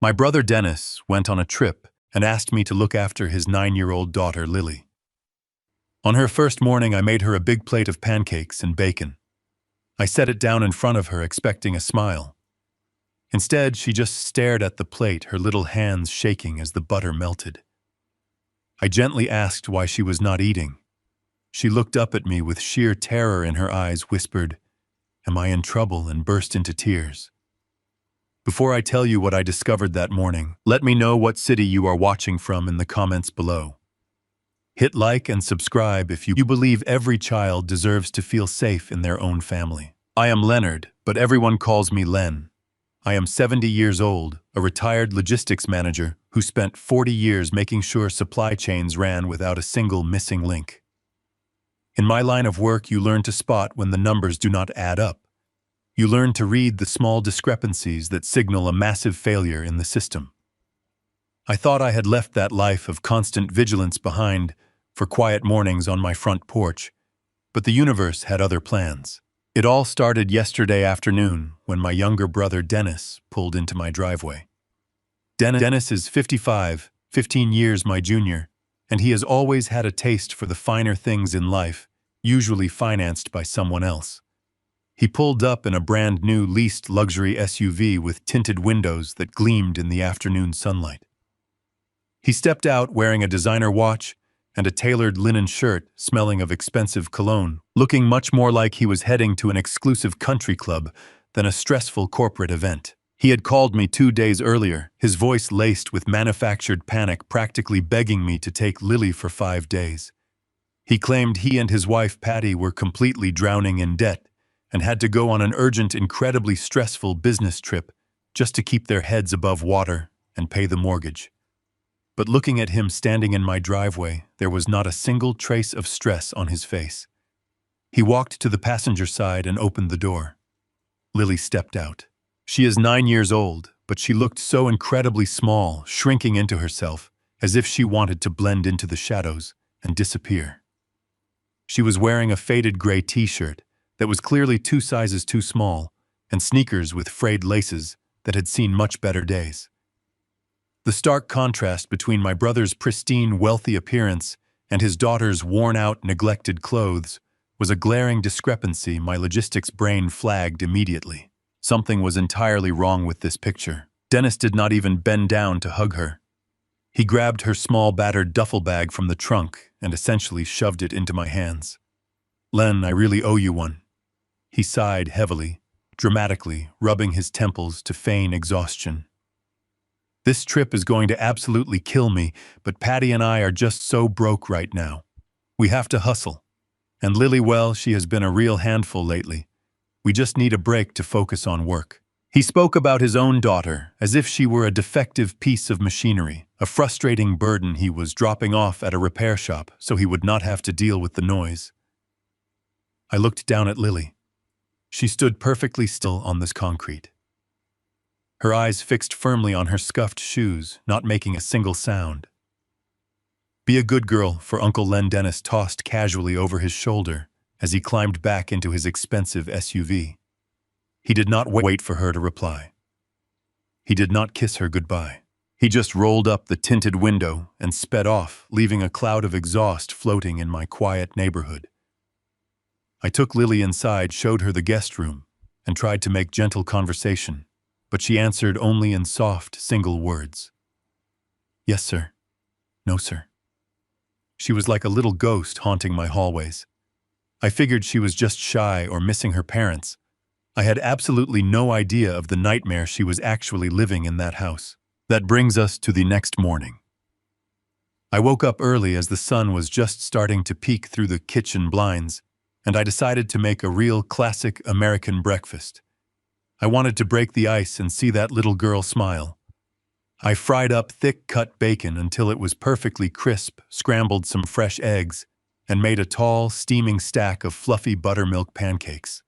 My brother Dennis went on a trip and asked me to look after his 9-year-old daughter, Lily. On her first morning, I made her a big plate of pancakes and bacon. I set it down in front of her, expecting a smile. Instead, she just stared at the plate, her little hands shaking as the butter melted. I gently asked why she was not eating. She looked up at me with sheer terror in her eyes, whispered, "Am I in trouble?" and burst into tears. Before I tell you what I discovered that morning, let me know what city you are watching from in the comments below. Hit like and subscribe if you believe every child deserves to feel safe in their own family. I am Leonard, but everyone calls me Len. I am 70 years old, a retired logistics manager who spent 40 years making sure supply chains ran without a single missing link. In my line of work, you learn to spot when the numbers do not add up. You learn to read the small discrepancies that signal a massive failure in the system. I thought I had left that life of constant vigilance behind for quiet mornings on my front porch, but the universe had other plans. It all started yesterday afternoon when my younger brother Dennis pulled into my driveway. Dennis is 55, 15 years my junior, and he has always had a taste for the finer things in life, usually financed by someone else. He pulled up in a brand new leased luxury SUV with tinted windows that gleamed in the afternoon sunlight. He stepped out wearing a designer watch and a tailored linen shirt smelling of expensive cologne, looking much more like he was heading to an exclusive country club than a stressful corporate event. He had called me 2 days earlier, his voice laced with manufactured panic, practically begging me to take Lily for 5 days. He claimed he and his wife Patty were completely drowning in debt and had to go on an urgent, incredibly stressful business trip just to keep their heads above water and pay the mortgage. But looking at him standing in my driveway, there was not a single trace of stress on his face. He walked to the passenger side and opened the door. Lily stepped out. She is 9 years old, but she looked so incredibly small, shrinking into herself, as if she wanted to blend into the shadows and disappear. She was wearing a faded gray t-shirt that was clearly 2 sizes too small, and sneakers with frayed laces that had seen much better days. The stark contrast between my brother's pristine, wealthy appearance and his daughter's worn-out, neglected clothes was a glaring discrepancy my logistics brain flagged immediately. Something was entirely wrong with this picture. Dennis did not even bend down to hug her. He grabbed her small, battered duffel bag from the trunk and essentially shoved it into my hands. "Len, I really owe you one." He sighed heavily, dramatically, rubbing his temples to feign exhaustion. "This trip is going to absolutely kill me, but Patty and I are just so broke right now. We have to hustle. And Lily, well, she has been a real handful lately. We just need a break to focus on work." He spoke about his own daughter as if she were a defective piece of machinery, a frustrating burden he was dropping off at a repair shop so he would not have to deal with the noise. I looked down at Lily. She stood perfectly still on this concrete. Her eyes fixed firmly on her scuffed shoes, not making a single sound. "Be a good girl," for Uncle Len. Dennis tossed casually over his shoulder as he climbed back into his expensive SUV. He did not wait for her to reply. He did not kiss her goodbye. He just rolled up the tinted window and sped off, leaving a cloud of exhaust floating in my quiet neighborhood. I took Lily inside, showed her the guest room, and tried to make gentle conversation, but she answered only in soft, single words. "Yes, sir. No, sir." She was like a little ghost haunting my hallways. I figured she was just shy or missing her parents. I had absolutely no idea of the nightmare she was actually living in that house. That brings us to the next morning. I woke up early as the sun was just starting to peek through the kitchen blinds, and I decided to make a real classic American breakfast. I wanted to break the ice and see that little girl smile. I fried up thick-cut bacon until it was perfectly crisp, scrambled some fresh eggs, and made a tall, steaming stack of fluffy buttermilk pancakes.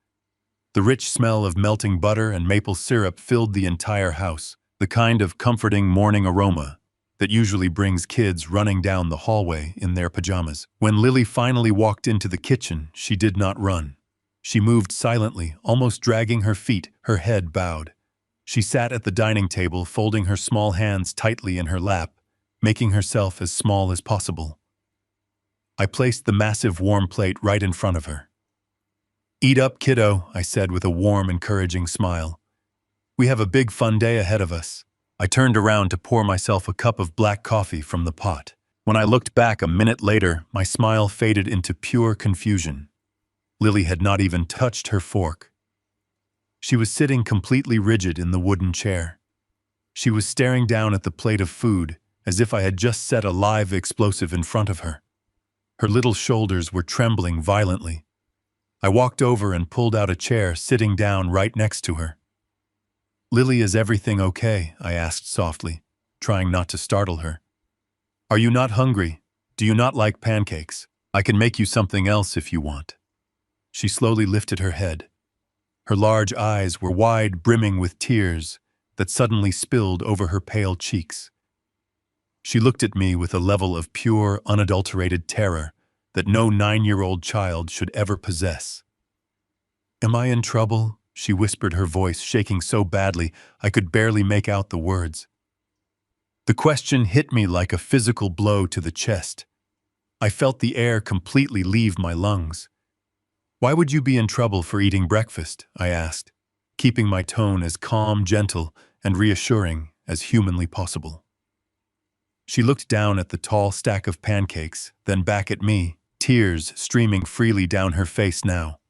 The rich smell of melting butter and maple syrup filled the entire house, the kind of comforting morning aroma that usually brings kids running down the hallway in their pajamas. When Lily finally walked into the kitchen, she did not run. She moved silently, almost dragging her feet, her head bowed. She sat at the dining table, folding her small hands tightly in her lap, making herself as small as possible. I placed the massive warm plate right in front of her. "Eat up, kiddo," I said with a warm, encouraging smile. "We have a big fun day ahead of us." I turned around to pour myself a cup of black coffee from the pot. When I looked back a minute later, my smile faded into pure confusion. Lily had not even touched her fork. She was sitting completely rigid in the wooden chair. She was staring down at the plate of food, as if I had just set a live explosive in front of her. Her little shoulders were trembling violently. I walked over and pulled out a chair, sitting down right next to her. "Lily, is everything okay?" I asked softly, trying not to startle her. "Are you not hungry? Do you not like pancakes? I can make you something else if you want." She slowly lifted her head. Her large eyes were wide, brimming with tears that suddenly spilled over her pale cheeks. She looked at me with a level of pure, unadulterated terror that no 9-year-old child should ever possess. "Am I in trouble?" she whispered, her voice shaking so badly I could barely make out the words. The question hit me like a physical blow to the chest. I felt the air completely leave my lungs. "Why would you be in trouble for eating breakfast?" I asked, keeping my tone as calm, gentle, and reassuring as humanly possible. She looked down at the tall stack of pancakes, then back at me, tears streaming freely down her face now.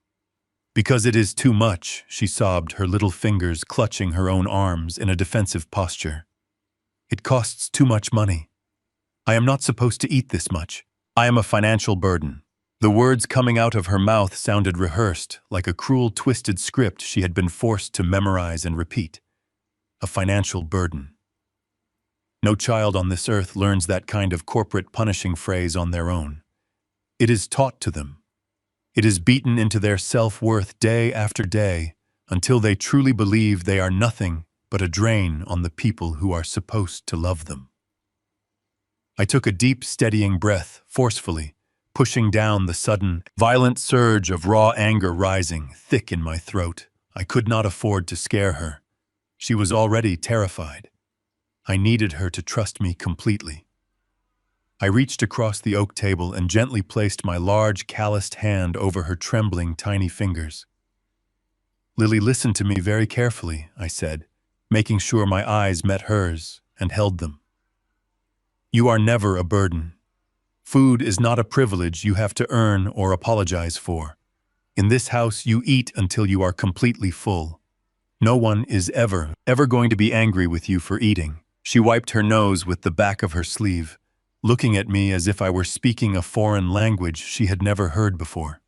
"Because it is too much," she sobbed, her little fingers clutching her own arms in a defensive posture. "It costs too much money. I am not supposed to eat this much. I am a financial burden." The words coming out of her mouth sounded rehearsed, like a cruel, twisted script she had been forced to memorize and repeat. A financial burden. No child on this earth learns that kind of corporate punishing phrase on their own. It is taught to them. It is beaten into their self-worth day after day until they truly believe they are nothing but a drain on the people who are supposed to love them. I took a deep, steadying breath, forcefully, pushing down the sudden, violent surge of raw anger rising thick in my throat. I could not afford to scare her. She was already terrified. I needed her to trust me completely. I reached across the oak table and gently placed my large, calloused hand over her trembling, tiny fingers. "Lily, listen to me very carefully," I said, making sure my eyes met hers and held them. "You are never a burden. Food is not a privilege you have to earn or apologize for. In this house, you eat until you are completely full. No one is ever going to be angry with you for eating." She wiped her nose with the back of her sleeve, looking at me as if I were speaking a foreign language she had never heard before.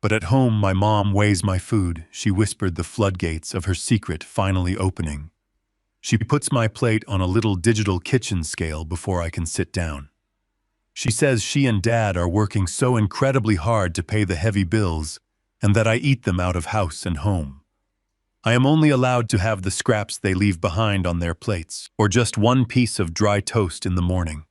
"But at home, my mom weighs my food," she whispered, the floodgates of her secret finally opening. "She puts my plate on a little digital kitchen scale before I can sit down. She says she and Dad are working so incredibly hard to pay the heavy bills, and that I eat them out of house and home. I am only allowed to have the scraps they leave behind on their plates, or just one piece of dry toast in the morning.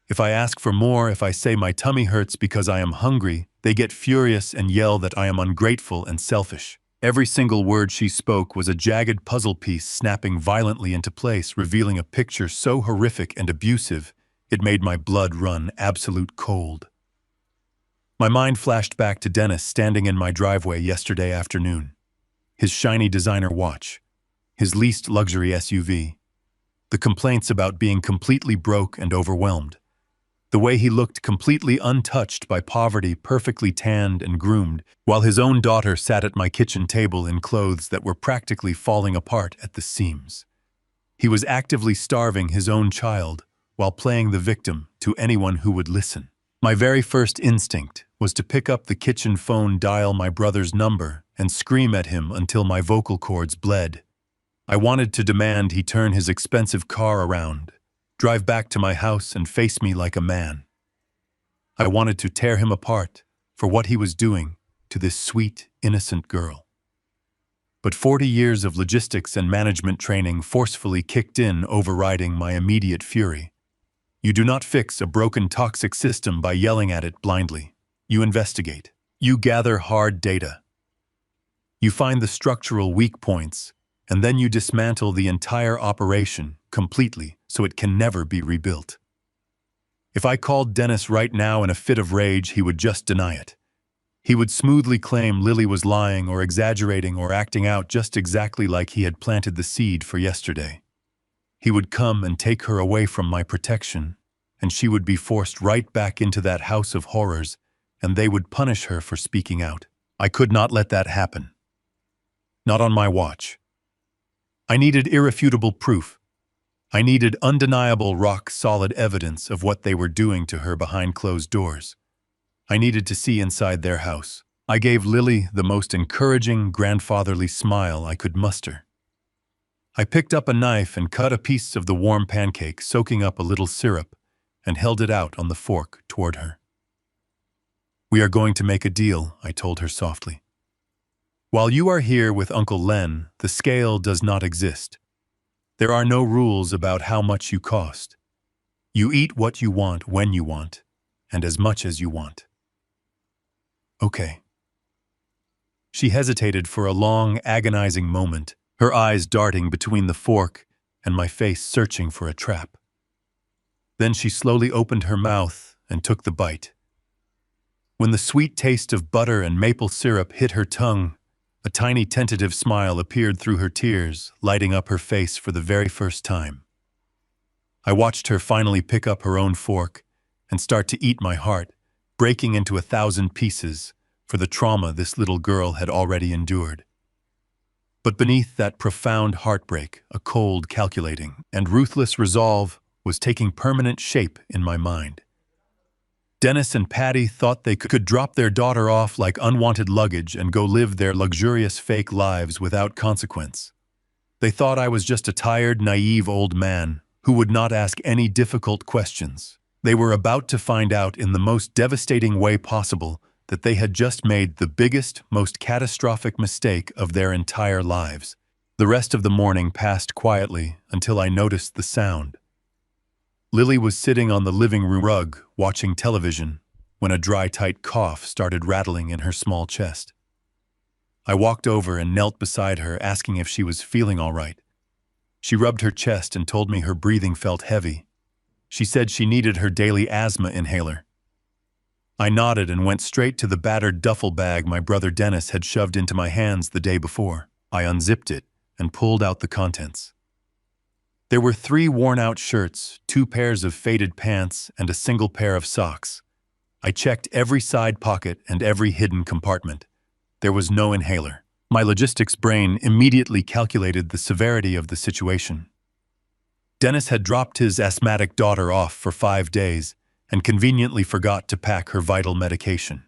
If I ask for more, if I say my tummy hurts because I am hungry, they get furious and yell that I am ungrateful and selfish." Every single word she spoke was a jagged puzzle piece snapping violently into place, revealing a picture so horrific and abusive it made my blood run absolute cold. My mind flashed back to Dennis standing in my driveway yesterday afternoon. His shiny designer watch, his leased luxury SUV, the complaints about being completely broke and overwhelmed, the way he looked completely untouched by poverty, perfectly tanned and groomed, while his own daughter sat at my kitchen table in clothes that were practically falling apart at the seams. He was actively starving his own child while playing the victim to anyone who would listen. My very first instinct was to pick up the kitchen phone, dial my brother's number, and scream at him until my vocal cords bled. I wanted to demand he turn his expensive car around, drive back to my house and face me like a man. I wanted to tear him apart for what he was doing to this sweet, innocent girl. But 40 years of logistics and management training forcefully kicked in, overriding my immediate fury. You do not fix a broken, toxic system by yelling at it blindly. You investigate. You gather hard data. You find the structural weak points and then you dismantle the entire operation completely so it can never be rebuilt. If I called Dennis right now in a fit of rage, he would just deny it. He would smoothly claim Lily was lying or exaggerating or acting out just exactly like he had planted the seed for yesterday. He would come and take her away from my protection, and she would be forced right back into that house of horrors, and they would punish her for speaking out. I could not let that happen. Not on my watch. I needed irrefutable proof. I needed undeniable, rock-solid evidence of what they were doing to her behind closed doors. I needed to see inside their house. I gave Lily the most encouraging, grandfatherly smile I could muster. I picked up a knife and cut a piece of the warm pancake, soaking up a little syrup, and held it out on the fork toward her. "We are going to make a deal," I told her softly. "While you are here with Uncle Len, the scale does not exist. There are no rules about how much you cost. You eat what you want when you want, and as much as you want." "Okay." She hesitated for a long, agonizing moment, her eyes darting between the fork and my face searching for a trap. Then she slowly opened her mouth and took the bite. When the sweet taste of butter and maple syrup hit her tongue, a tiny tentative smile appeared through her tears, lighting up her face for the very first time. I watched her finally pick up her own fork and start to eat my heart, breaking into 1,000 pieces for the trauma this little girl had already endured. But beneath that profound heartbreak, a cold, calculating, and ruthless resolve was taking permanent shape in my mind. Dennis and Patty thought they could drop their daughter off like unwanted luggage and go live their luxurious fake lives without consequence. They thought I was just a tired, naive old man who would not ask any difficult questions. They were about to find out in the most devastating way possible that they had just made the biggest, most catastrophic mistake of their entire lives. The rest of the morning passed quietly until I noticed the sound. Lily was sitting on the living room rug, watching television, when a dry, tight cough started rattling in her small chest. I walked over and knelt beside her, asking if she was feeling all right. She rubbed her chest and told me her breathing felt heavy. She said she needed her daily asthma inhaler. I nodded and went straight to the battered duffel bag my brother Dennis had shoved into my hands the day before. I unzipped it and pulled out the contents. There were 3 worn-out shirts, 2 pairs of faded pants, and a single pair of socks. I checked every side pocket and every hidden compartment. There was no inhaler. My logistics brain immediately calculated the severity of the situation. Dennis had dropped his asthmatic daughter off for 5 days and conveniently forgot to pack her vital medication.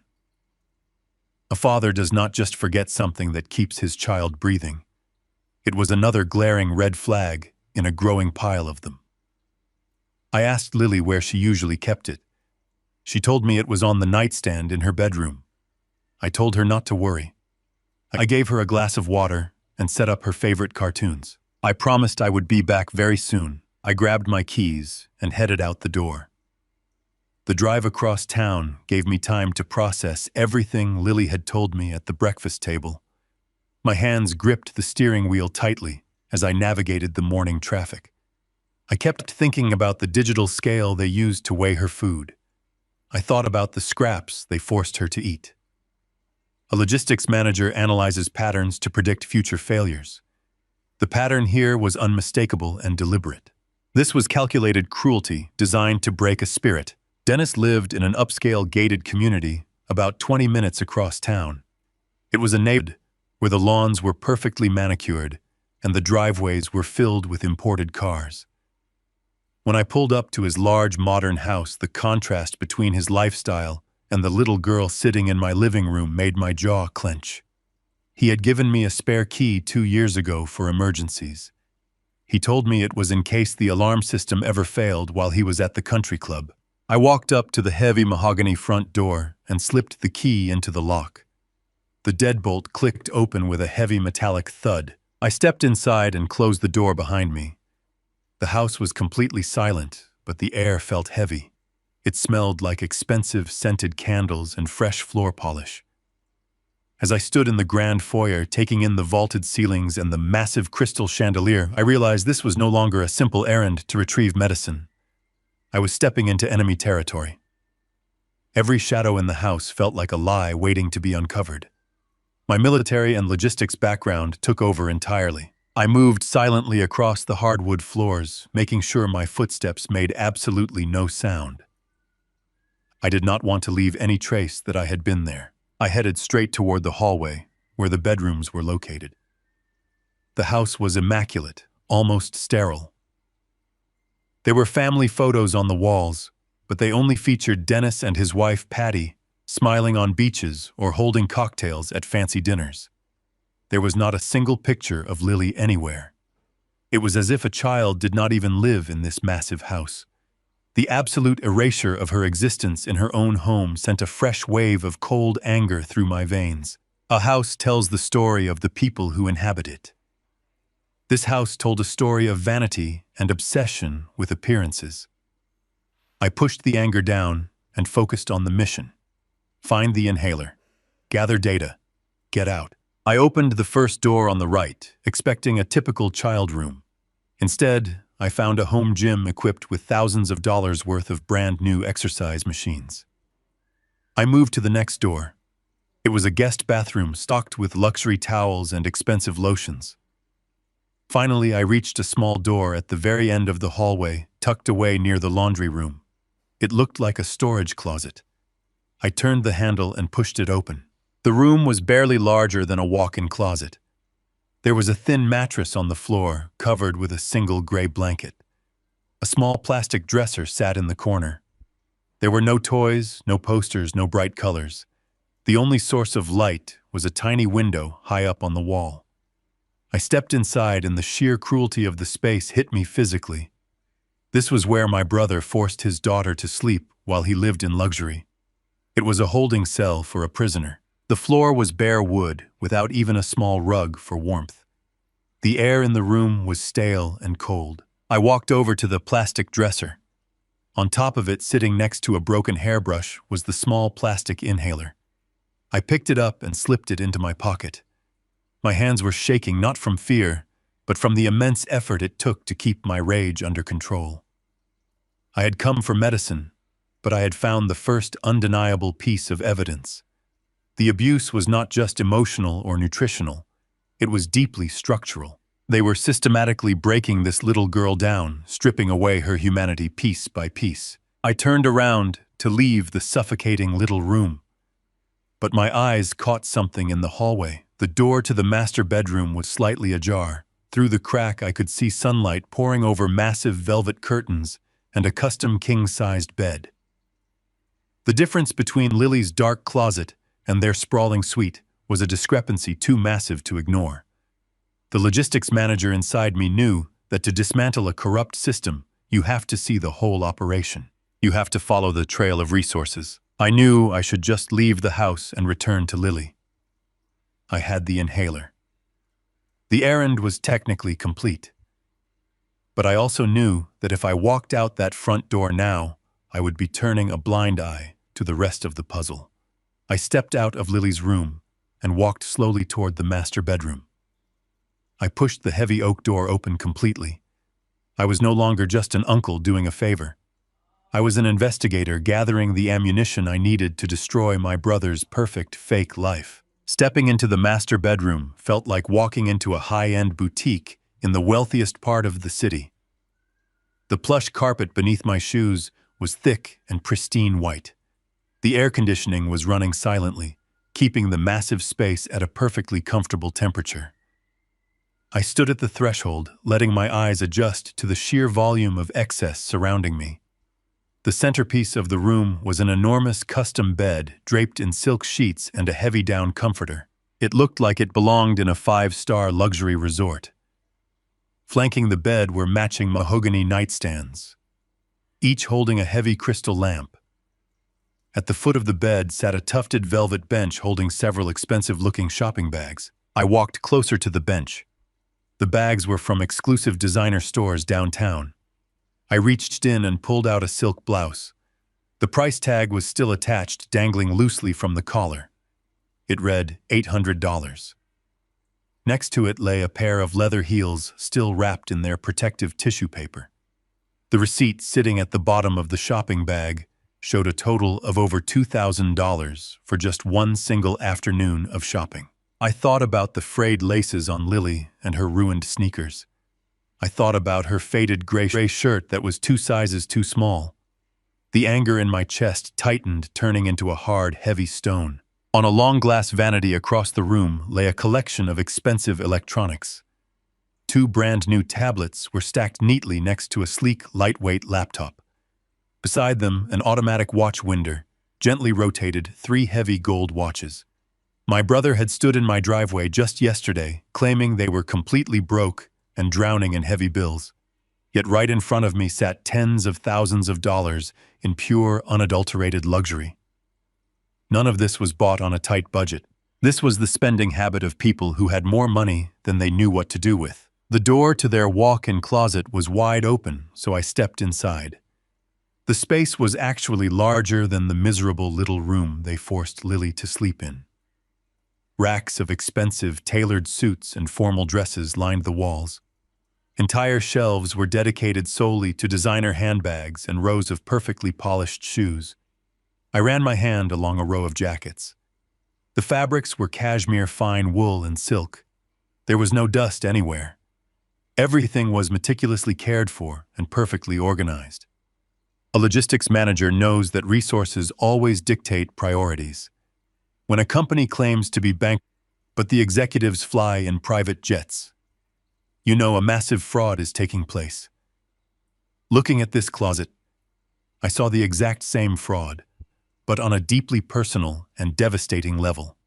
A father does not just forget something that keeps his child breathing. It was another glaring red flag in a growing pile of them. I asked Lily where she usually kept it. She told me it was on the nightstand in her bedroom. I told her not to worry. I gave her a glass of water and set up her favorite cartoons. I promised I would be back very soon. I grabbed my keys and headed out the door. The drive across town gave me time to process everything Lily had told me at the breakfast table. My hands gripped the steering wheel tightly as I navigated the morning traffic. I kept thinking about the digital scale they used to weigh her food. I thought about the scraps they forced her to eat. A logistics manager analyzes patterns to predict future failures. The pattern here was unmistakable and deliberate. This was calculated cruelty designed to break a spirit. Dennis lived in an upscale gated community about 20 minutes across town. It was a neighborhood where the lawns were perfectly manicured and the driveways were filled with imported cars. When I pulled up to his large modern house, the contrast between his lifestyle and the little girl sitting in my living room made my jaw clench. He had given me a spare key 2 years ago for emergencies. He told me it was in case the alarm system ever failed while he was at the country club. I walked up to the heavy mahogany front door and slipped the key into the lock. The deadbolt clicked open with a heavy metallic thud. I stepped inside and closed the door behind me. The house was completely silent, but the air felt heavy. It smelled like expensive scented candles and fresh floor polish. As I stood in the grand foyer, taking in the vaulted ceilings and the massive crystal chandelier, I realized this was no longer a simple errand to retrieve medicine. I was stepping into enemy territory. Every shadow in the house felt like a lie waiting to be uncovered. My military and logistics background took over entirely. I moved silently across the hardwood floors, making sure my footsteps made absolutely no sound. I did not want to leave any trace that I had been there. I headed straight toward the hallway, where the bedrooms were located. The house was immaculate, almost sterile. There were family photos on the walls, but they only featured Dennis and his wife Patty smiling on beaches or holding cocktails at fancy dinners. There was not a single picture of Lily anywhere. It was as if a child did not even live in this massive house. The absolute erasure of her existence in her own home sent a fresh wave of cold anger through my veins. A house tells the story of the people who inhabit it. This house told a story of vanity and obsession with appearances. I pushed the anger down and focused on the mission. Find the inhaler. Gather data. Get out. I opened the first door on the right, expecting a typical child room. Instead, I found a home gym equipped with thousands of dollars worth of brand new exercise machines. I moved to the next door. It was a guest bathroom stocked with luxury towels and expensive lotions. Finally, I reached a small door at the very end of the hallway, tucked away near the laundry room. It looked like a storage closet. I turned the handle and pushed it open. The room was barely larger than a walk-in closet. There was a thin mattress on the floor, covered with a single gray blanket. A small plastic dresser sat in the corner. There were no toys, no posters, no bright colors. The only source of light was a tiny window high up on the wall. I stepped inside and the sheer cruelty of the space hit me physically. This was where my brother forced his daughter to sleep while he lived in luxury. It was a holding cell for a prisoner. The floor was bare wood, without even a small rug for warmth. The air in the room was stale and cold. I walked over to the plastic dresser. On top of it, sitting next to a broken hairbrush, was the small plastic inhaler. I picked it up and slipped it into my pocket. My hands were shaking not from fear, but from the immense effort it took to keep my rage under control. I had come for medicine, but I had found the first undeniable piece of evidence. The abuse was not just emotional or nutritional. It was deeply structural. They were systematically breaking this little girl down, stripping away her humanity piece by piece. I turned around to leave the suffocating little room. But my eyes caught something in the hallway. The door to the master bedroom was slightly ajar. Through the crack, I could see sunlight pouring over massive velvet curtains and a custom king-sized bed. The difference between Lily's dark closet and their sprawling suite was a discrepancy too massive to ignore. The logistics manager inside me knew that to dismantle a corrupt system, you have to see the whole operation. You have to follow the trail of resources. I knew I should just leave the house and return to Lily. I had the inhaler. The errand was technically complete. But I also knew that if I walked out that front door now, I would be turning a blind eye to the rest of the puzzle. I stepped out of Lily's room and walked slowly toward the master bedroom. I pushed the heavy oak door open completely. I was no longer just an uncle doing a favor. I was an investigator gathering the ammunition I needed to destroy my brother's perfect fake life. Stepping into the master bedroom felt like walking into a high-end boutique in the wealthiest part of the city. The plush carpet beneath my shoes was thick and pristine white. The air conditioning was running silently, keeping the massive space at a perfectly comfortable temperature. I stood at the threshold, letting my eyes adjust to the sheer volume of excess surrounding me. The centerpiece of the room was an enormous custom bed draped in silk sheets and a heavy down comforter. It looked like it belonged in a 5-star luxury resort. Flanking the bed were matching mahogany nightstands, each holding a heavy crystal lamp. At the foot of the bed sat a tufted velvet bench holding several expensive-looking shopping bags. I walked closer to the bench. The bags were from exclusive designer stores downtown. I reached in and pulled out a silk blouse. The price tag was still attached, dangling loosely from the collar. It read $800. Next to it lay a pair of leather heels still wrapped in their protective tissue paper. The receipt sitting at the bottom of the shopping bag showed a total of over $2,000 for just one single afternoon of shopping. I thought about the frayed laces on Lily and her ruined sneakers. I thought about her faded gray shirt that was 2 sizes too small. The anger in my chest tightened, turning into a hard, heavy stone. On a long glass vanity across the room lay a collection of expensive electronics. 2 brand-new tablets were stacked neatly next to a sleek, lightweight laptop. Beside them, an automatic watch winder, gently rotated 3 heavy gold watches. My brother had stood in my driveway just yesterday, claiming they were completely broke and drowning in heavy bills. Yet right in front of me sat tens of thousands of dollars in pure, unadulterated luxury. None of this was bought on a tight budget. This was the spending habit of people who had more money than they knew what to do with. The door to their walk-in closet was wide open, so I stepped inside. The space was actually larger than the miserable little room they forced Lily to sleep in. Racks of expensive, tailored suits and formal dresses lined the walls. Entire shelves were dedicated solely to designer handbags and rows of perfectly polished shoes. I ran my hand along a row of jackets. The fabrics were cashmere, fine wool, and silk. There was no dust anywhere. Everything was meticulously cared for and perfectly organized. A logistics manager knows that resources always dictate priorities. When a company claims to be bankrupt, but the executives fly in private jets, you know a massive fraud is taking place. Looking at this closet, I saw the exact same fraud, but on a deeply personal and devastating level.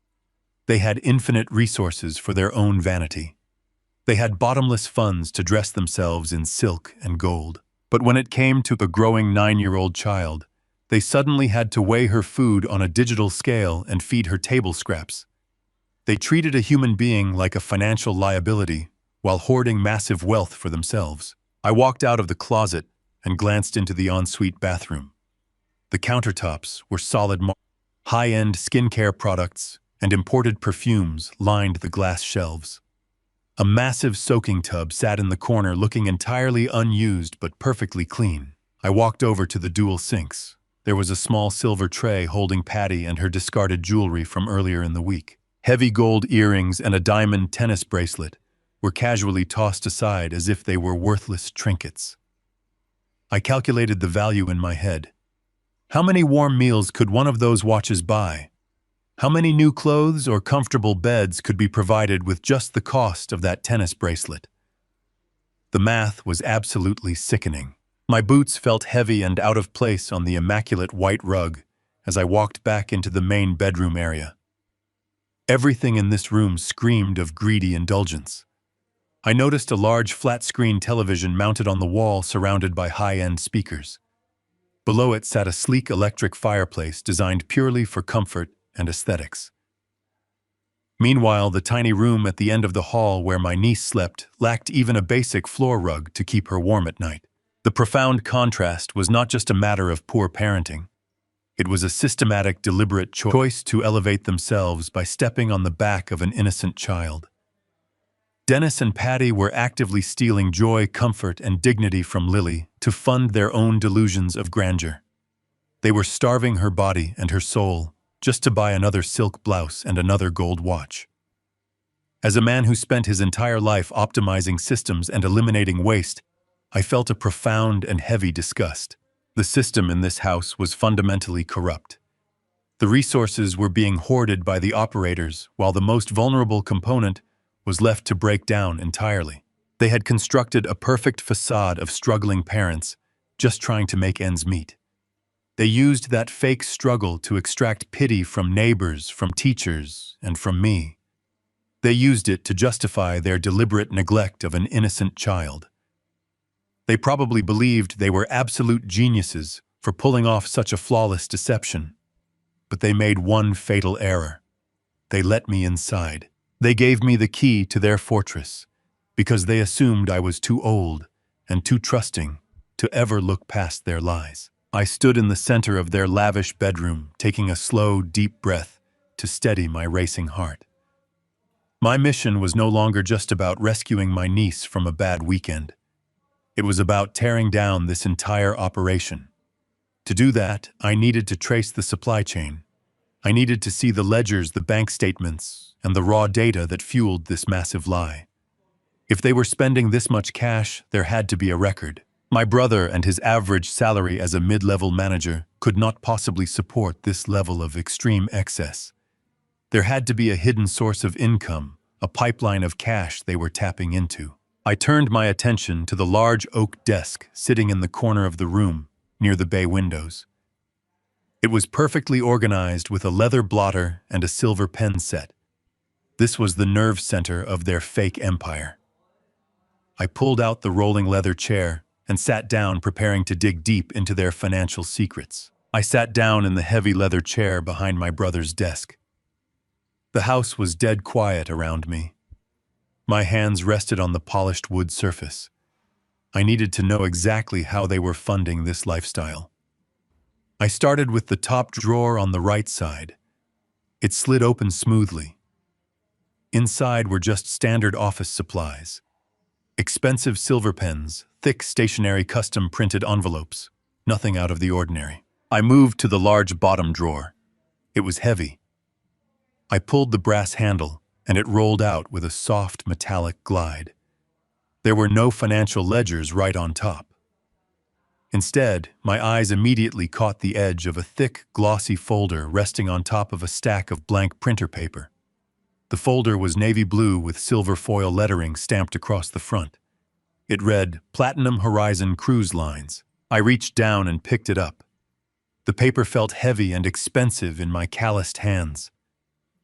They had infinite resources for their own vanity. They had bottomless funds to dress themselves in silk and gold. But when it came to a growing 9-year-old child, they suddenly had to weigh her food on a digital scale and feed her table scraps. They treated a human being like a financial liability while hoarding massive wealth for themselves. I walked out of the closet and glanced into the ensuite bathroom. The countertops were solid marble. High-end skincare products and imported perfumes lined the glass shelves. A massive soaking tub sat in the corner, looking entirely unused but perfectly clean. I walked over to the dual sinks. There was a small silver tray holding Patty and her discarded jewelry from earlier in the week. Heavy gold earrings and a diamond tennis bracelet were casually tossed aside as if they were worthless trinkets. I calculated the value in my head. How many warm meals could one of those watches buy? How many new clothes or comfortable beds could be provided with just the cost of that tennis bracelet? The math was absolutely sickening. My boots felt heavy and out of place on the immaculate white rug as I walked back into the main bedroom area. Everything in this room screamed of greedy indulgence. I noticed a large flat-screen television mounted on the wall surrounded by high-end speakers. Below it sat a sleek electric fireplace designed purely for comfort and aesthetics. Meanwhile, the tiny room at the end of the hall where my niece slept lacked even a basic floor rug to keep her warm at night. The profound contrast was not just a matter of poor parenting. It was a systematic, deliberate choice to elevate themselves by stepping on the back of an innocent child. Dennis and Patty were actively stealing joy, comfort, and dignity from Lily to fund their own delusions of grandeur. They were starving her body and her soul just to buy another silk blouse and another gold watch. As a man who spent his entire life optimizing systems and eliminating waste, I felt a profound and heavy disgust. The system in this house was fundamentally corrupt. The resources were being hoarded by the operators, while the most vulnerable component was left to break down entirely. They had constructed a perfect facade of struggling parents, just trying to make ends meet. They used that fake struggle to extract pity from neighbors, from teachers, and from me. They used it to justify their deliberate neglect of an innocent child. They probably believed they were absolute geniuses for pulling off such a flawless deception. But they made one fatal error. They let me inside. They gave me the key to their fortress because they assumed I was too old and too trusting to ever look past their lies. I stood in the center of their lavish bedroom, taking a slow, deep breath to steady my racing heart. My mission was no longer just about rescuing my niece from a bad weekend. It was about tearing down this entire operation. To do that, I needed to trace the supply chain. I needed to see the ledgers, the bank statements, and the raw data that fueled this massive lie. If they were spending this much cash, there had to be a record. My brother and his average salary as a mid-level manager could not possibly support this level of extreme excess. There had to be a hidden source of income, a pipeline of cash they were tapping into. I turned my attention to the large oak desk sitting in the corner of the room, near the bay windows. It was perfectly organized with a leather blotter and a silver pen set. This was the nerve center of their fake empire. I pulled out the rolling leather chair and sat down, preparing to dig deep into their financial secrets. I sat down in the heavy leather chair behind my brother's desk. The house was dead quiet around me. My hands rested on the polished wood surface. I needed to know exactly how they were funding this lifestyle. I started with the top drawer on the right side. It slid open smoothly. Inside were just standard office supplies. Expensive silver pens, thick stationery custom-printed envelopes, nothing out of the ordinary. I moved to the large bottom drawer. It was heavy. I pulled the brass handle, and it rolled out with a soft metallic glide. There were no financial ledgers right on top. Instead, my eyes immediately caught the edge of a thick, glossy folder resting on top of a stack of blank printer paper. The folder was navy blue with silver foil lettering stamped across the front. It read, Platinum Horizon Cruise Lines. I reached down and picked it up. The paper felt heavy and expensive in my calloused hands.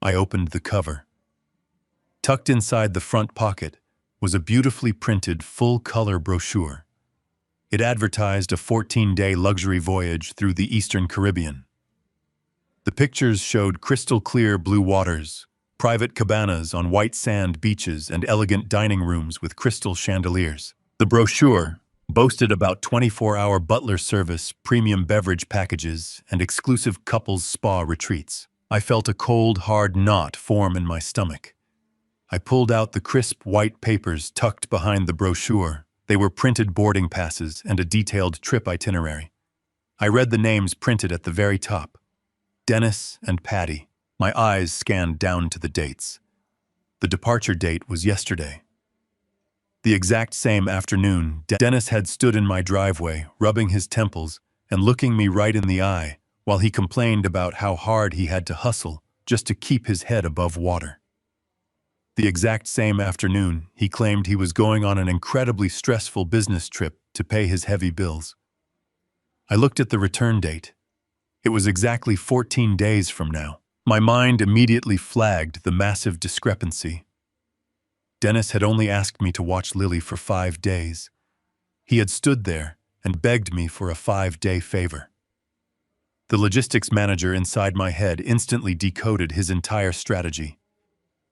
I opened the cover. Tucked inside the front pocket was a beautifully printed full-color brochure. It advertised a 14-day luxury voyage through the Eastern Caribbean. The pictures showed crystal-clear blue waters, private cabanas on white sand beaches, and elegant dining rooms with crystal chandeliers. The brochure boasted about 24-hour butler service, premium beverage packages, and exclusive couples spa retreats. I felt a cold, hard knot form in my stomach. I pulled out the crisp white papers tucked behind the brochure. They were printed boarding passes and a detailed trip itinerary. I read the names printed at the very top. Dennis and Patty. My eyes scanned down to the dates. The departure date was yesterday. The exact same afternoon, Dennis had stood in my driveway, rubbing his temples and looking me right in the eye, while he complained about how hard he had to hustle just to keep his head above water. The exact same afternoon, he claimed he was going on an incredibly stressful business trip to pay his heavy bills. I looked at the return date. It was exactly 14 days from now. My mind immediately flagged the massive discrepancy. Dennis had only asked me to watch Lily for 5 days. He had stood there and begged me for a 5-day favor. The logistics manager inside my head instantly decoded his entire strategy.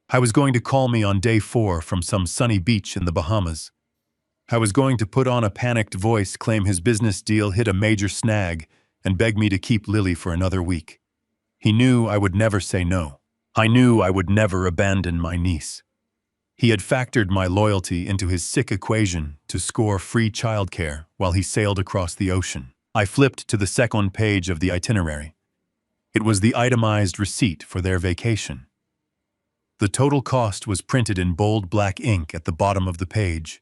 I was going to call me on day 4 from some sunny beach in the Bahamas. I was going to put on a panicked voice, claim his business deal hit a major snag, and beg me to keep Lily for another week. He knew I would never say no. I knew I would never abandon my niece. He had factored my loyalty into his sick equation to score free childcare while he sailed across the ocean. I flipped to the second page of the itinerary. It was the itemized receipt for their vacation. The total cost was printed in bold black ink at the bottom of the page.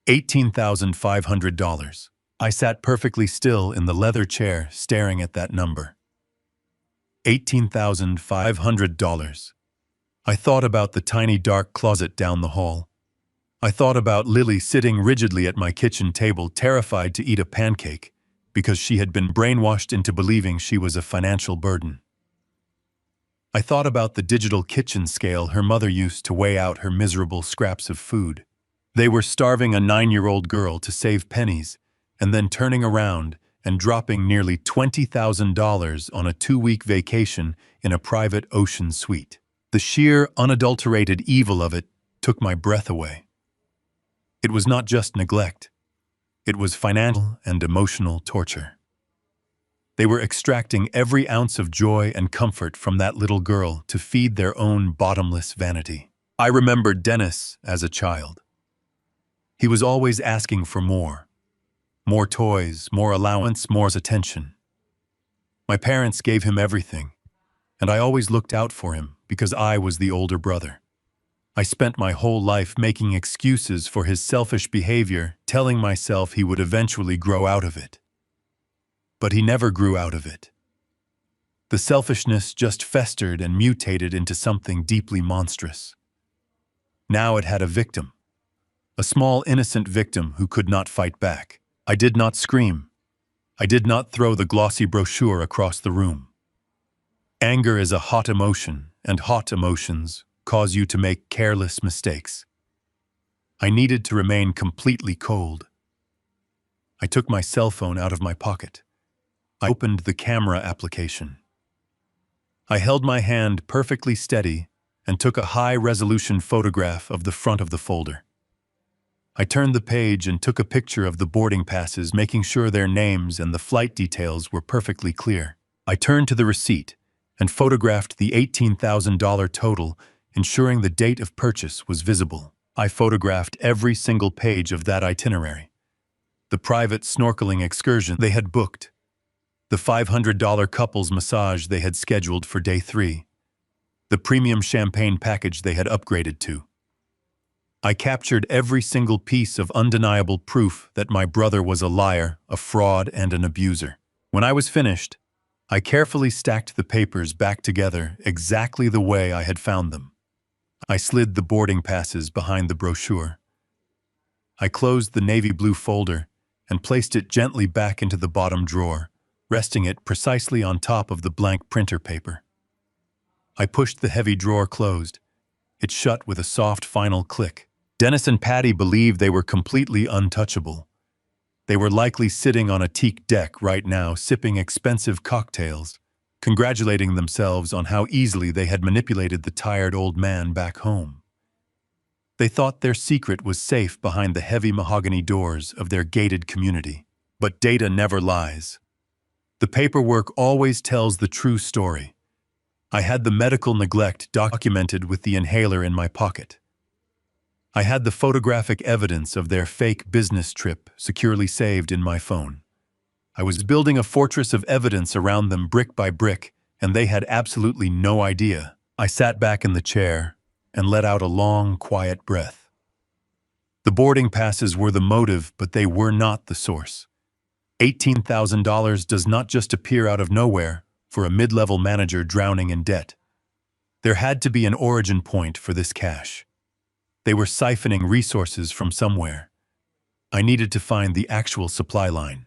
$18,500. I sat perfectly still in the leather chair, staring at that number. $18,500. I thought about the tiny dark closet down the hall. I thought about Lily sitting rigidly at my kitchen table, terrified to eat a pancake, because she had been brainwashed into believing she was a financial burden. I thought about the digital kitchen scale her mother used to weigh out her miserable scraps of food. They were starving a 9-year-old girl to save pennies, and then turning around and dropping nearly $20,000 on a 2-week vacation in a private ocean suite. The sheer, unadulterated evil of it took my breath away. It was not just neglect. It was financial and emotional torture. They were extracting every ounce of joy and comfort from that little girl to feed their own bottomless vanity. I remembered Dennis as a child. He was always asking for more. More toys, more allowance, more attention. My parents gave him everything, and I always looked out for him because I was the older brother. I spent my whole life making excuses for his selfish behavior, telling myself he would eventually grow out of it. But he never grew out of it. The selfishness just festered and mutated into something deeply monstrous. Now it had a victim. A small, innocent victim who could not fight back. I did not scream. I did not throw the glossy brochure across the room. Anger is a hot emotion, and hot emotions cause you to make careless mistakes. I needed to remain completely cold. I took my cell phone out of my pocket. I opened the camera application. I held my hand perfectly steady and took a high-resolution photograph of the front of the folder. I turned the page and took a picture of the boarding passes, making sure their names and the flight details were perfectly clear. I turned to the receipt and photographed the $18,000 total, ensuring the date of purchase was visible. I photographed every single page of that itinerary. The private snorkeling excursion they had booked. The $500 couples massage they had scheduled for day 3. The premium champagne package they had upgraded to. I captured every single piece of undeniable proof that my brother was a liar, a fraud, and an abuser. When I was finished, I carefully stacked the papers back together exactly the way I had found them. I slid the boarding passes behind the brochure. I closed the navy blue folder and placed it gently back into the bottom drawer, resting it precisely on top of the blank printer paper. I pushed the heavy drawer closed. It shut with a soft final click. Dennis and Patty believed they were completely untouchable. They were likely sitting on a teak deck right now, sipping expensive cocktails, congratulating themselves on how easily they had manipulated the tired old man back home. They thought their secret was safe behind the heavy mahogany doors of their gated community. But data never lies. The paperwork always tells the true story. I had the medical neglect documented with the inhaler in my pocket. I had the photographic evidence of their fake business trip securely saved in my phone. I was building a fortress of evidence around them brick by brick, and they had absolutely no idea. I sat back in the chair and let out a long, quiet breath. The boarding passes were the motive, but they were not the source. $18,000 does not just appear out of nowhere for a mid-level manager drowning in debt. There had to be an origin point for this cash. They were siphoning resources from somewhere. I needed to find the actual supply line.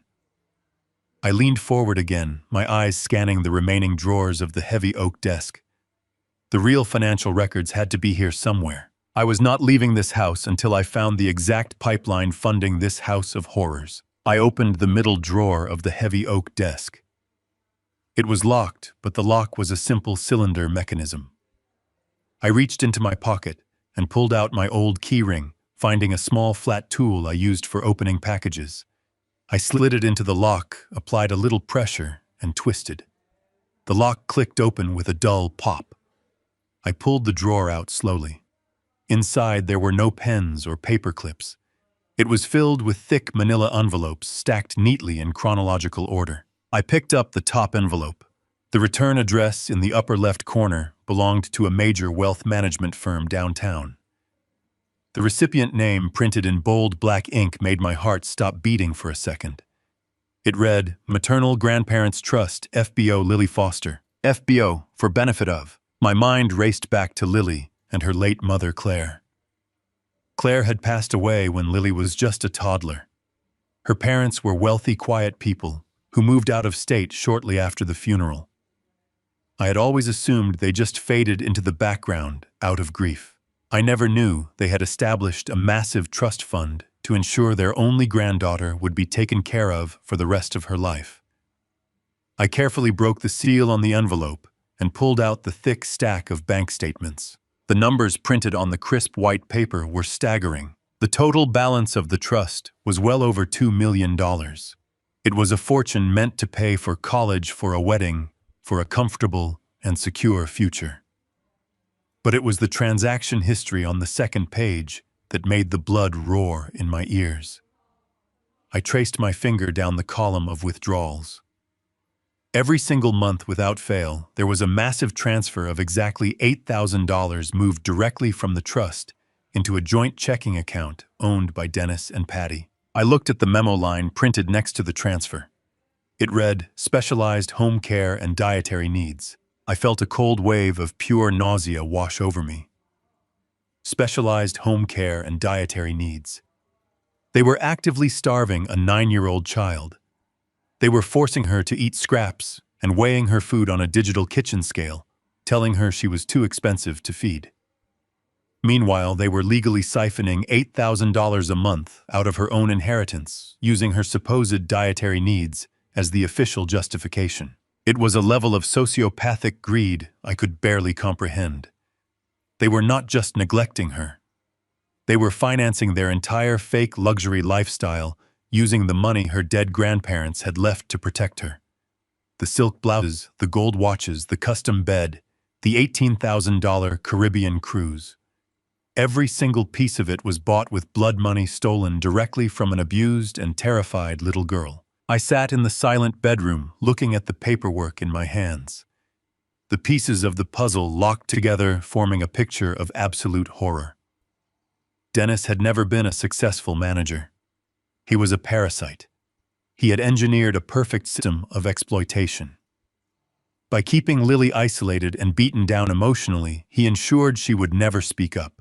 I leaned forward again, my eyes scanning the remaining drawers of the heavy oak desk. The real financial records had to be here somewhere. I was not leaving this house until I found the exact pipeline funding this house of horrors. I opened the middle drawer of the heavy oak desk. It was locked, but the lock was a simple cylinder mechanism. I reached into my pocket and pulled out my old keyring, finding a small flat tool I used for opening packages. I slid it into the lock, applied a little pressure, and twisted. The lock clicked open with a dull pop. I pulled the drawer out slowly. Inside there were no pens or paper clips. It was filled with thick manila envelopes stacked neatly in chronological order. I picked up the top envelope. The return address in the upper left corner belonged to a major wealth management firm downtown. The recipient name printed in bold black ink made my heart stop beating for a second. It read, Maternal Grandparents Trust, FBO Lily Foster. FBO, for benefit of. My mind raced back to Lily and her late mother Claire. Claire had passed away when Lily was just a toddler. Her parents were wealthy, quiet people who moved out of state shortly after the funeral. I had always assumed they just faded into the background out of grief. I never knew they had established a massive trust fund to ensure their only granddaughter would be taken care of for the rest of her life. I carefully broke the seal on the envelope and pulled out the thick stack of bank statements. The numbers printed on the crisp white paper were staggering. The total balance of the trust was well over $2 million. It was a fortune meant to pay for college, for a wedding, for a comfortable and secure future. But it was the transaction history on the second page that made the blood roar in my ears. I traced my finger down the column of withdrawals. Every single month without fail, there was a massive transfer of exactly $8,000 moved directly from the trust into a joint checking account owned by Dennis and Patty. I looked at the memo line printed next to the transfer. It read, "Specialized home care and dietary needs." I felt a cold wave of pure nausea wash over me. Specialized home care and dietary needs. They were actively starving a 9-year-old child. They were forcing her to eat scraps and weighing her food on a digital kitchen scale, telling her she was too expensive to feed. Meanwhile, they were legally siphoning $8,000 a month out of her own inheritance, using her supposed dietary needs as the official justification. It was a level of sociopathic greed I could barely comprehend. They were not just neglecting her. They were financing their entire fake luxury lifestyle using the money her dead grandparents had left to protect her. The silk blouses, the gold watches, the custom bed, the $18,000 Caribbean cruise. Every single piece of it was bought with blood money stolen directly from an abused and terrified little girl. I sat in the silent bedroom, looking at the paperwork in my hands. The pieces of the puzzle locked together, forming a picture of absolute horror. Dennis had never been a successful manager. He was a parasite. He had engineered a perfect system of exploitation. By keeping Lily isolated and beaten down emotionally, he ensured she would never speak up.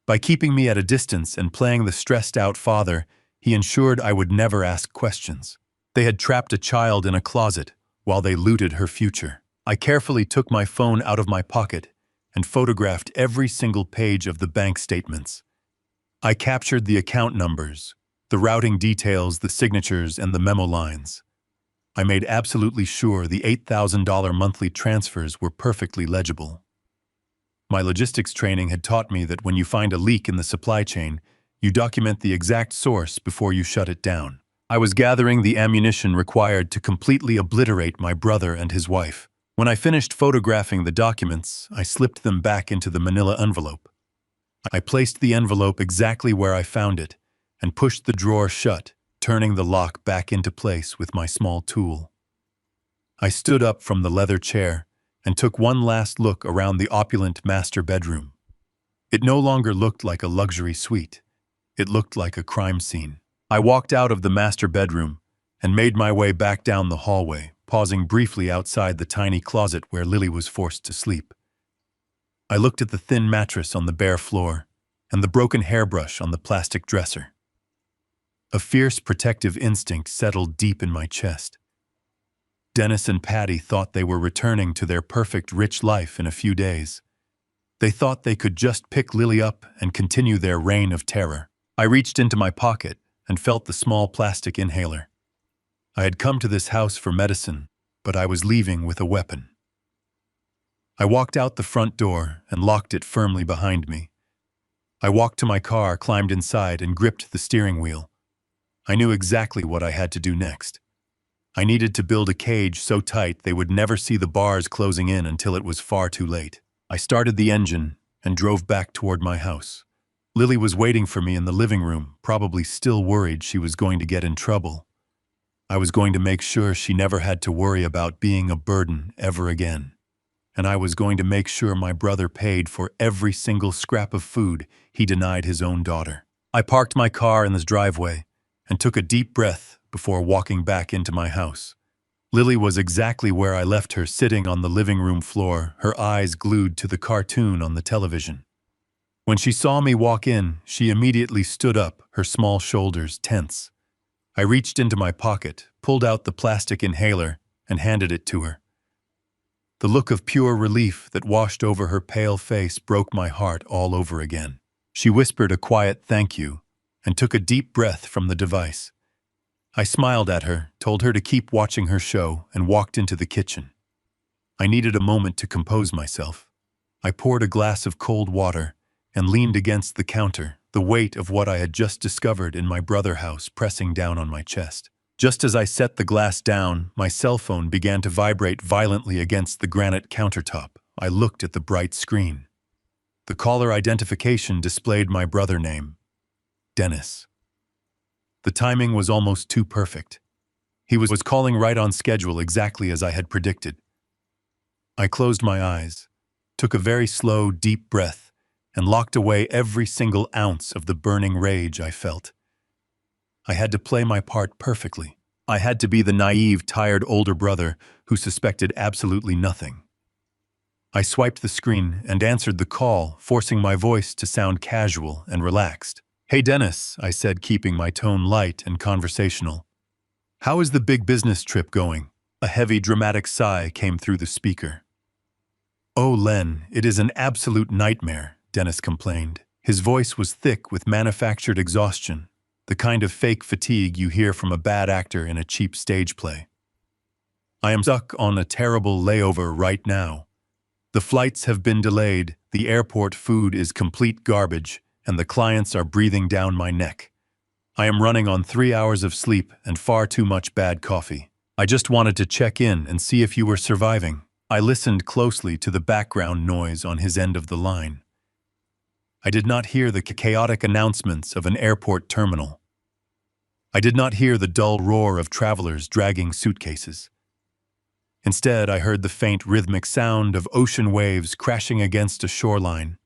By keeping me at a distance and playing the stressed-out father, he ensured I would never ask questions. They had trapped a child in a closet while they looted her future. I carefully took my phone out of my pocket and photographed every single page of the bank statements. I captured the account numbers, the routing details, the signatures, and the memo lines. I made absolutely sure the $8,000 monthly transfers were perfectly legible. My logistics training had taught me that when you find a leak in the supply chain, you document the exact source before you shut it down. I was gathering the ammunition required to completely obliterate my brother and his wife. When I finished photographing the documents, I slipped them back into the manila envelope. I placed the envelope exactly where I found it and pushed the drawer shut, turning the lock back into place with my small tool. I stood up from the leather chair and took one last look around the opulent master bedroom. It no longer looked like a luxury suite. It looked like a crime scene. I walked out of the master bedroom and made my way back down the hallway, pausing briefly outside the tiny closet where Lily was forced to sleep. I looked at the thin mattress on the bare floor and the broken hairbrush on the plastic dresser. A fierce protective instinct settled deep in my chest. Dennis and Patty thought they were returning to their perfect rich life in a few days. They thought they could just pick Lily up and continue their reign of terror. I reached into my pocket and felt the small plastic inhaler. I had come to this house for medicine, but I was leaving with a weapon. I walked out the front door and locked it firmly behind me. I walked to my car, climbed inside, and gripped the steering wheel. I knew exactly what I had to do next. I needed to build a cage so tight they would never see the bars closing in until it was far too late. I started the engine and drove back toward my house. Lily was waiting for me in the living room, probably still worried she was going to get in trouble. I was going to make sure she never had to worry about being a burden ever again. And I was going to make sure my brother paid for every single scrap of food he denied his own daughter. I parked my car in this driveway and took a deep breath before walking back into my house. Lily was exactly where I left her, sitting on the living room floor, her eyes glued to the cartoon on the television. When she saw me walk in, she immediately stood up, her small shoulders tense. I reached into my pocket, pulled out the plastic inhaler, and handed it to her. The look of pure relief that washed over her pale face broke my heart all over again. She whispered a quiet thank you and took a deep breath from the device. I smiled at her, told her to keep watching her show, and walked into the kitchen. I needed a moment to compose myself. I poured a glass of cold water and leaned against the counter, the weight of what I had just discovered in my brother's house pressing down on my chest. Just as I set the glass down, my cell phone began to vibrate violently against the granite countertop. I looked at the bright screen. The caller identification displayed my brother name, Dennis. The timing was almost too perfect. He was calling right on schedule, exactly as I had predicted. I closed my eyes, took a very slow, deep breath, and locked away every single ounce of the burning rage I felt. I had to play my part perfectly. I had to be the naive, tired older brother who suspected absolutely nothing. I swiped the screen and answered the call, forcing my voice to sound casual and relaxed. "Hey Dennis," I said, keeping my tone light and conversational. "How is the big business trip going?" A heavy, dramatic sigh came through the speaker. "Oh, Len, it is an absolute nightmare," Dennis complained. His voice was thick with manufactured exhaustion, the kind of fake fatigue you hear from a bad actor in a cheap stage play. "I am stuck on a terrible layover right now. The flights have been delayed, the airport food is complete garbage, and the clients are breathing down my neck. I am running on 3 hours of sleep and far too much bad coffee. I just wanted to check in and see if you were surviving." I listened closely to the background noise on his end of the line. I did not hear the chaotic announcements of an airport terminal. I did not hear the dull roar of travelers dragging suitcases. Instead, I heard the faint rhythmic sound of ocean waves crashing against a shoreline,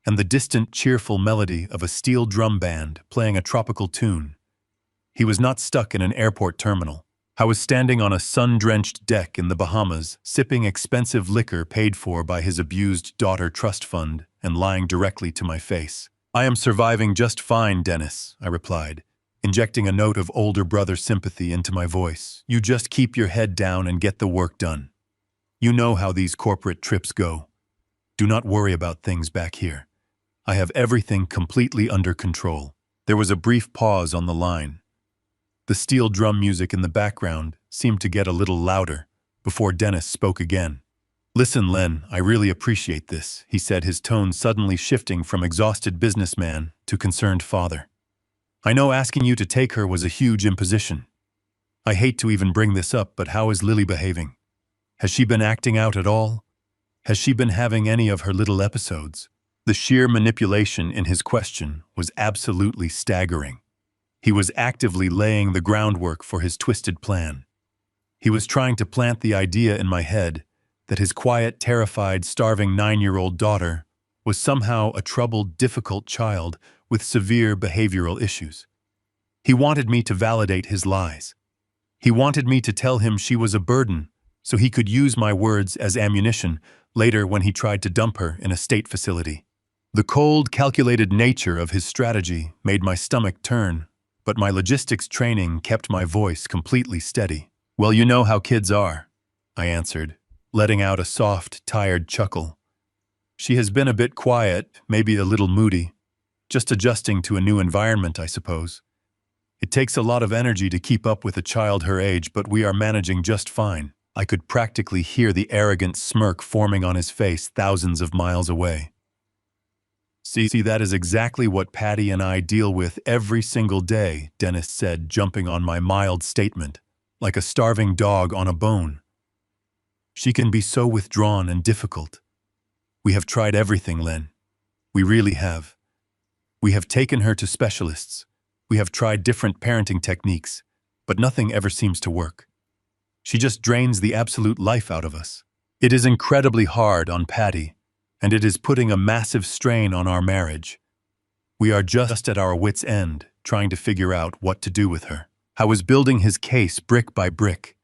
and the distant cheerful melody of a steel drum band playing a tropical tune. He was not stuck in an airport terminal. I was standing on a sun-drenched deck in the Bahamas, sipping expensive liquor paid for by his abused daughter trust fund and lying directly to my face. "I am surviving just fine, Dennis," I replied, injecting a note of older brother sympathy into my voice. "You just keep your head down and get the work done. You know how these corporate trips go. Do not worry about things back here. I have everything completely under control." There was a brief pause on the line. The steel drum music in the background seemed to get a little louder before Dennis spoke again. "Listen, Len, I really appreciate this," he said, his tone suddenly shifting from exhausted businessman to concerned father. "I know asking you to take her was a huge imposition. I hate to even bring this up, but how is Lily behaving? Has she been acting out at all? Has she been having any of her little episodes?" The sheer manipulation in his question was absolutely staggering. He was actively laying the groundwork for his twisted plan. He was trying to plant the idea in my head that his quiet, terrified, starving 9-year-old daughter was somehow a troubled, difficult child with severe behavioral issues. He wanted me to validate his lies. He wanted me to tell him she was a burden so he could use my words as ammunition later when he tried to dump her in a state facility. The cold, calculated nature of his strategy made my stomach turn, but my logistics training kept my voice completely steady. "Well, you know how kids are," I answered, letting out a soft, tired chuckle. "She has been a bit quiet, maybe a little moody, just adjusting to a new environment, I suppose. It takes a lot of energy to keep up with a child her age, but we are managing just fine." I could practically hear the arrogant smirk forming on his face thousands of miles away. See, that is exactly what Patty and I deal with every single day," Dennis said, jumping on my mild statement, like a starving dog on a bone. "She can be so withdrawn and difficult. We have tried everything, Len. We really have. We have taken her to specialists. We have tried different parenting techniques, but nothing ever seems to work. She just drains the absolute life out of us. It is incredibly hard on Patty, and it is putting a massive strain on our marriage. We are just at our wits' end, trying to figure out what to do with her." I was building his case brick by brick.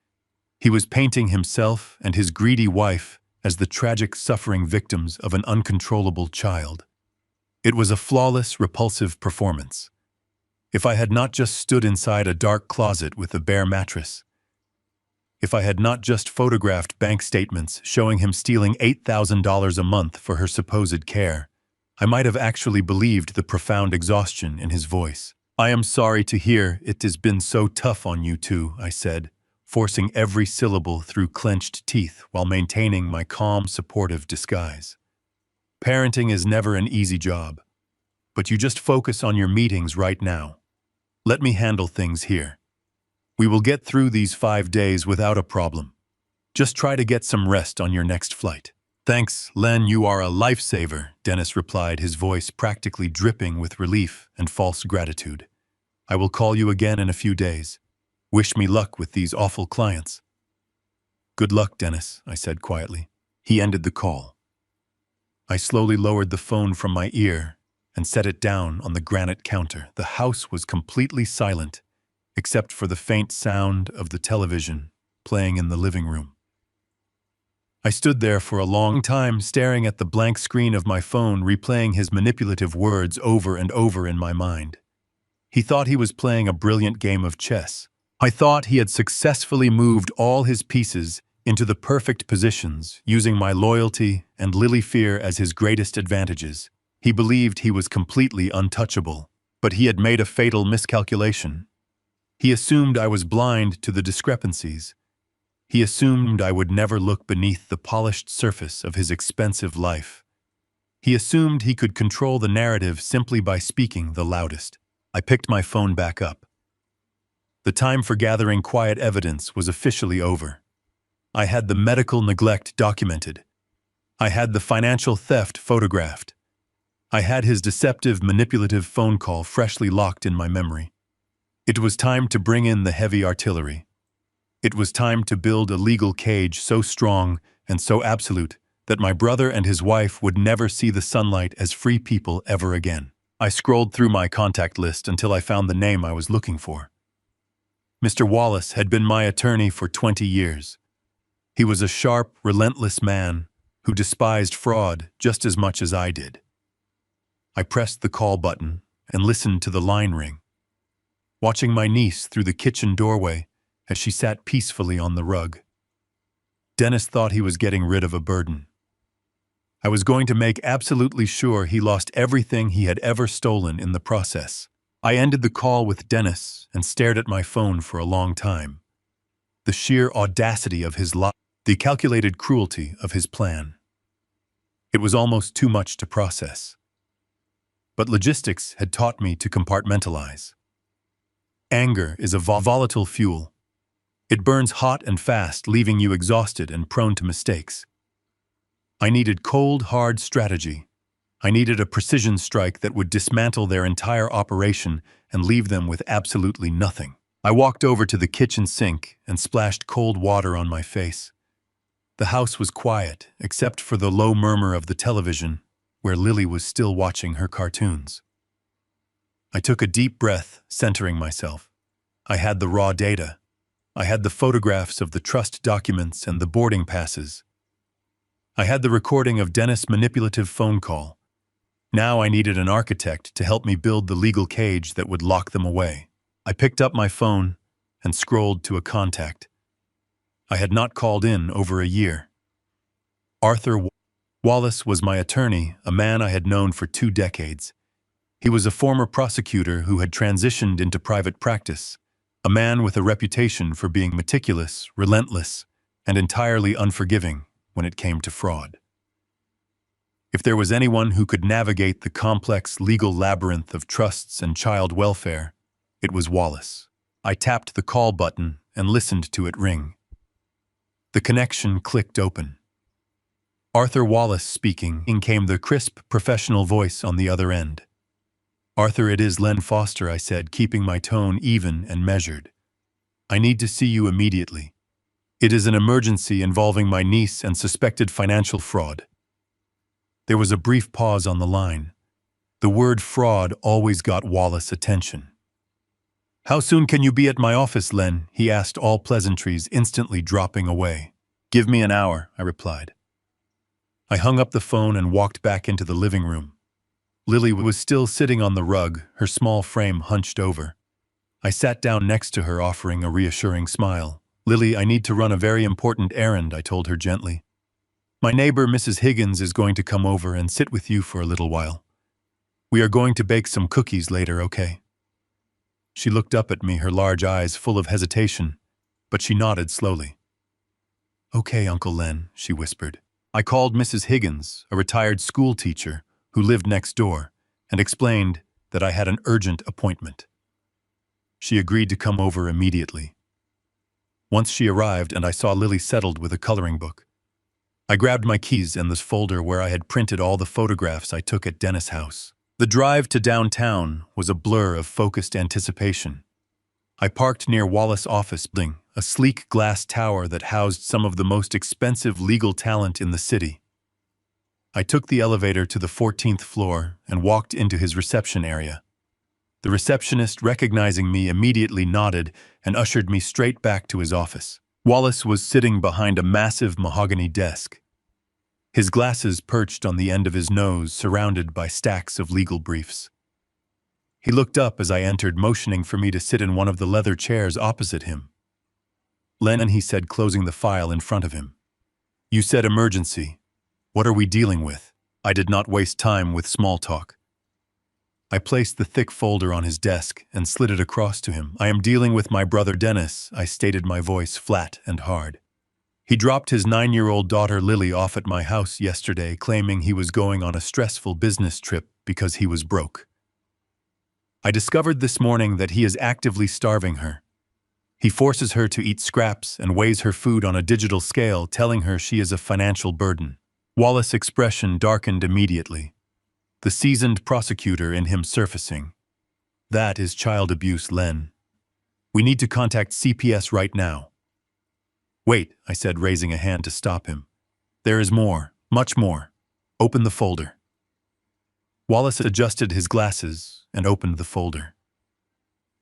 He was painting himself and his greedy wife as the tragic suffering victims of an uncontrollable child. It was a flawless, repulsive performance. If I had not just stood inside a dark closet with a bare mattress, if I had not just photographed bank statements showing him stealing $8,000 a month for her supposed care, I might have actually believed the profound exhaustion in his voice. "I am sorry to hear it has been so tough on you two," I said, forcing every syllable through clenched teeth while maintaining my calm, supportive disguise. "Parenting is never an easy job, but you just focus on your meetings right now. Let me handle things here." We will get through these 5 days without a problem. Just try to get some rest on your next flight." "Thanks, Len, you are a lifesaver," Dennis replied, his voice practically dripping with relief and false gratitude. "I will call you again in a few days. Wish me luck with these awful clients." "Good luck, Dennis," I said quietly. He ended the call. I slowly lowered the phone from my ear and set it down on the granite counter. The house was completely silent, except for the faint sound of the television playing in the living room. I stood there for a long time, staring at the blank screen of my phone, replaying his manipulative words over and over in my mind. He thought he was playing a brilliant game of chess. I thought he had successfully moved all his pieces into the perfect positions, using my loyalty and Lily fear as his greatest advantages. He believed he was completely untouchable, but he had made a fatal miscalculation. He assumed I was blind to the discrepancies. He assumed I would never look beneath the polished surface of his expensive life. He assumed he could control the narrative simply by speaking the loudest. I picked my phone back up. The time for gathering quiet evidence was officially over. I had the medical neglect documented. I had the financial theft photographed. I had his deceptive, manipulative phone call freshly locked in my memory. It was time to bring in the heavy artillery. It was time to build a legal cage so strong and so absolute that my brother and his wife would never see the sunlight as free people ever again. I scrolled through my contact list until I found the name I was looking for. Mr. Wallace had been my attorney for 20 years. He was a sharp, relentless man who despised fraud just as much as I did. I pressed the call button and listened to the line ring, watching my niece through the kitchen doorway as she sat peacefully on the rug. Dennis thought he was getting rid of a burden. I was going to make absolutely sure he lost everything he had ever stolen in the process. I ended the call with Dennis and stared at my phone for a long time. The sheer audacity of his lie, the calculated cruelty of his plan. It was almost too much to process. But logistics had taught me to compartmentalize. Anger is a volatile fuel. It burns hot and fast, leaving you exhausted and prone to mistakes. I needed cold, hard strategy. I needed a precision strike that would dismantle their entire operation and leave them with absolutely nothing. I walked over to the kitchen sink and splashed cold water on my face. The house was quiet, except for the low murmur of the television, where Lily was still watching her cartoons. I took a deep breath, centering myself. I had the raw data. I had the photographs of the trust documents and the boarding passes. I had the recording of Dennis' manipulative phone call. Now I needed an architect to help me build the legal cage that would lock them away. I picked up my phone and scrolled to a contact. I had not called in over a year. Arthur Wallace was my attorney, a man I had known for 2 decades. He was a former prosecutor who had transitioned into private practice, a man with a reputation for being meticulous, relentless, and entirely unforgiving when it came to fraud. If there was anyone who could navigate the complex legal labyrinth of trusts and child welfare, it was Wallace. I tapped the call button and listened to it ring. The connection clicked open. Arthur Wallace speaking, came the crisp, professional voice on the other end. "Arthur, it is Len Foster," I said, keeping my tone even and measured. "I need to see you immediately. It is an emergency involving my niece and suspected financial fraud." There was a brief pause on the line. The word fraud always got Wallace's attention. "How soon can you be at my office, Len?" he asked, all pleasantries instantly dropping away. "Give me an hour," I replied. I hung up the phone and walked back into the living room. Lily was still sitting on the rug, her small frame hunched over. I sat down next to her, offering a reassuring smile. "Lily, I need to run a very important errand," I told her gently. "My neighbor, Mrs. Higgins, is going to come over and sit with you for a little while. We are going to bake some cookies later, okay?" She looked up at me, her large eyes full of hesitation, but she nodded slowly. "Okay, Uncle Len," she whispered. I called Mrs. Higgins, a retired school teacher who lived next door, and explained that I had an urgent appointment. She agreed to come over immediately. Once she arrived and I saw Lily settled with a coloring book. I grabbed my keys and this folder where I had printed all the photographs I took at Dennis' house. The drive to downtown was a blur of focused anticipation. I parked near Wallace' office building, a sleek glass tower that housed some of the most expensive legal talent in the city. I took the elevator to the 14th floor and walked into his reception area. The receptionist, recognizing me, immediately nodded and ushered me straight back to his office. Wallace was sitting behind a massive mahogany desk. His glasses perched on the end of his nose, surrounded by stacks of legal briefs. He looked up as I entered, motioning for me to sit in one of the leather chairs opposite him. "Len," he said, closing the file in front of him. "You said emergency. What are we dealing with?" I did not waste time with small talk. I placed the thick folder on his desk and slid it across to him. "I am dealing with my brother Dennis," I stated, my voice flat and hard. "He dropped his 9-year-old daughter Lily off at my house yesterday, claiming he was going on a stressful business trip because he was broke. I discovered this morning that he is actively starving her. He forces her to eat scraps and weighs her food on a digital scale, telling her she is a financial burden." Wallace's expression darkened immediately, the seasoned prosecutor in him surfacing. "That is child abuse, Len. We need to contact CPS right now." "Wait," I said, raising a hand to stop him. "There is more, much more. Open the folder." Wallace adjusted his glasses and opened the folder.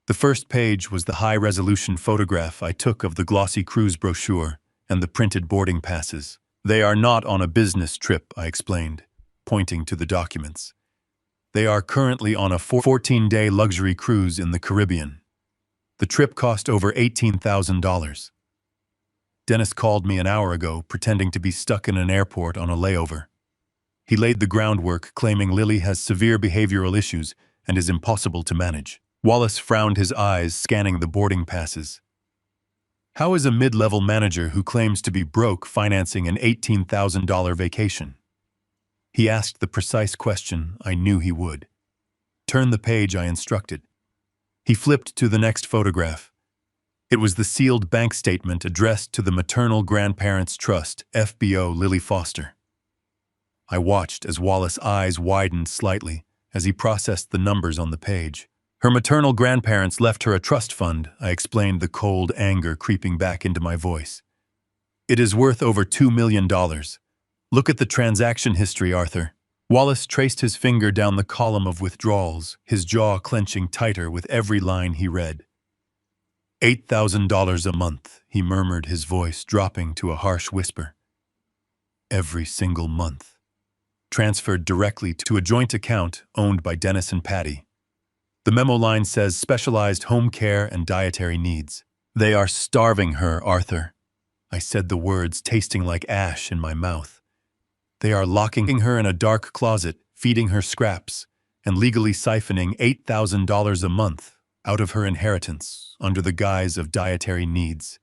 The first page was the high-resolution photograph I took of the glossy cruise brochure and the printed boarding passes. "They are not on a business trip," I explained, pointing to the documents. "They are currently on a 14-day luxury cruise in the Caribbean. The trip cost over $18,000. Dennis called me an hour ago, pretending to be stuck in an airport on a layover. He laid the groundwork, claiming Lily has severe behavioral issues and is impossible to manage." Wallace frowned, his eyes scanning the boarding passes. "How is a mid-level manager who claims to be broke financing an $18,000 vacation?" He asked the precise question I knew he would. "Turn the page," I instructed. He flipped to the next photograph. It was the sealed bank statement addressed to the Maternal Grandparents Trust, FBO Lily Foster. I watched as Wallace's eyes widened slightly as he processed the numbers on the page. "Her maternal grandparents left her a trust fund," I explained, the cold anger creeping back into my voice. "It is worth over $2 million. Look at the transaction history, Arthur." Wallace traced his finger down the column of withdrawals, his jaw clenching tighter with every line he read. $8,000 a month, he murmured, his voice dropping to a harsh whisper. "Every single month. Transferred directly to a joint account owned by Dennis and Patty. The memo line says specialized home care and dietary needs. They are starving her, Arthur." I said the words tasting like ash in my mouth. "They are locking her in a dark closet, feeding her scraps, and legally siphoning $8,000 a month out of her inheritance under the guise of dietary needs.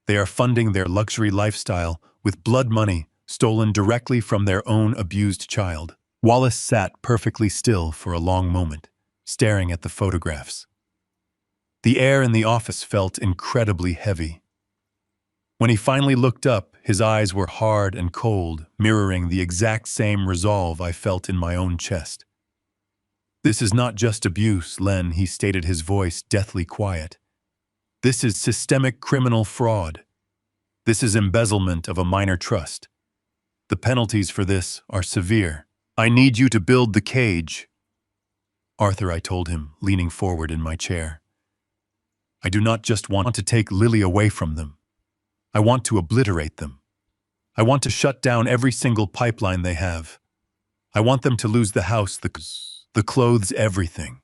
They are funding their luxury lifestyle with blood money stolen directly from their own abused child." Wallace sat perfectly still for a long moment, staring at the photographs. The air in the office felt incredibly heavy. When he finally looked up, his eyes were hard and cold, mirroring the exact same resolve I felt in my own chest. "This is not just abuse, Len," he stated, his voice deathly quiet. "This is systemic criminal fraud. This is embezzlement of a minor trust. The penalties for this are severe. I need you to build the cage." "Arthur," I told him, leaning forward in my chair. "I do not just want to take Lily away from them. I want to obliterate them. I want to shut down every single pipeline they have. I want them to lose the house, the clothes, everything.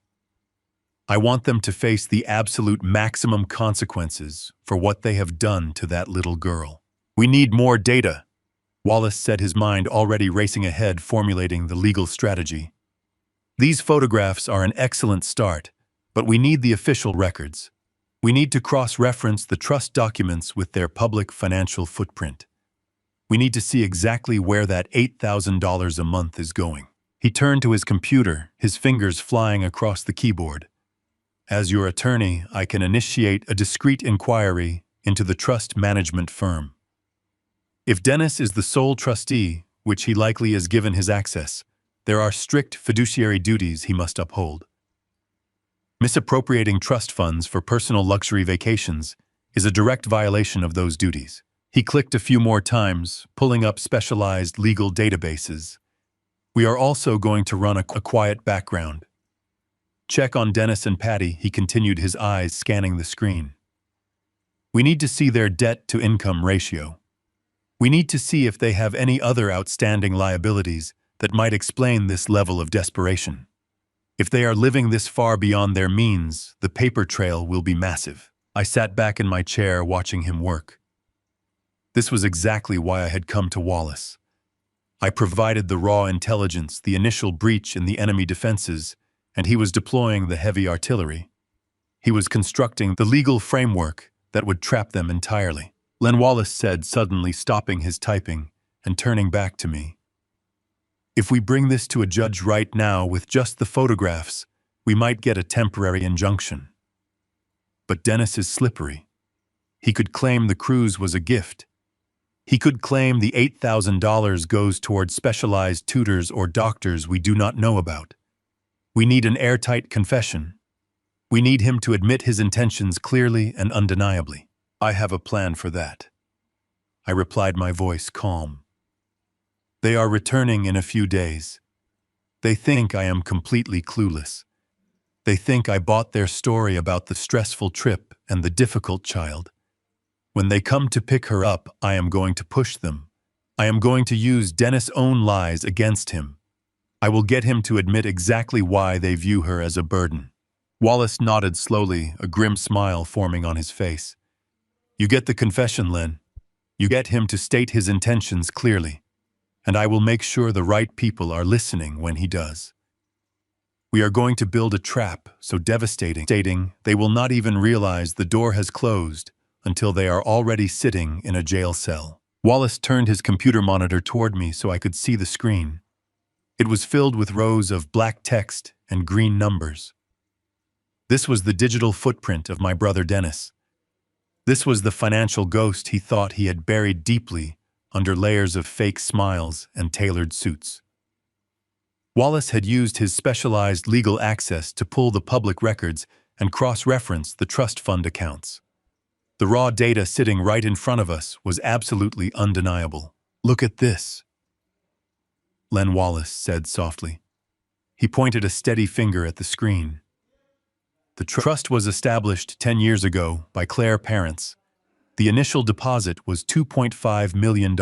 I want them to face the absolute maximum consequences for what they have done to that little girl." "We need more data," Wallace said, his mind already racing ahead, formulating the legal strategy. "These photographs are an excellent start, but we need the official records. We need to cross-reference the trust documents with their public financial footprint. We need to see exactly where that $8,000 a month is going." He turned to his computer, his fingers flying across the keyboard. "As your attorney, I can initiate a discreet inquiry into the trust management firm. If Dennis is the sole trustee, which he likely is given his access, there are strict fiduciary duties he must uphold. Misappropriating trust funds for personal luxury vacations is a direct violation of those duties. He clicked a few more times, pulling up specialized legal databases. We are also going to run a quiet background check on Dennis and Patty. He continued, his eyes scanning the screen. We need to see their debt-to-income ratio. We need to see if they have any other outstanding liabilities that might explain this level of desperation. If they are living this far beyond their means, the paper trail will be massive. I sat back in my chair watching him work. This was exactly why I had come to Wallace. I provided the raw intelligence, the initial breach in the enemy defenses, and he was deploying the heavy artillery. He was constructing the legal framework that would trap them entirely. Len Wallace said, suddenly stopping his typing and turning back to me. If we bring this to a judge right now with just the photographs, we might get a temporary injunction. But Dennis is slippery. He could claim the cruise was a gift. He could claim the $8,000 goes towards specialized tutors or doctors we do not know about. We need an airtight confession. We need him to admit his intentions clearly and undeniably. I have a plan for that. I replied, my voice calm. They are returning in a few days. They think I am completely clueless. They think I bought their story about the stressful trip and the difficult child. When they come to pick her up, I am going to push them. I am going to use Dennis' own lies against him. I will get him to admit exactly why they view her as a burden. Wallace nodded slowly, a grim smile forming on his face. You get the confession, Len. You get him to state his intentions clearly, and I will make sure the right people are listening when he does. We are going to build a trap so devastating they will not even realize the door has closed until they are already sitting in a jail cell. Wallace turned his computer monitor toward me so I could see the screen. It was filled with rows of black text and green numbers. This was the digital footprint of my brother Dennis. This was the financial ghost he thought he had buried deeply under layers of fake smiles and tailored suits. Wallace had used his specialized legal access to pull the public records and cross-reference the trust fund accounts. The raw data sitting right in front of us was absolutely undeniable. Look at this, Len Wallace said softly. He pointed a steady finger at the screen. The trust was established 10 years ago by Claire parents. The initial deposit was $2.5 million.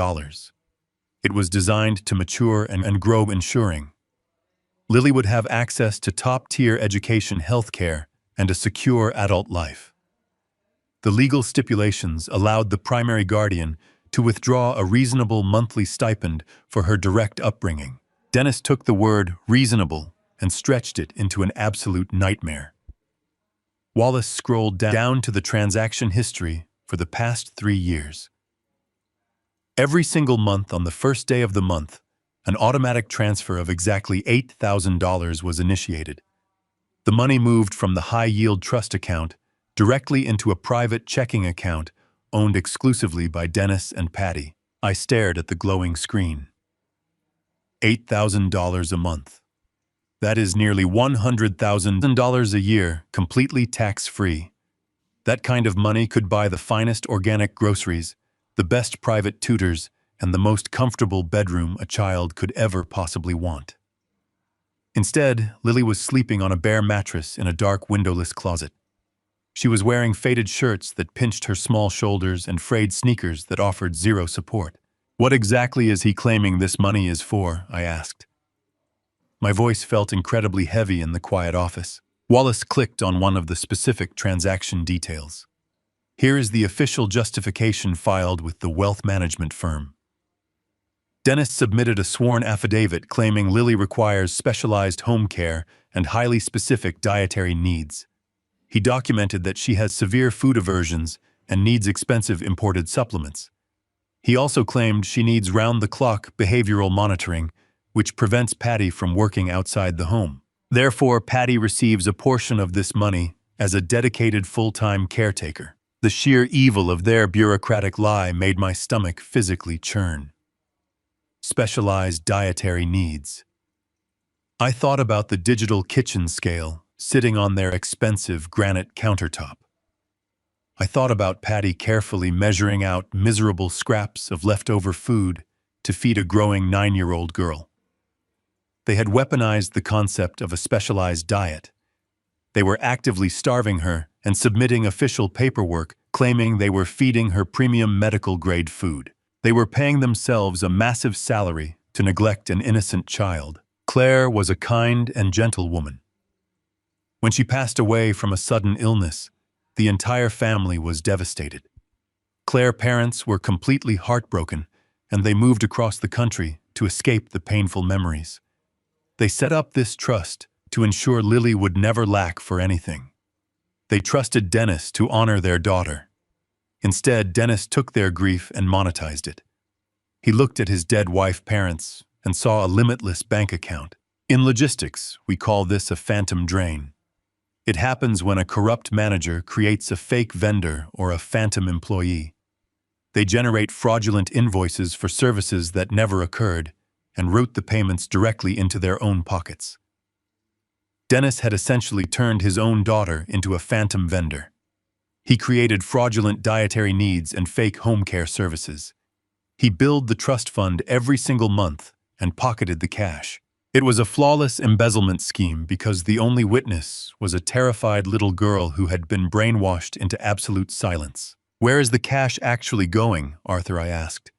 It was designed to mature and grow, ensuring Lily would have access to top-tier education, healthcare, and a secure adult life. The legal stipulations allowed the primary guardian to withdraw a reasonable monthly stipend for her direct upbringing. Dennis took the word reasonable and stretched it into an absolute nightmare. Wallace scrolled down to the transaction history for the past 3 years. Every single month on the first day of the month, an automatic transfer of exactly $8,000 was initiated. The money moved from the high-yield trust account directly into a private checking account owned exclusively by Dennis and Patty. I stared at the glowing screen. $8,000 a month. That is nearly $100,000 a year, completely tax-free. That kind of money could buy the finest organic groceries, the best private tutors, and the most comfortable bedroom a child could ever possibly want. Instead, Lily was sleeping on a bare mattress in a dark, windowless closet. She was wearing faded shirts that pinched her small shoulders and frayed sneakers that offered zero support. What exactly is he claiming this money is for? I asked. My voice felt incredibly heavy in the quiet office. Wallace clicked on one of the specific transaction details. Here is the official justification filed with the wealth management firm. Dennis submitted a sworn affidavit claiming Lily requires specialized home care and highly specific dietary needs. He documented that she has severe food aversions and needs expensive imported supplements. He also claimed she needs round-the-clock behavioral monitoring, which prevents Patty from working outside the home. Therefore, Patty receives a portion of this money as a dedicated full-time caretaker. The sheer evil of their bureaucratic lie made my stomach physically churn. Specialized dietary needs. I thought about the digital kitchen scale sitting on their expensive granite countertop. I thought about Patty carefully measuring out miserable scraps of leftover food to feed a growing 9-year-old girl. They had weaponized the concept of a specialized diet. They were actively starving her and submitting official paperwork claiming they were feeding her premium medical-grade food. They were paying themselves a massive salary to neglect an innocent child. Claire was a kind and gentle woman. When she passed away from a sudden illness, the entire family was devastated. Claire's parents were completely heartbroken, and they moved across the country to escape the painful memories. They set up this trust to ensure Lily would never lack for anything. They trusted Dennis to honor their daughter. Instead, Dennis took their grief and monetized it. He looked at his dead wife's parents and saw a limitless bank account. In logistics, we call this a phantom drain. It happens when a corrupt manager creates a fake vendor or a phantom employee. They generate fraudulent invoices for services that never occurred and route the payments directly into their own pockets. Dennis had essentially turned his own daughter into a phantom vendor. He created fraudulent dietary needs and fake home care services. He billed the trust fund every single month and pocketed the cash. It was a flawless embezzlement scheme because the only witness was a terrified little girl who had been brainwashed into absolute silence. "Where is the cash actually going?" Arthur, I asked.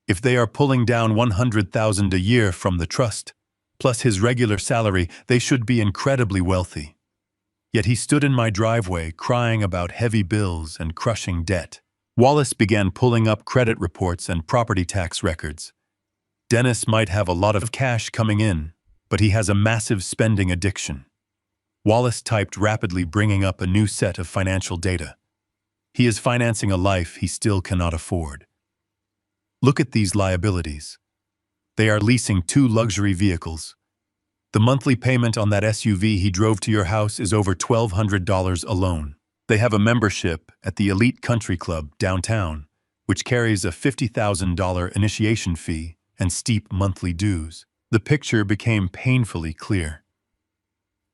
"If they are pulling down $100,000 a year from the trust, plus his regular salary, they should be incredibly wealthy." Yet he stood in my driveway crying about heavy bills and crushing debt. Wallace began pulling up credit reports and property tax records. Dennis might have a lot of cash coming in, but he has a massive spending addiction. Wallace typed rapidly, bringing up a new set of financial data. He is financing a life he still cannot afford. Look at these liabilities. They are leasing 2 luxury vehicles. The monthly payment on that SUV he drove to your house is over $1,200 alone. They have a membership at the Elite Country Club downtown, which carries a $50,000 initiation fee and steep monthly dues. The picture became painfully clear.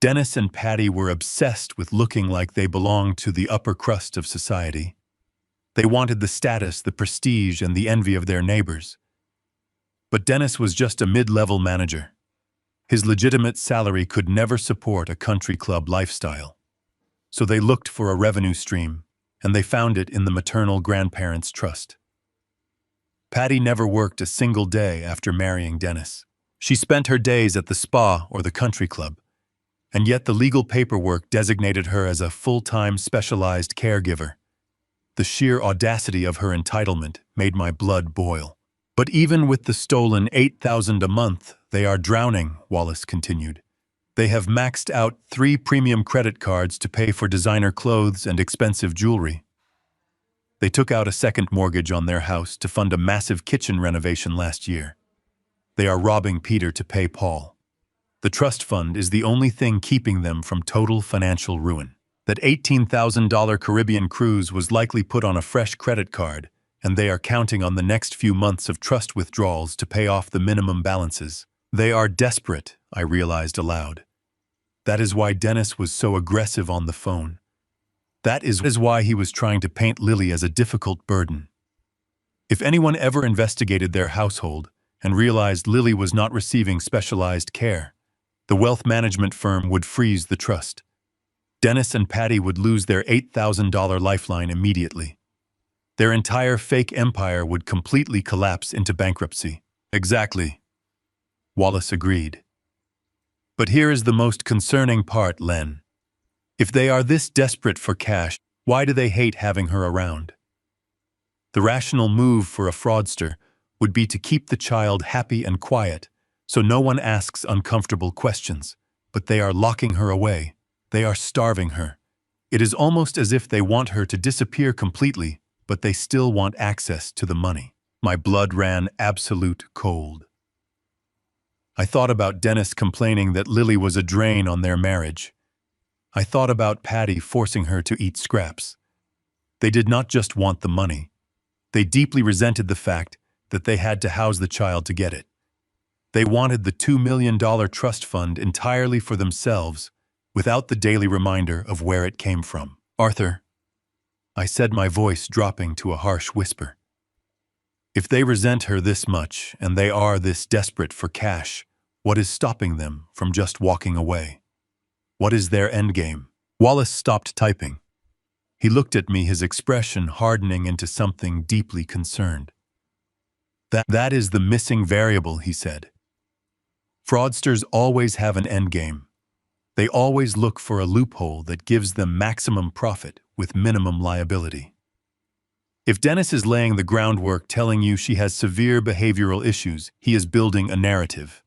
Dennis and Patty were obsessed with looking like they belonged to the upper crust of society. They wanted the status, the prestige, and the envy of their neighbors. But Dennis was just a mid-level manager. His legitimate salary could never support a country club lifestyle. So they looked for a revenue stream, and they found it in the maternal grandparents' trust. Patty never worked a single day after marrying Dennis. She spent her days at the spa or the country club, and yet the legal paperwork designated her as a full-time specialized caregiver. The sheer audacity of her entitlement made my blood boil. "But even with the stolen $8,000 a month, they are drowning," Wallace continued. "They have maxed out 3 premium credit cards to pay for designer clothes and expensive jewelry. They took out a second mortgage on their house to fund a massive kitchen renovation last year. They are robbing Peter to pay Paul. The trust fund is the only thing keeping them from total financial ruin. That $18,000 Caribbean cruise was likely put on a fresh credit card, and they are counting on the next few months of trust withdrawals to pay off the minimum balances. They are desperate," I realized aloud. That is why Dennis was so aggressive on the phone. That is why he was trying to paint Lily as a difficult burden. If anyone ever investigated their household and realized Lily was not receiving specialized care, the wealth management firm would freeze the trust. Dennis and Patty would lose their $8,000 lifeline immediately. Their entire fake empire would completely collapse into bankruptcy. "Exactly," Wallace agreed. "But here is the most concerning part, Len. If they are this desperate for cash, why do they hate having her around? The rational move for a fraudster would be to keep the child happy and quiet, so no one asks uncomfortable questions. But they are locking her away. They are starving her. It is almost as if they want her to disappear completely, but they still want access to the money." My blood ran absolute cold. I thought about Dennis complaining that Lily was a drain on their marriage. I thought about Patty forcing her to eat scraps. They did not just want the money. They deeply resented the fact that they had to house the child to get it. They wanted the $2 million trust fund entirely for themselves, without the daily reminder of where it came from. Arthur, I said, my voice dropping to a harsh whisper. If they resent her this much, and they are this desperate for cash, what is stopping them from just walking away? What is their endgame? Wallace stopped typing. He looked at me, his expression hardening into something deeply concerned. That is the missing variable, he said. Fraudsters always have an endgame. They always look for a loophole that gives them maximum profit with minimum liability. If Dennis is laying the groundwork telling you she has severe behavioral issues, he is building a narrative.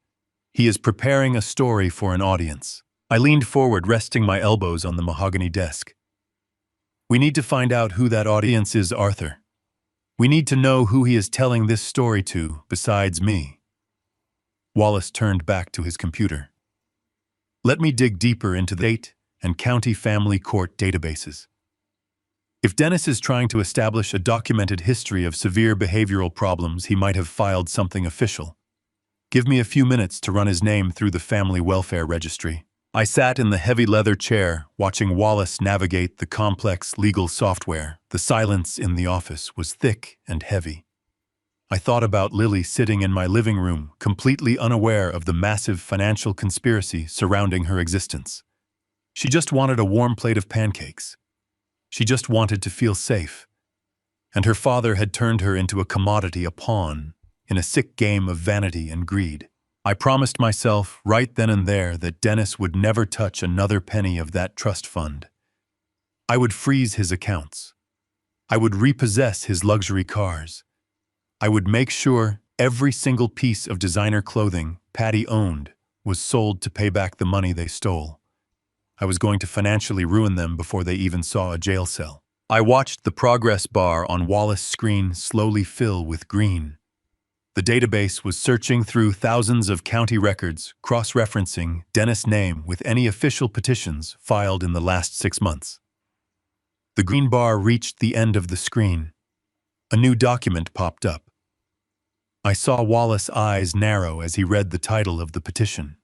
He is preparing a story for an audience. I leaned forward, resting my elbows on the mahogany desk. We need to find out who that audience is, Arthur. We need to know who he is telling this story to, besides me. Wallace turned back to his computer. Let me dig deeper into the state and county family court databases. If Dennis is trying to establish a documented history of severe behavioral problems, he might have filed something official. Give me a few minutes to run his name through the family welfare registry. I sat in the heavy leather chair, watching Wallace navigate the complex legal software. The silence in the office was thick and heavy. I thought about Lily sitting in my living room, completely unaware of the massive financial conspiracy surrounding her existence. She just wanted a warm plate of pancakes. She just wanted to feel safe. And her father had turned her into a commodity, a pawn, in a sick game of vanity and greed. I promised myself right then and there that Dennis would never touch another penny of that trust fund. I would freeze his accounts. I would repossess his luxury cars. I would make sure every single piece of designer clothing Patty owned was sold to pay back the money they stole. I was going to financially ruin them before they even saw a jail cell. I watched the progress bar on Wallace's screen slowly fill with green. The database was searching through thousands of county records, cross-referencing Dennis' name with any official petitions filed in the last 6 months. The green bar reached the end of the screen. A new document popped up. I saw Wallace's eyes narrow as he read the title of the petition.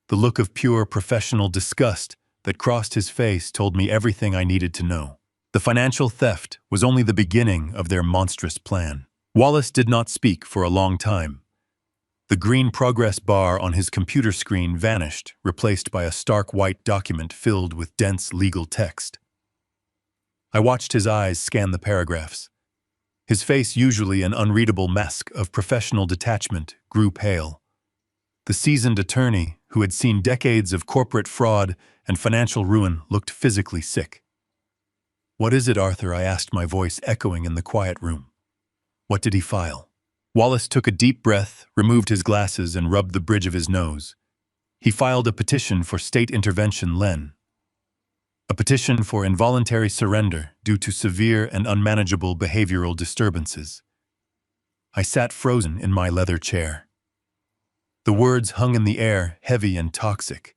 The look of pure professional disgust that crossed his face told me everything I needed to know. The financial theft was only the beginning of their monstrous plan. Wallace did not speak for a long time. The green progress bar on his computer screen vanished, replaced by a stark white document filled with dense legal text. I watched his eyes scan the paragraphs. His face, usually an unreadable mask of professional detachment, grew pale. The seasoned attorney, who had seen decades of corporate fraud and financial ruin, looked physically sick. "What is it, Arthur?" I asked, my voice echoing in the quiet room. "What did he file?" Wallace took a deep breath, removed his glasses, and rubbed the bridge of his nose. He filed a petition for state intervention, Len. A petition for involuntary surrender due to severe and unmanageable behavioral disturbances. I sat frozen in my leather chair. The words hung in the air, heavy and toxic.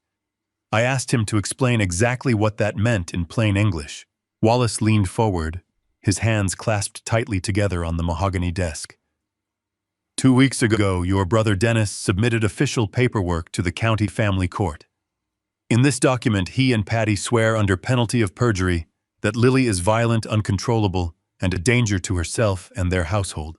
I asked him to explain exactly what that meant in plain English. Wallace leaned forward, his hands clasped tightly together on the mahogany desk. 2 weeks ago, your brother Dennis submitted official paperwork to the county family court. In this document, he and Patty swear under penalty of perjury that Lily is violent, uncontrollable, and a danger to herself and their household.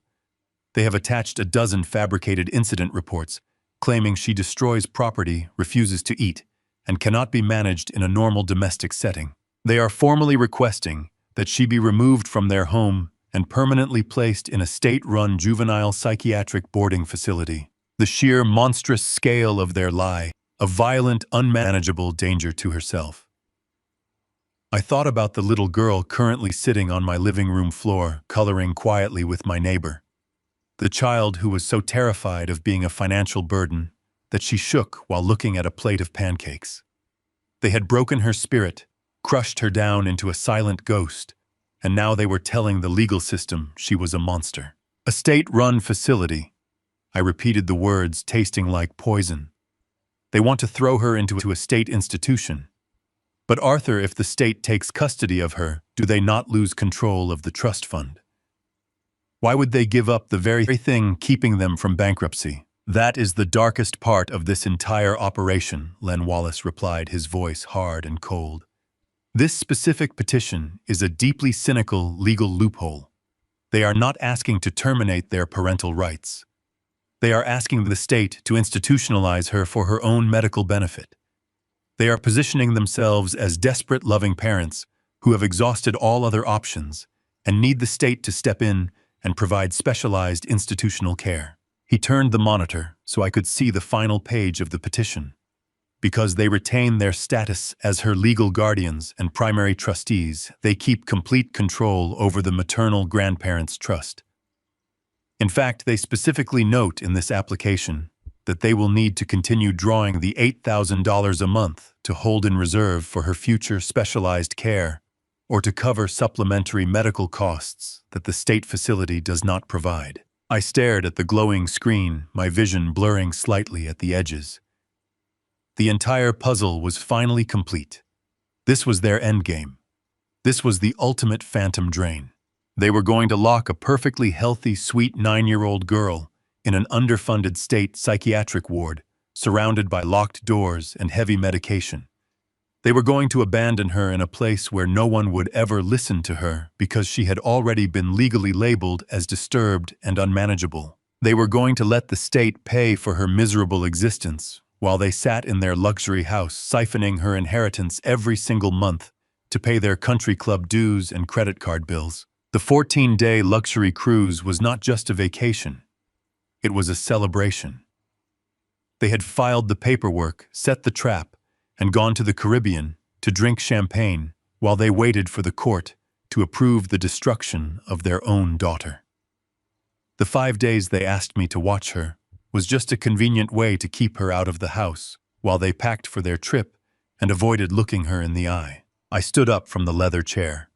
They have attached a dozen fabricated incident reports, claiming she destroys property, refuses to eat, and cannot be managed in a normal domestic setting. They are formally requesting that she be removed from their home and permanently placed in a state-run juvenile psychiatric boarding facility. The sheer monstrous scale of their lie, a violent, unmanageable danger to herself. I thought about the little girl currently sitting on my living room floor, coloring quietly with my neighbor. The child who was so terrified of being a financial burden that she shook while looking at a plate of pancakes. They had broken her spirit, crushed her down into a silent ghost, and now they were telling the legal system she was a monster. A state-run facility. I repeated the words, tasting like poison. They want to throw her into a state institution. But Arthur, if the state takes custody of her, do they not lose control of the trust fund? Why would they give up the very thing keeping them from bankruptcy? That is the darkest part of this entire operation, Len Wallace replied, his voice hard and cold. This specific petition is a deeply cynical legal loophole. They are not asking to terminate their parental rights. They are asking the state to institutionalize her for her own medical benefit. They are positioning themselves as desperate, loving parents who have exhausted all other options and need the state to step in and provide specialized institutional care. He turned the monitor so I could see the final page of the petition. Because they retain their status as her legal guardians and primary trustees, they keep complete control over the maternal grandparents' trust. In fact, they specifically note in this application that they will need to continue drawing the $8,000 a month to hold in reserve for her future specialized care or to cover supplementary medical costs that the state facility does not provide. I stared at the glowing screen, my vision blurring slightly at the edges. The entire puzzle was finally complete. This was their endgame. This was the ultimate phantom drain. They were going to lock a perfectly healthy, sweet 9-year-old girl in an underfunded state psychiatric ward, surrounded by locked doors and heavy medication. They were going to abandon her in a place where no one would ever listen to her because she had already been legally labeled as disturbed and unmanageable. They were going to let the state pay for her miserable existence while they sat in their luxury house siphoning her inheritance every single month to pay their country club dues and credit card bills. The 14-day luxury cruise was not just a vacation. It was a celebration. They had filed the paperwork, set the trap, and gone to the Caribbean to drink champagne while they waited for the court to approve the destruction of their own daughter. The 5 days they asked me to watch her was just a convenient way to keep her out of the house while they packed for their trip and avoided looking her in the eye. I stood up from the leather chair.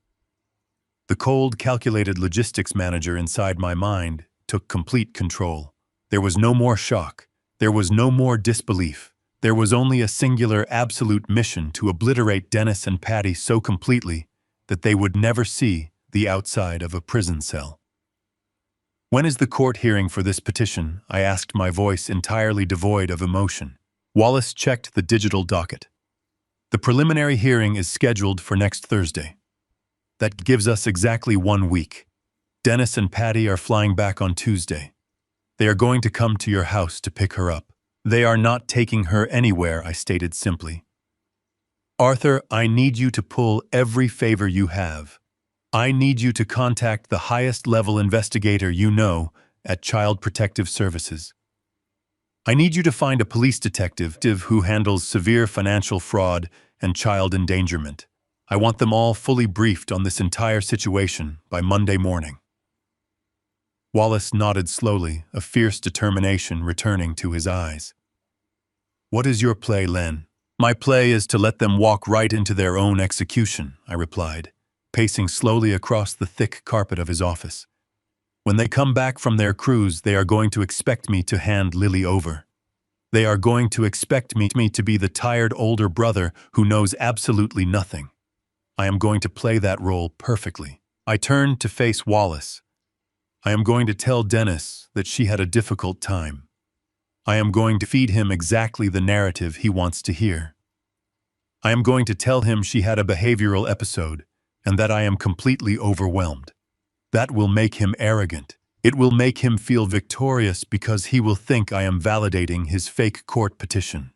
The cold, calculated logistics manager inside my mind took complete control. There was no more shock. There was no more disbelief. There was only a singular, absolute mission to obliterate Dennis and Patty so completely that they would never see the outside of a prison cell. "When is the court hearing for this petition?" I asked, my voice entirely devoid of emotion. Wallace checked the digital docket. "The preliminary hearing is scheduled for next Thursday. That gives us exactly 1 week. Dennis and Patty are flying back on Tuesday. They are going to come to your house to pick her up. They are not taking her anywhere," I stated simply. "Arthur, I need you to pull every favor you have. I need you to contact the highest level investigator you know at Child Protective Services. I need you to find a police detective who handles severe financial fraud and child endangerment. I want them all fully briefed on this entire situation by Monday morning." Wallace nodded slowly, a fierce determination returning to his eyes. "What is your play, Len?" "My play is to let them walk right into their own execution," I replied, pacing slowly across the thick carpet of his office. "When they come back from their cruise, they are going to expect me to hand Lily over. They are going to expect me to be the tired older brother who knows absolutely nothing. I am going to play that role perfectly." I turned to face Wallace. "I am going to tell Dennis that she had a difficult time. I am going to feed him exactly the narrative he wants to hear. I am going to tell him she had a behavioral episode and that I am completely overwhelmed. That will make him arrogant. It will make him feel victorious because he will think I am validating his fake court petition."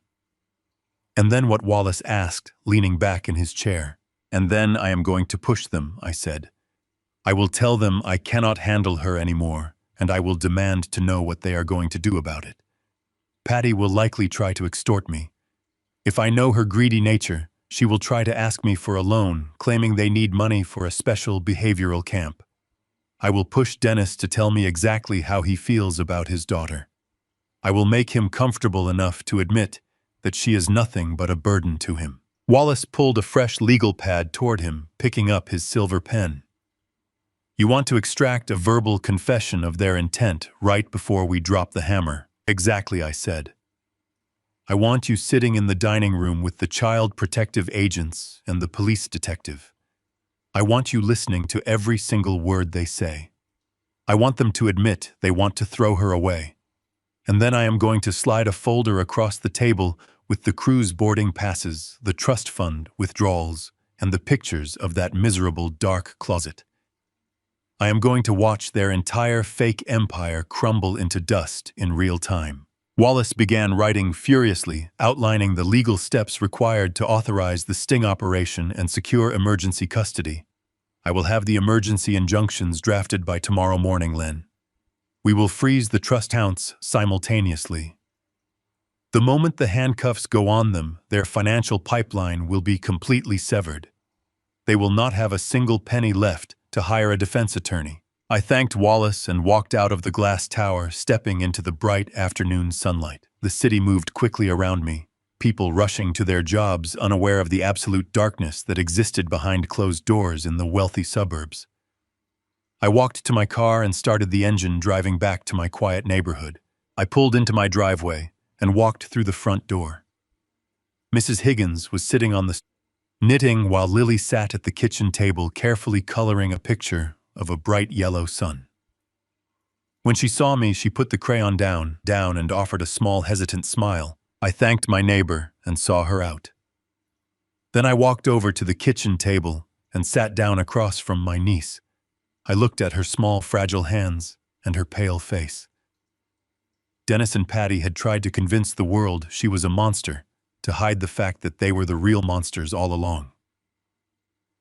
And then what Wallace asked, leaning back in his chair. "And then I am going to push them," I said. "I will tell them I cannot handle her anymore, and I will demand to know what they are going to do about it. Patty will likely try to extort me. If I know her greedy nature, she will try to ask me for a loan, claiming they need money for a special behavioral camp. I will push Dennis to tell me exactly how he feels about his daughter. I will make him comfortable enough to admit that she is nothing but a burden to him." Wallace pulled a fresh legal pad toward him, picking up his silver pen. "You want to extract a verbal confession of their intent right before we drop the hammer." "Exactly," I said. I want you sitting in the dining room with the child protective agents and the police detective. I want you listening to every single word they say. I want them to admit they want to throw her away. And then I am going to slide a folder across the table with the cruise boarding passes, the trust fund withdrawals, and the pictures of that miserable dark closet. I am going to watch their entire fake empire crumble into dust in real time. Wallace began writing furiously, outlining the legal steps required to authorize the sting operation and secure emergency custody. I will have the emergency injunctions drafted by tomorrow morning, Len. We will freeze the trust accounts simultaneously. The moment the handcuffs go on them, their financial pipeline will be completely severed. They will not have a single penny left to hire a defense attorney. I thanked Wallace and walked out of the glass tower, stepping into the bright afternoon sunlight. The city moved quickly around me, people rushing to their jobs, unaware of the absolute darkness that existed behind closed doors in the wealthy suburbs. I walked to my car and started the engine, driving back to my quiet neighborhood. I pulled into my driveway and walked through the front door. Mrs. Higgins was sitting on the knitting while Lily sat at the kitchen table, carefully coloring a picture of a bright yellow sun. When she saw me, she put the crayon down and offered a small, hesitant smile. I thanked my neighbor and saw her out. Then I walked over to the kitchen table and sat down across from my niece. I looked at her small, fragile hands and her pale face. Dennis and Patty had tried to convince the world she was a monster, to hide the fact that they were the real monsters all along.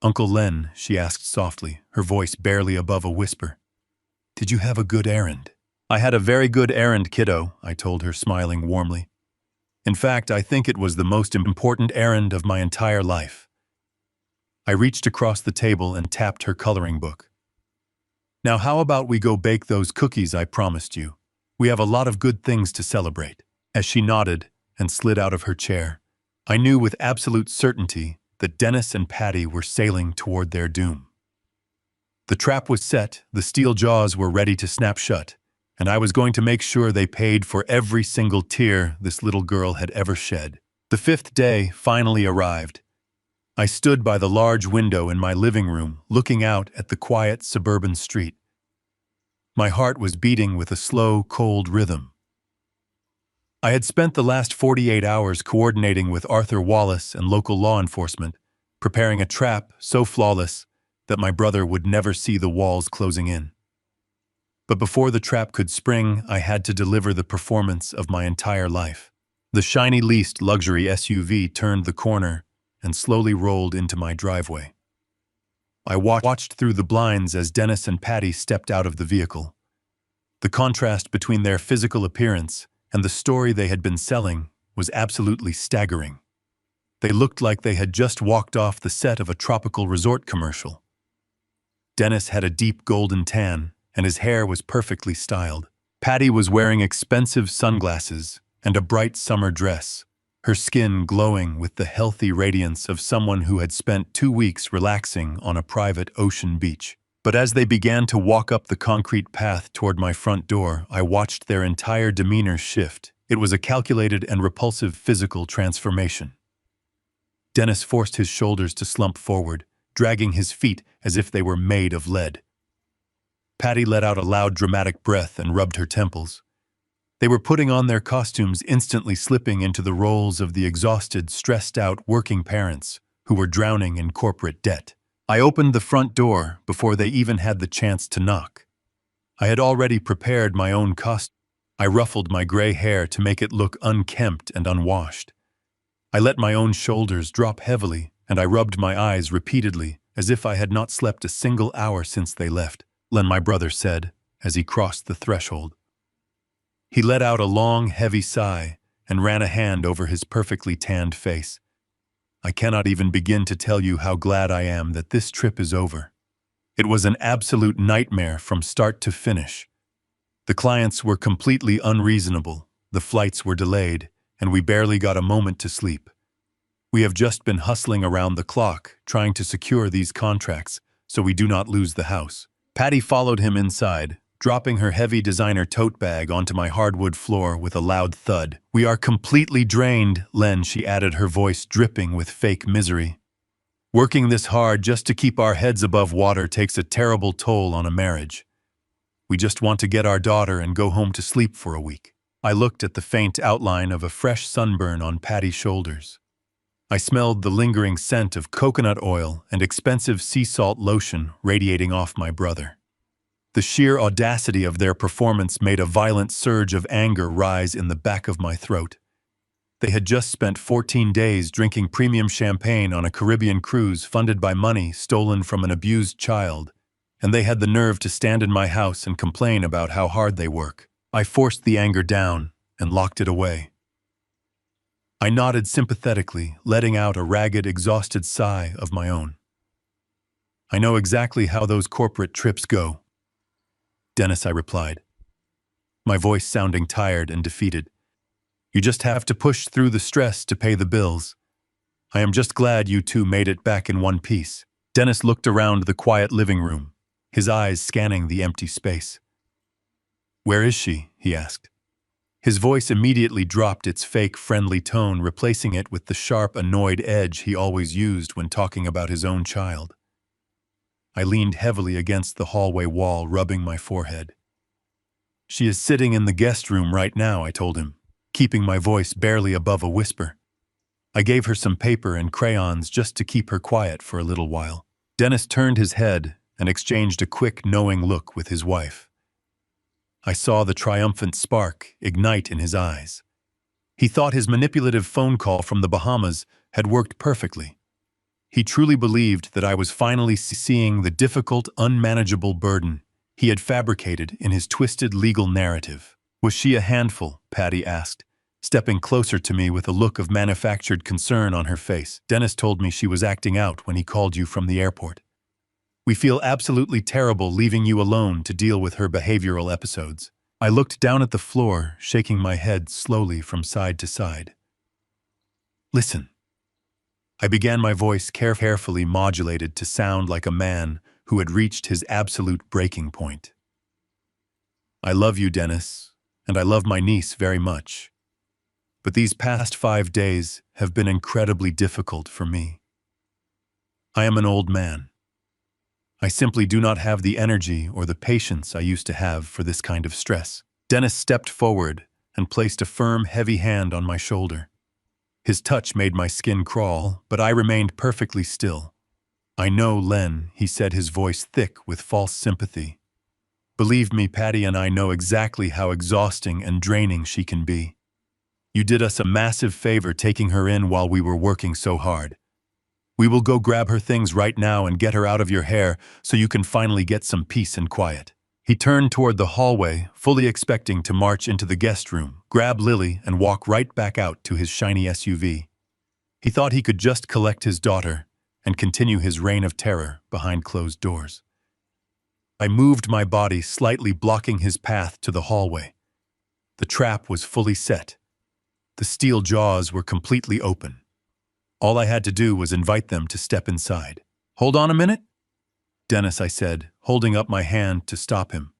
"Uncle Len," she asked softly, her voice barely above a whisper, "did you have a good errand?" "I had a very good errand, kiddo," I told her, smiling warmly. "In fact, I think it was the most important errand of my entire life." I reached across the table and tapped her coloring book. "Now how about we go bake those cookies I promised you? We have a lot of good things to celebrate." As she nodded and slid out of her chair, I knew with absolute certainty that Dennis and Patty were sailing toward their doom. The trap was set, the steel jaws were ready to snap shut, and I was going to make sure they paid for every single tear this little girl had ever shed. The 5th day finally arrived. I stood by the large window in my living room, looking out at the quiet suburban street. My heart was beating with a slow, cold rhythm. I had spent the last 48 hours coordinating with Arthur Wallace and local law enforcement, preparing a trap so flawless that my brother would never see the walls closing in. But before the trap could spring, I had to deliver the performance of my entire life. The shiny leased luxury SUV turned the corner and slowly rolled into my driveway. I watched through the blinds as Dennis and Patty stepped out of the vehicle. The contrast between their physical appearance and the story they had been selling was absolutely staggering. They looked like they had just walked off the set of a tropical resort commercial. Dennis had a deep golden tan, and his hair was perfectly styled. Patty was wearing expensive sunglasses and a bright summer dress, her skin glowing with the healthy radiance of someone who had spent 2 weeks relaxing on a private ocean beach. But as they began to walk up the concrete path toward my front door, I watched their entire demeanor shift. It was a calculated and repulsive physical transformation. Dennis forced his shoulders to slump forward, dragging his feet as if they were made of lead. Patty let out a loud, dramatic breath and rubbed her temples. They were putting on their costumes, instantly slipping into the roles of the exhausted, stressed-out working parents who were drowning in corporate debt. I opened the front door before they even had the chance to knock. I had already prepared my own costume. I ruffled my gray hair to make it look unkempt and unwashed. I let my own shoulders drop heavily, and I rubbed my eyes repeatedly, as if I had not slept a single hour since they left. Len, my brother said, as he crossed the threshold. He let out a long, heavy sigh and ran a hand over his perfectly tanned face. I cannot even begin to tell you how glad I am that this trip is over. It was an absolute nightmare from start to finish. The clients were completely unreasonable, the flights were delayed, and we barely got a moment to sleep. We have just been hustling around the clock, trying to secure these contracts so we do not lose the house. Patty followed him inside, dropping her heavy designer tote bag onto my hardwood floor with a loud thud. "We are completely drained, Len," she added, her voice dripping with fake misery. "Working this hard just to keep our heads above water takes a terrible toll on a marriage. We just want to get our daughter and go home to sleep for a week." I looked at the faint outline of a fresh sunburn on Patty's shoulders. I smelled the lingering scent of coconut oil and expensive sea salt lotion radiating off my brother. The sheer audacity of their performance made a violent surge of anger rise in the back of my throat. They had just spent 14 days drinking premium champagne on a Caribbean cruise funded by money stolen from an abused child, and they had the nerve to stand in my house and complain about how hard they work. I forced the anger down and locked it away. I nodded sympathetically, letting out a ragged, exhausted sigh of my own. "I know exactly how those corporate trips go, Dennis," I replied, my voice sounding tired and defeated. "You just have to push through the stress to pay the bills. I am just glad you two made it back in one piece." Dennis looked around the quiet living room, his eyes scanning the empty space. "Where is she?" he asked. His voice immediately dropped its fake, friendly tone, replacing it with the sharp, annoyed edge he always used when talking about his own child. I leaned heavily against the hallway wall, rubbing my forehead. "She is sitting in the guest room right now," I told him, keeping my voice barely above a whisper. I gave her some paper and crayons just to keep her quiet for a little while. Dennis turned his head and exchanged a quick, knowing look with his wife. I saw the triumphant spark ignite in his eyes. He thought his manipulative phone call from the Bahamas had worked perfectly. He truly believed that I was finally seeing the difficult, unmanageable burden he had fabricated in his twisted legal narrative. "Was she a handful?" Patty asked, stepping closer to me with a look of manufactured concern on her face. "Dennis told me she was acting out when he called you from the airport. We feel absolutely terrible leaving you alone to deal with her behavioral episodes." I looked down at the floor, shaking my head slowly from side to side. "Listen." I began, my voice carefully modulated to sound like a man who had reached his absolute breaking point. "I love you, Dennis, and I love my niece very much. But these past 5 days have been incredibly difficult for me. I am an old man. I simply do not have the energy or the patience I used to have for this kind of stress." Dennis stepped forward and placed a firm, heavy hand on my shoulder. His touch made my skin crawl, but I remained perfectly still. "I know, Len," he said, his voice thick with false sympathy. "Believe me, Patty and I know exactly how exhausting and draining she can be. You did us a massive favor taking her in while we were working so hard. We will go grab her things right now and get her out of your hair so you can finally get some peace and quiet." He turned toward the hallway, fully expecting to march into the guest room, grab Lily, and walk right back out to his shiny SUV. He thought he could just collect his daughter and continue his reign of terror behind closed doors. I moved my body, slightly blocking his path to the hallway. The trap was fully set. The steel jaws were completely open. All I had to do was invite them to step inside. "Hold on a minute, Dennis," I said, holding up my hand to stop him.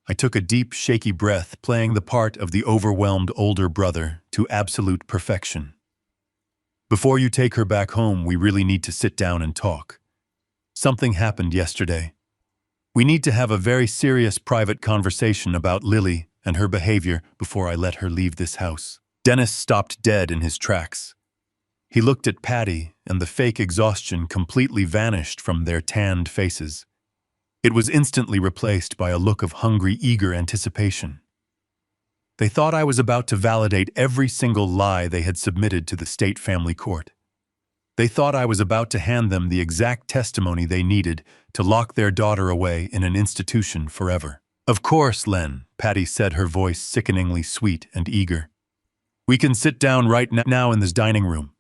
I took a deep, shaky breath, playing the part of the overwhelmed older brother to absolute perfection. "Before you take her back home, we really need to sit down and talk. Something happened yesterday. We need to have a very serious private conversation about Lily and her behavior before I let her leave this house." Dennis stopped dead in his tracks. He looked at Patty, and the fake exhaustion completely vanished from their tanned faces. It was instantly replaced by a look of hungry, eager anticipation. They thought I was about to validate every single lie they had submitted to the state family court. They thought I was about to hand them the exact testimony they needed to lock their daughter away in an institution forever. "Of course, Len," Patty said, her voice sickeningly sweet and eager. "We can sit down right now in this dining room.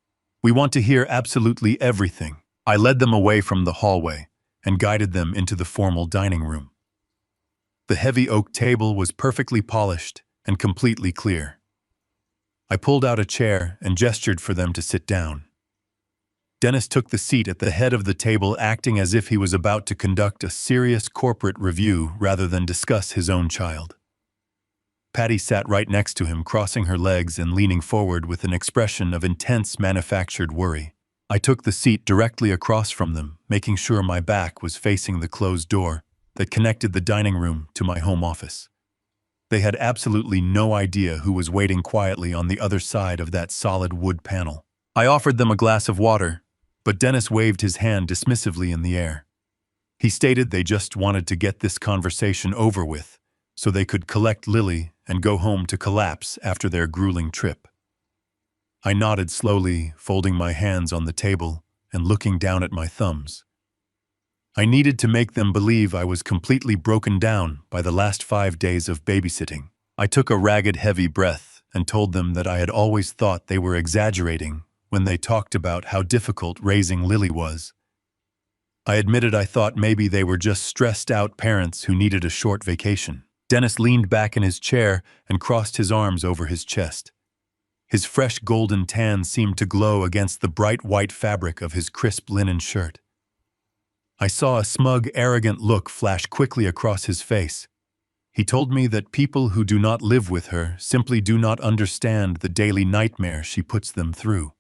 We want to hear absolutely everything." I led them away from the hallway and guided them into the formal dining room. The heavy oak table was perfectly polished and completely clear. I pulled out a chair and gestured for them to sit down. Dennis took the seat at the head of the table, acting as if he was about to conduct a serious corporate review rather than discuss his own child. Patty sat right next to him, crossing her legs and leaning forward with an expression of intense manufactured worry. I took the seat directly across from them, making sure my back was facing the closed door that connected the dining room to my home office. They had absolutely no idea who was waiting quietly on the other side of that solid wood panel. I offered them a glass of water, but Dennis waved his hand dismissively in the air. He stated they just wanted to get this conversation over with so they could collect Lily and go home to collapse after their grueling trip. I nodded slowly, folding my hands on the table and looking down at my thumbs. I needed to make them believe I was completely broken down by the last 5 days of babysitting. I took a ragged, heavy breath and told them that I had always thought they were exaggerating when they talked about how difficult raising Lily was. I admitted I thought maybe they were just stressed-out parents who needed a short vacation. Dennis leaned back in his chair and crossed his arms over his chest. His fresh golden tan seemed to glow against the bright white fabric of his crisp linen shirt. I saw a smug, arrogant look flash quickly across his face. He told me that people who do not live with her simply do not understand the daily nightmare she puts them through.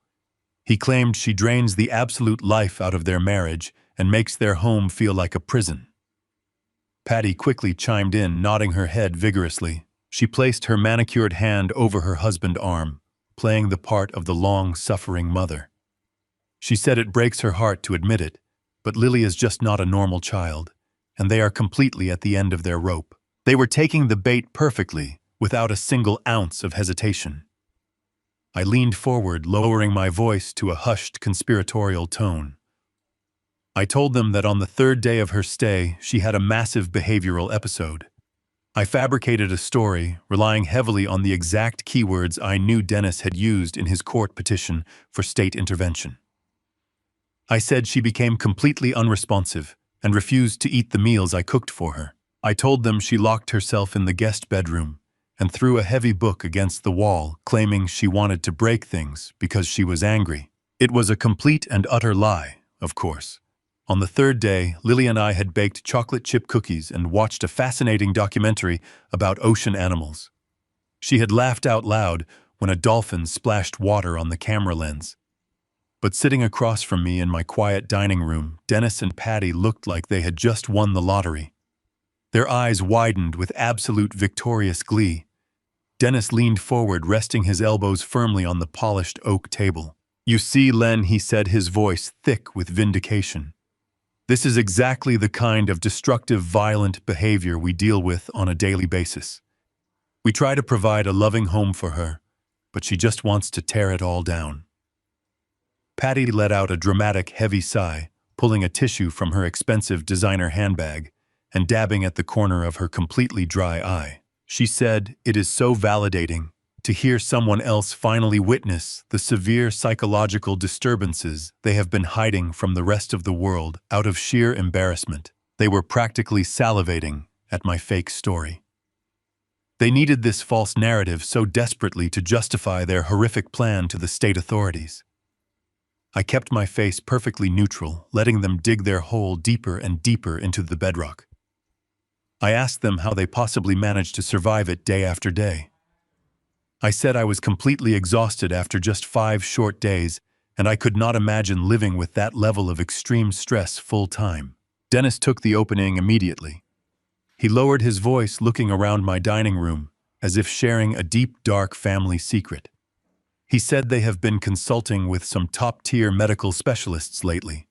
He claimed she drains the absolute life out of their marriage and makes their home feel like a prison. Patty quickly chimed in, nodding her head vigorously. She placed her manicured hand over her husband's arm, playing the part of the long-suffering mother. She said it breaks her heart to admit it, but Lily is just not a normal child, and they are completely at the end of their rope. They were taking the bait perfectly, without a single ounce of hesitation. I leaned forward, lowering my voice to a hushed, conspiratorial tone. I told them that on the 3rd day of her stay, she had a massive behavioral episode. I fabricated a story, relying heavily on the exact keywords I knew Dennis had used in his court petition for state intervention. I said she became completely unresponsive and refused to eat the meals I cooked for her. I told them she locked herself in the guest bedroom and threw a heavy book against the wall, claiming she wanted to break things because she was angry. It was a complete and utter lie, of course. On the 3rd day, Lily and I had baked chocolate chip cookies and watched a fascinating documentary about ocean animals. She had laughed out loud when a dolphin splashed water on the camera lens. But sitting across from me in my quiet dining room, Dennis and Patty looked like they had just won the lottery. Their eyes widened with absolute victorious glee. Dennis leaned forward, resting his elbows firmly on the polished oak table. "You see, Len," he said, his voice thick with vindication. "This is exactly the kind of destructive, violent behavior we deal with on a daily basis. We try to provide a loving home for her, but she just wants to tear it all down." Patty let out a dramatic, heavy sigh, pulling a tissue from her expensive designer handbag and dabbing at the corner of her completely dry eye. She said, "It is so validating to hear someone else finally witness the severe psychological disturbances they have been hiding from the rest of the world out of sheer embarrassment. They were practically salivating at my fake story. They needed this false narrative so desperately to justify their horrific plan to the state authorities." I kept my face perfectly neutral, letting them dig their hole deeper and deeper into the bedrock. I asked them how they possibly managed to survive it day after day. I said I was completely exhausted after just 5 short days, and I could not imagine living with that level of extreme stress full-time. Dennis took the opening immediately. He lowered his voice, looking around my dining room, as if sharing a deep, dark family secret. He said they have been consulting with some top-tier medical specialists lately.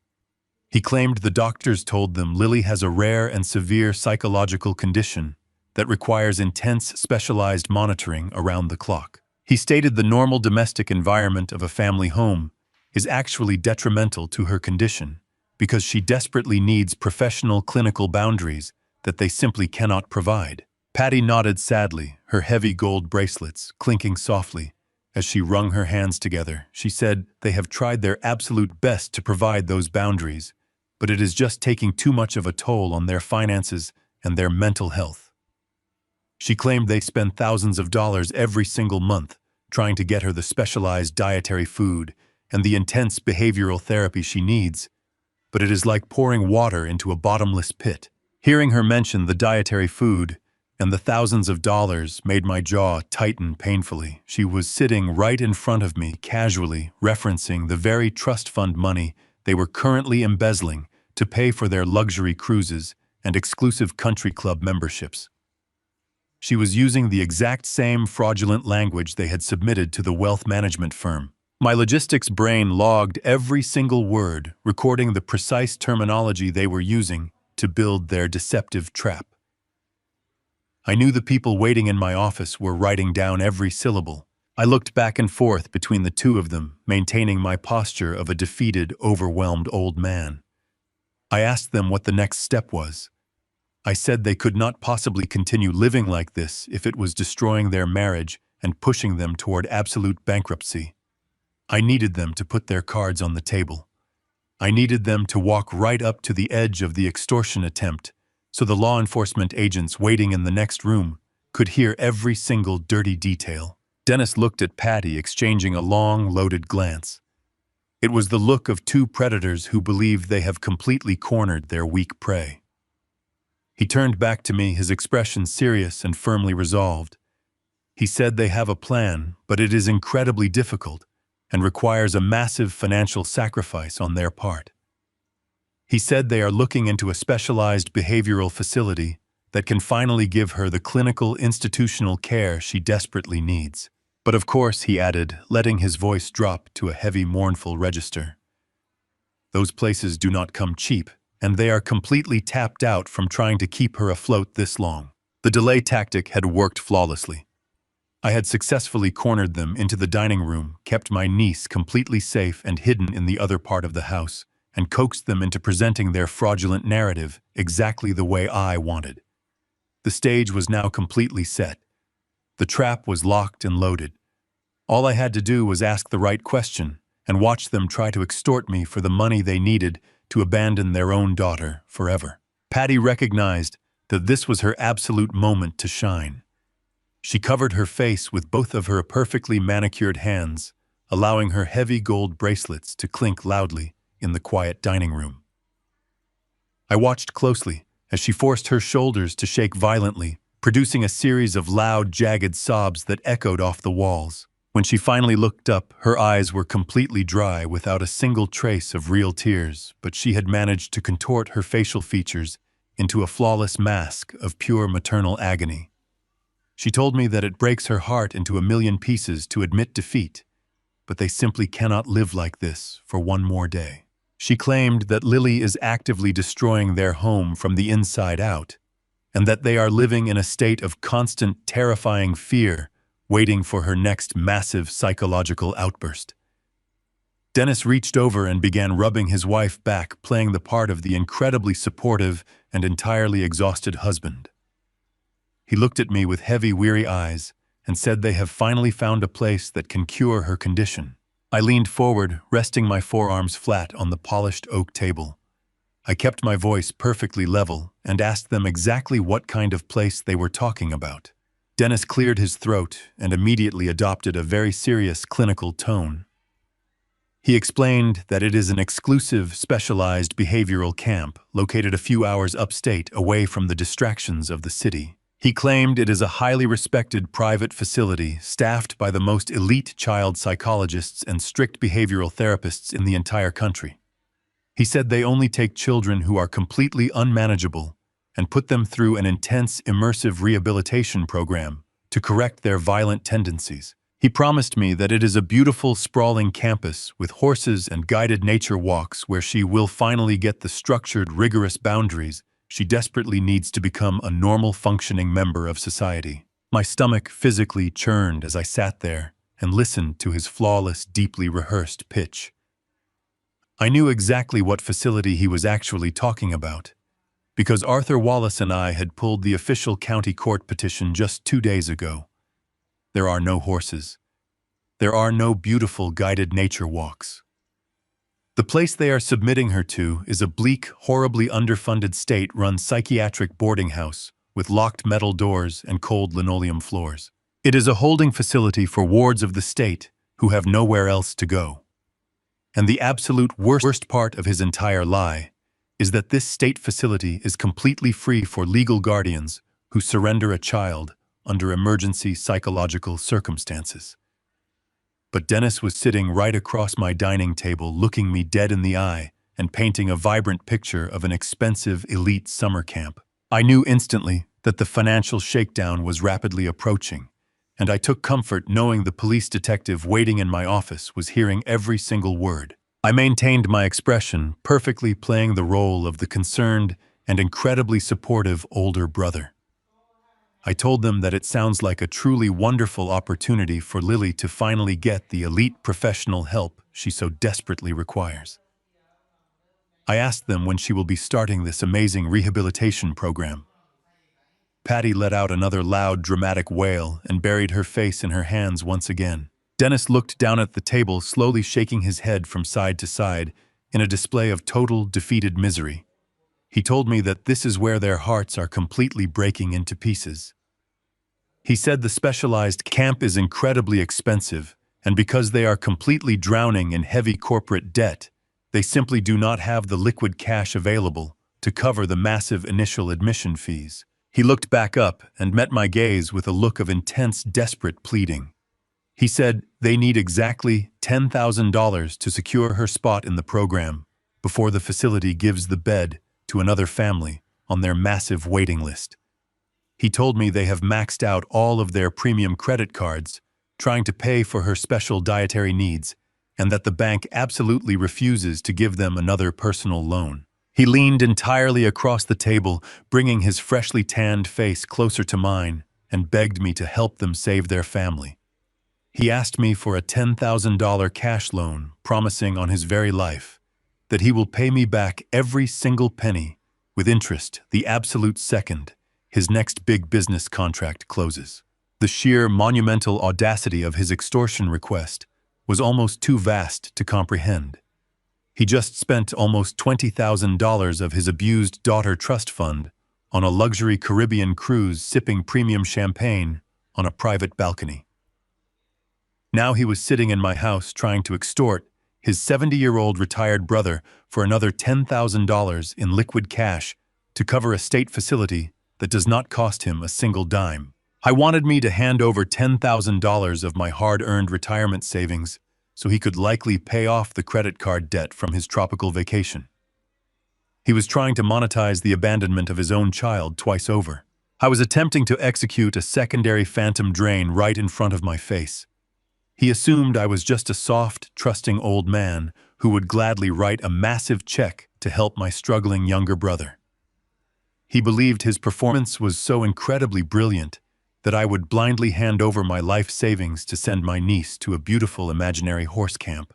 He claimed the doctors told them Lily has a rare and severe psychological condition that requires intense, specialized monitoring around the clock. He stated the normal domestic environment of a family home is actually detrimental to her condition because she desperately needs professional clinical boundaries that they simply cannot provide. Patty nodded sadly, her heavy gold bracelets clinking softly. As she wrung her hands together, she said they have tried their absolute best to provide those boundaries, but it is just taking too much of a toll on their finances and their mental health. She claimed they spend thousands of dollars every single month trying to get her the specialized dietary food and the intense behavioral therapy she needs, but it is like pouring water into a bottomless pit. Hearing her mention the dietary food and the thousands of dollars made my jaw tighten painfully. She was sitting right in front of me, casually referencing the very trust fund money they were currently embezzling to pay for their luxury cruises and exclusive country club memberships. She was using the exact same fraudulent language they had submitted to the wealth management firm. My logistics brain logged every single word, recording the precise terminology they were using to build their deceptive trap. I knew the people waiting in my office were writing down every syllable. I looked back and forth between the two of them, maintaining my posture of a defeated, overwhelmed old man. I asked them what the next step was. I said they could not possibly continue living like this if it was destroying their marriage and pushing them toward absolute bankruptcy. I needed them to put their cards on the table. I needed them to walk right up to the edge of the extortion attempt so the law enforcement agents waiting in the next room could hear every single dirty detail. Dennis looked at Patty, exchanging a long, loaded glance. It was the look of two predators who believe they have completely cornered their weak prey. He turned back to me, his expression serious and firmly resolved. He said they have a plan, but it is incredibly difficult and requires a massive financial sacrifice on their part. He said they are looking into a specialized behavioral facility that can finally give her the clinical institutional care she desperately needs. But of course, he added, letting his voice drop to a heavy, mournful register, those places do not come cheap, and they are completely tapped out from trying to keep her afloat this long. The delay tactic had worked flawlessly. I had successfully cornered them into the dining room, kept my niece completely safe and hidden in the other part of the house, and coaxed them into presenting their fraudulent narrative exactly the way I wanted. The stage was now completely set. The trap was locked and loaded. All I had to do was ask the right question and watch them try to extort me for the money they needed to abandon their own daughter forever. Patty recognized that this was her absolute moment to shine. She covered her face with both of her perfectly manicured hands, allowing her heavy gold bracelets to clink loudly in the quiet dining room. I watched closely as she forced her shoulders to shake violently, producing a series of loud, jagged sobs that echoed off the walls. When she finally looked up, her eyes were completely dry without a single trace of real tears, but she had managed to contort her facial features into a flawless mask of pure maternal agony. She told me that it breaks her heart into a million pieces to admit defeat, but they simply cannot live like this for one more day. She claimed that Lily is actively destroying their home from the inside out, and that they are living in a state of constant, terrifying fear, waiting for her next massive psychological outburst. Dennis reached over and began rubbing his wife back, playing the part of the incredibly supportive and entirely exhausted husband. He looked at me with heavy, weary eyes and said they have finally found a place that can cure her condition. I leaned forward, resting my forearms flat on the polished oak table. I kept my voice perfectly level and asked them exactly what kind of place they were talking about. Dennis cleared his throat and immediately adopted a very serious clinical tone. He explained that it is an exclusive, specialized behavioral camp located a few hours upstate away from the distractions of the city. He claimed it is a highly respected private facility staffed by the most elite child psychologists and strict behavioral therapists in the entire country. He said they only take children who are completely unmanageable and put them through an intense, immersive rehabilitation program to correct their violent tendencies. He promised me that it is a beautiful, sprawling campus with horses and guided nature walks where she will finally get the structured, rigorous boundaries she desperately needs to become a normal, functioning member of society. My stomach physically churned as I sat there and listened to his flawless, deeply rehearsed pitch. I knew exactly what facility he was actually talking about, because Arthur Wallace and I had pulled the official county court petition just 2 days ago. There are no horses. There are no beautiful guided nature walks. The place they are submitting her to is a bleak, horribly underfunded state-run psychiatric boarding house with locked metal doors and cold linoleum floors. It is a holding facility for wards of the state who have nowhere else to go. And the absolute worst part of his entire lie is that this state facility is completely free for legal guardians who surrender a child under emergency psychological circumstances. But Dennis was sitting right across my dining table, looking me dead in the eye and painting a vibrant picture of an expensive elite summer camp. I knew instantly that the financial shakedown was rapidly approaching, and I took comfort knowing the police detective waiting in my office was hearing every single word. I maintained my expression, perfectly playing the role of the concerned and incredibly supportive older brother. I told them that it sounds like a truly wonderful opportunity for Lily to finally get the elite professional help she so desperately requires. I asked them when she will be starting this amazing rehabilitation program. Patty let out another loud, dramatic wail and buried her face in her hands once again. Dennis looked down at the table, slowly shaking his head from side to side in a display of total, defeated misery. He told me that this is where their hearts are completely breaking into pieces. He said the specialized camp is incredibly expensive, and because they are completely drowning in heavy corporate debt, they simply do not have the liquid cash available to cover the massive initial admission fees. He looked back up and met my gaze with a look of intense, desperate pleading. He said they need exactly $10,000 to secure her spot in the program before the facility gives the bed to another family on their massive waiting list. He told me they have maxed out all of their premium credit cards, trying to pay for her special dietary needs, and that the bank absolutely refuses to give them another personal loan. He leaned entirely across the table, bringing his freshly tanned face closer to mine, and begged me to help them save their family. He asked me for a $10,000 cash loan, promising on his very life that he will pay me back every single penny with interest the absolute second his next big business contract closes. The sheer monumental audacity of his extortion request was almost too vast to comprehend. He just spent almost $20,000 of his abused daughter trust fund on a luxury Caribbean cruise sipping premium champagne on a private balcony. Now he was sitting in my house trying to extort his 70-year-old retired brother for another $10,000 in liquid cash to cover a state facility that does not cost him a single dime. He wanted me to hand over $10,000 of my hard-earned retirement savings so he could likely pay off the credit card debt from his tropical vacation. He was trying to monetize the abandonment of his own child twice over. I was attempting to execute a secondary phantom drain right in front of my face. He assumed I was just a soft, trusting old man who would gladly write a massive check to help my struggling younger brother. He believed his performance was so incredibly brilliant that I would blindly hand over my life savings to send my niece to a beautiful imaginary horse camp.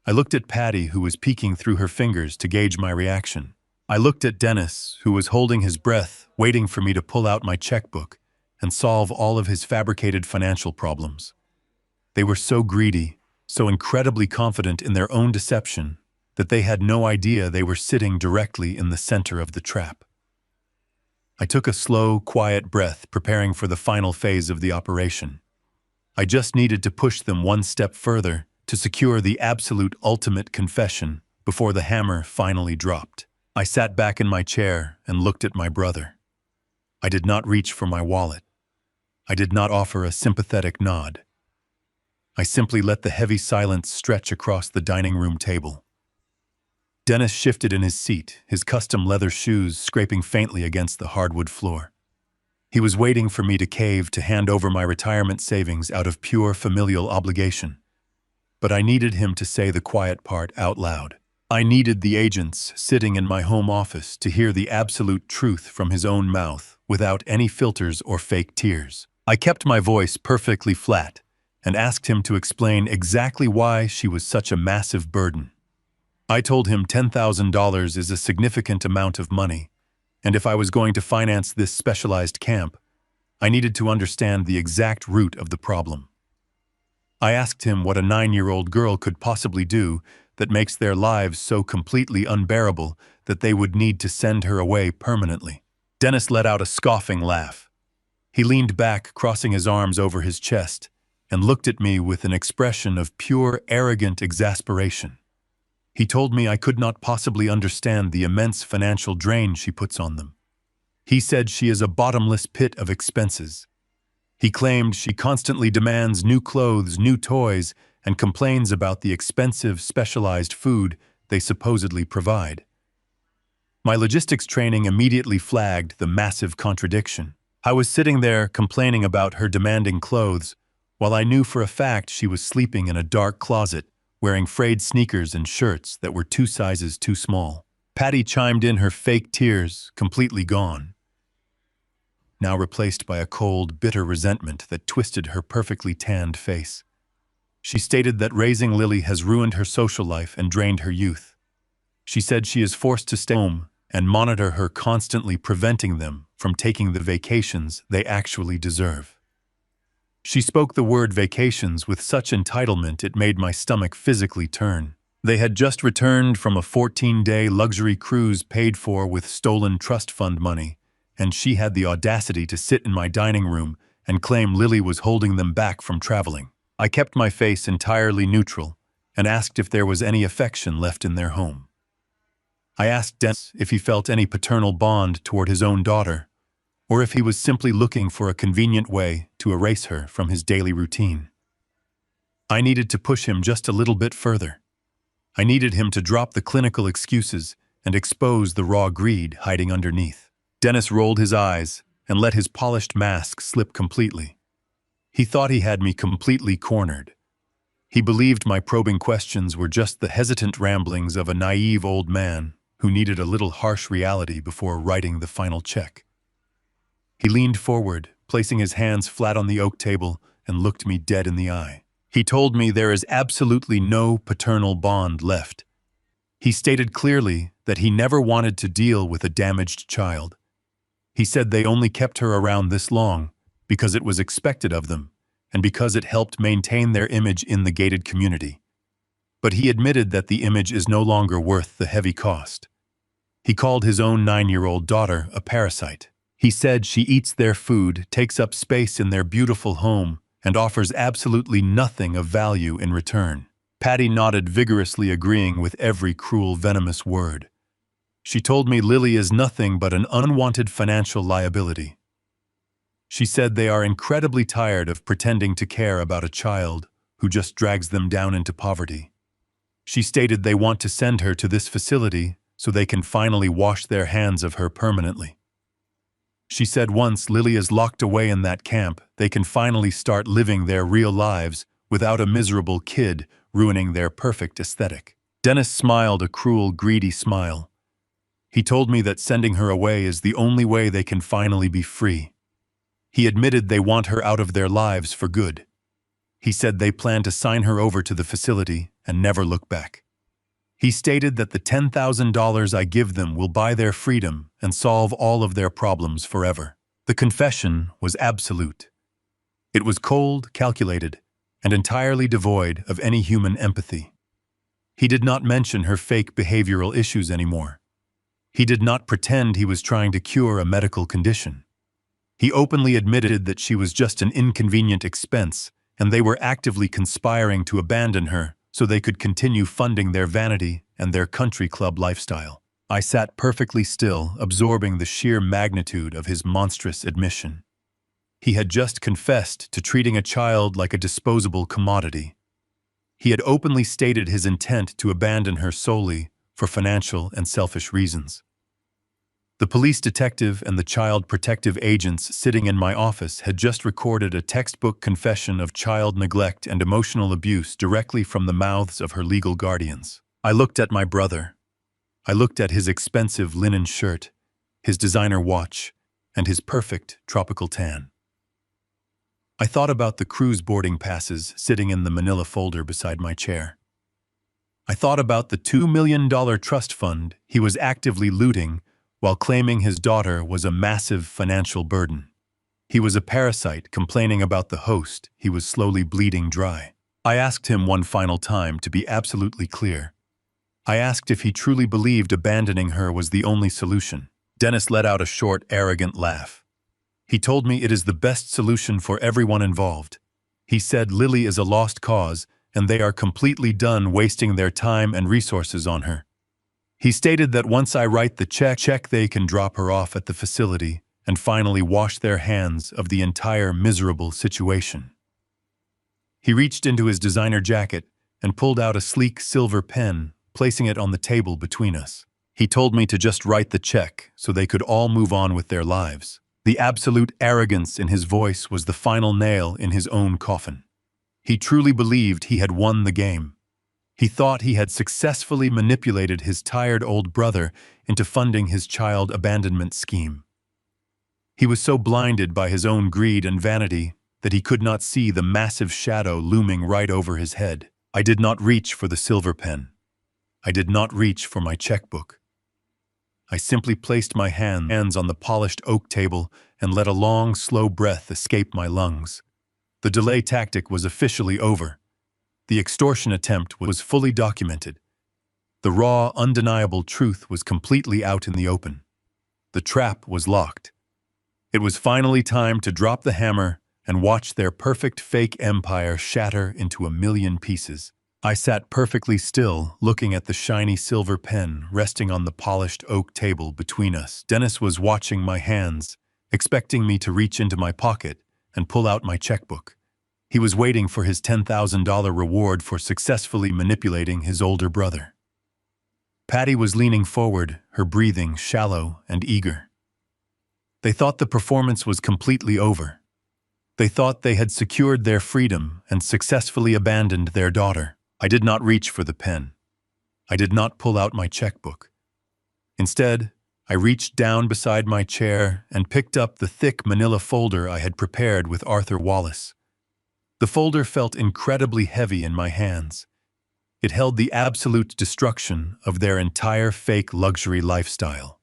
I looked at Patty, who was peeking through her fingers to gauge my reaction. I looked at Dennis, who was holding his breath, waiting for me to pull out my checkbook and solve all of his fabricated financial problems. They were so greedy, so incredibly confident in their own deception, that they had no idea they were sitting directly in the center of the trap. I took a slow, quiet breath, preparing for the final phase of the operation. I just needed to push them one step further to secure the absolute ultimate confession before the hammer finally dropped. I sat back in my chair and looked at my brother. I did not reach for my wallet. I did not offer a sympathetic nod. I simply let the heavy silence stretch across the dining room table. Dennis shifted in his seat, his custom leather shoes scraping faintly against the hardwood floor. He was waiting for me to cave to hand over my retirement savings out of pure familial obligation. But I needed him to say the quiet part out loud. I needed the agents sitting in my home office to hear the absolute truth from his own mouth without any filters or fake tears. I kept my voice perfectly flat and asked him to explain exactly why she was such a massive burden. I told him $10,000 is a significant amount of money, and if I was going to finance this specialized camp, I needed to understand the exact root of the problem. I asked him what a 9-year-old girl could possibly do that makes their lives so completely unbearable that they would need to send her away permanently. Dennis let out a scoffing laugh. He leaned back, crossing his arms over his chest, and looked at me with an expression of pure, arrogant exasperation. He told me I could not possibly understand the immense financial drain she puts on them. He said she is a bottomless pit of expenses. He claimed she constantly demands new clothes, new toys, and complains about the expensive, specialized food they supposedly provide. My logistics training immediately flagged the massive contradiction. I was sitting there complaining about her demanding clothes, while I knew for a fact she was sleeping in a dark closet, wearing frayed sneakers and shirts that were 2 sizes too small. Patty chimed in, her fake tears completely gone, now replaced by a cold, bitter resentment that twisted her perfectly tanned face. She stated that raising Lily has ruined her social life and drained her youth. She said she is forced to stay home and monitor her, constantly preventing them from taking the vacations they actually deserve. She spoke the word vacations with such entitlement it made my stomach physically turn. They had just returned from a 14-day luxury cruise paid for with stolen trust fund money, and she had the audacity to sit in my dining room and claim Lily was holding them back from traveling. I kept my face entirely neutral and asked if there was any affection left in their home. I asked Dennis if he felt any paternal bond toward his own daughter, or if he was simply looking for a convenient way to erase her from his daily routine. I needed to push him just a little bit further. I needed him to drop the clinical excuses and expose the raw greed hiding underneath. Dennis rolled his eyes and let his polished mask slip completely. He thought he had me completely cornered. He believed my probing questions were just the hesitant ramblings of a naive old man who needed a little harsh reality before writing the final check. He leaned forward, placing his hands flat on the oak table, and looked me dead in the eye. He told me there is absolutely no paternal bond left. He stated clearly that he never wanted to deal with a damaged child. He said they only kept her around this long because it was expected of them and because it helped maintain their image in the gated community. But he admitted that the image is no longer worth the heavy cost. He called his own 9-year-old daughter a parasite. He said she eats their food, takes up space in their beautiful home, and offers absolutely nothing of value in return. Patty nodded vigorously, agreeing with every cruel, venomous word. She told me Lily is nothing but an unwanted financial liability. She said they are incredibly tired of pretending to care about a child who just drags them down into poverty. She stated they want to send her to this facility so they can finally wash their hands of her permanently. She said once Lily is locked away in that camp, they can finally start living their real lives without a miserable kid ruining their perfect aesthetic. Dennis smiled a cruel, greedy smile. He told me that sending her away is the only way they can finally be free. He admitted they want her out of their lives for good. He said they plan to sign her over to the facility and never look back. He stated that the $10,000 I give them will buy their freedom and solve all of their problems forever. The confession was absolute. It was cold, calculated, and entirely devoid of any human empathy. He did not mention her fake behavioral issues anymore. He did not pretend he was trying to cure a medical condition. He openly admitted that she was just an inconvenient expense, and they were actively conspiring to abandon her so they could continue funding their vanity and their country club lifestyle. I sat perfectly still, absorbing the sheer magnitude of his monstrous admission. He had just confessed to treating a child like a disposable commodity. He had openly stated his intent to abandon her solely for financial and selfish reasons. The police detective and the child protective agents sitting in my office had just recorded a textbook confession of child neglect and emotional abuse directly from the mouths of her legal guardians. I looked at my brother. I looked at his expensive linen shirt, his designer watch, and his perfect tropical tan. I thought about the cruise boarding passes sitting in the manila folder beside my chair. I thought about the $2 million trust fund he was actively looting while claiming his daughter was a massive financial burden. He was a parasite complaining about the host he was slowly bleeding dry. I asked him one final time to be absolutely clear. I asked if he truly believed abandoning her was the only solution. Dennis let out a short, arrogant laugh. He told me it is the best solution for everyone involved. He said Lily is a lost cause, and they are completely done wasting their time and resources on her. He stated that once I write the check, they can drop her off at the facility and finally wash their hands of the entire miserable situation. He reached into his designer jacket and pulled out a sleek silver pen, placing it on the table between us. He told me to just write the check so they could all move on with their lives. The absolute arrogance in his voice was the final nail in his own coffin. He truly believed he had won the game. He thought he had successfully manipulated his tired old brother into funding his child abandonment scheme. He was so blinded by his own greed and vanity that he could not see the massive shadow looming right over his head. I did not reach for the silver pen. I did not reach for my checkbook. I simply placed my hands on the polished oak table and let a long, slow breath escape my lungs. The delay tactic was officially over. The extortion attempt was fully documented. The raw, undeniable truth was completely out in the open. The trap was locked. It was finally time to drop the hammer and watch their perfect fake empire shatter into a million pieces. I sat perfectly still, looking at the shiny silver pen resting on the polished oak table between us. Dennis was watching my hands, expecting me to reach into my pocket and pull out my checkbook. He was waiting for his $10,000 reward for successfully manipulating his older brother. Patty was leaning forward, her breathing shallow and eager. They thought the performance was completely over. They thought they had secured their freedom and successfully abandoned their daughter. I did not reach for the pen. I did not pull out my checkbook. Instead, I reached down beside my chair and picked up the thick manila folder I had prepared with Arthur Wallace. The folder felt incredibly heavy in my hands. It held the absolute destruction of their entire fake luxury lifestyle.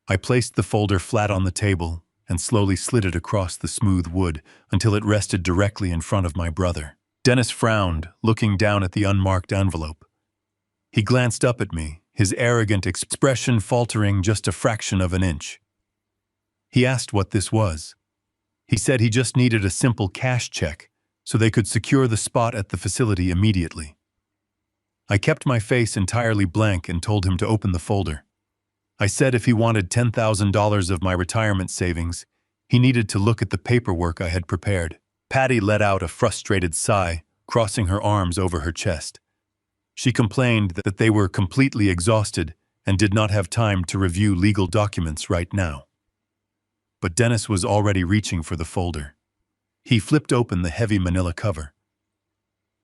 I placed the folder flat on the table and slowly slid it across the smooth wood until it rested directly in front of my brother. Dennis frowned, looking down at the unmarked envelope. He glanced up at me, his arrogant expression faltering just a fraction of an inch. He asked what this was. He said he just needed a simple cash check so they could secure the spot at the facility immediately. I kept my face entirely blank and told him to open the folder. I said if he wanted $10,000 of my retirement savings, he needed to look at the paperwork I had prepared. Patty let out a frustrated sigh, crossing her arms over her chest. She complained that they were completely exhausted and did not have time to review legal documents right now. But Dennis was already reaching for the folder. He flipped open the heavy manila cover.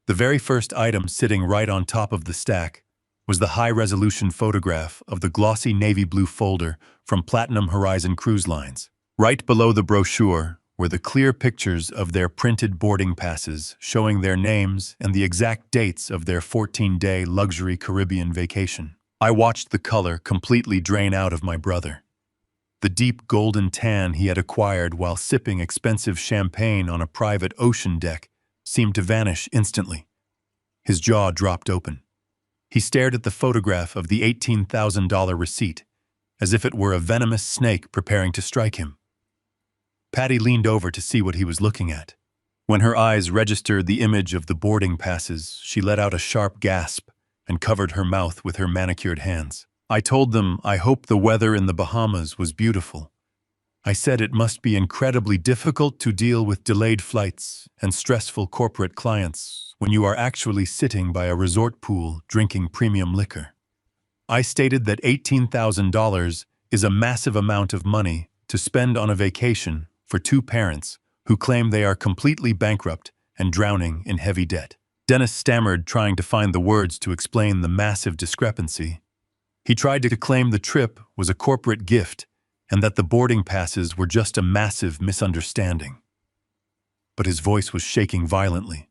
The very first item sitting right on top of the stack was the high-resolution photograph of the glossy navy blue folder from Platinum Horizon Cruise Lines. Right below the brochure were the clear pictures of their printed boarding passes showing their names and the exact dates of their 14-day luxury Caribbean vacation. I watched the color completely drain out of my brother. The deep golden tan he had acquired while sipping expensive champagne on a private ocean deck seemed to vanish instantly. His jaw dropped open. He stared at the photograph of the $18,000 receipt, as if it were a venomous snake preparing to strike him. Patty leaned over to see what he was looking at. When her eyes registered the image of the boarding passes, she let out a sharp gasp and covered her mouth with her manicured hands. I told them I hoped the weather in the Bahamas was beautiful. I said it must be incredibly difficult to deal with delayed flights and stressful corporate clients when you are actually sitting by a resort pool drinking premium liquor. I stated that $18,000 is a massive amount of money to spend on a vacation for two parents who claim they are completely bankrupt and drowning in heavy debt. Dennis stammered, trying to find the words to explain the massive discrepancy. He tried to claim the trip was a corporate gift and that the boarding passes were just a massive misunderstanding. But his voice was shaking violently.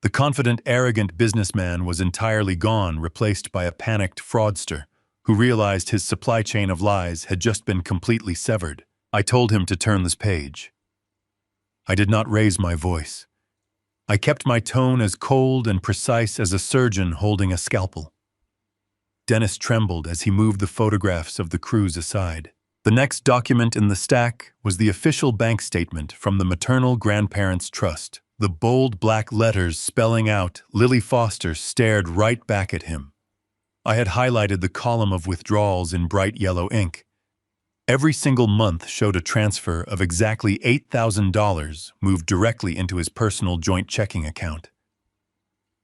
The confident, arrogant businessman was entirely gone, replaced by a panicked fraudster who realized his supply chain of lies had just been completely severed. I told him to turn this page. I did not raise my voice. I kept my tone as cold and precise as a surgeon holding a scalpel. Dennis trembled as he moved the photographs of the cruise aside. The next document in the stack was the official bank statement from the Maternal Grandparents Trust. The bold black letters spelling out Lily Foster stared right back at him. I had highlighted the column of withdrawals in bright yellow ink. Every single month showed a transfer of exactly $8,000 moved directly into his personal joint checking account.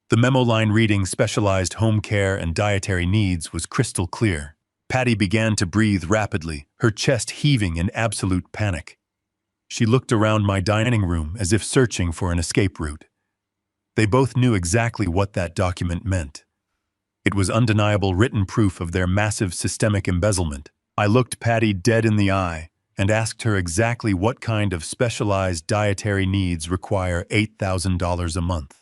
The memo line reading specialized home care and dietary needs was crystal clear. Patty began to breathe rapidly, her chest heaving in absolute panic. She looked around my dining room as if searching for an escape route. They both knew exactly what that document meant. It was undeniable written proof of their massive systemic embezzlement. I looked Patty dead in the eye and asked her exactly what kind of specialized dietary needs require $8,000 a month.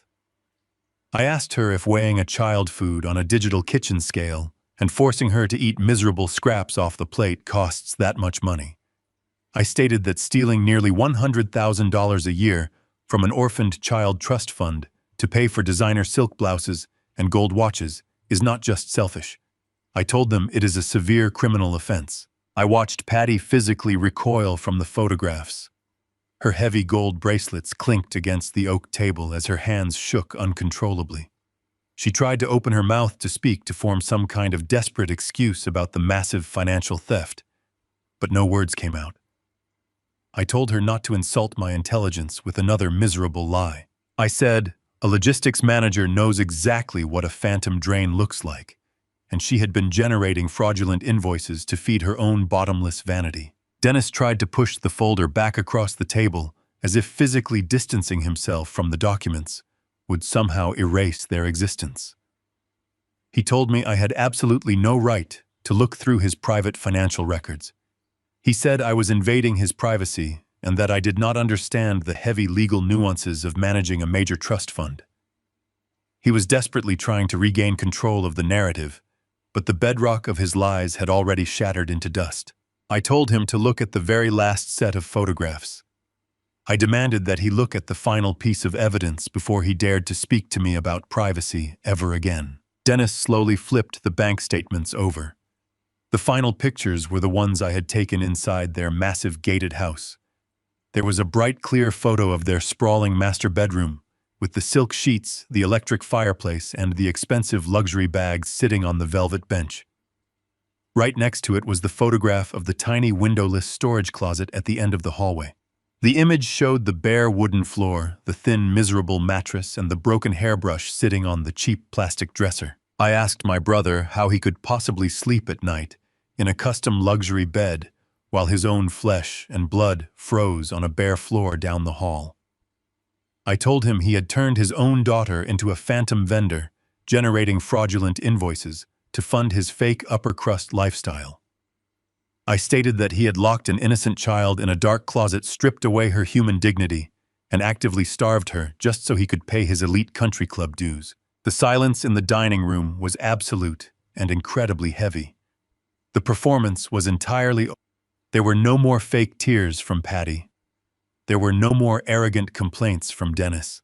I asked her if weighing a child food on a digital kitchen scale and forcing her to eat miserable scraps off the plate costs that much money. I stated that stealing nearly $100,000 a year from an orphaned child trust fund to pay for designer silk blouses and gold watches is not just selfish. I told them it is a severe criminal offense. I watched Patty physically recoil from the photographs. Her heavy gold bracelets clinked against the oak table as her hands shook uncontrollably. She tried to open her mouth to speak to form some kind of desperate excuse about the massive financial theft, but no words came out. I told her not to insult my intelligence with another miserable lie. I said, a logistics manager knows exactly what a phantom drain looks like, and she had been generating fraudulent invoices to feed her own bottomless vanity. Dennis tried to push the folder back across the table, as if physically distancing himself from the documents would somehow erase their existence. He told me I had absolutely no right to look through his private financial records. He said I was invading his privacy and that I did not understand the heavy legal nuances of managing a major trust fund. He was desperately trying to regain control of the narrative, but the bedrock of his lies had already shattered into dust. I told him to look at the very last set of photographs. I demanded that he look at the final piece of evidence before he dared to speak to me about privacy ever again. Dennis slowly flipped the bank statements over. The final pictures were the ones I had taken inside their massive gated house. There was a bright, clear photo of their sprawling master bedroom, with the silk sheets, the electric fireplace, and the expensive luxury bags sitting on the velvet bench. Right next to it was the photograph of the tiny windowless storage closet at the end of the hallway. The image showed the bare wooden floor, the thin, miserable mattress, and the broken hairbrush sitting on the cheap plastic dresser. I asked my brother how he could possibly sleep at night in a custom luxury bed while his own flesh and blood froze on a bare floor down the hall. I told him he had turned his own daughter into a phantom vendor, generating fraudulent invoices to fund his fake upper-crust lifestyle. I stated that he had locked an innocent child in a dark closet, stripped away her human dignity, and actively starved her just so he could pay his elite country club dues. The silence in the dining room was absolute and incredibly heavy. The performance was entirely over. There were no more fake tears from Patty. There were no more arrogant complaints from Dennis.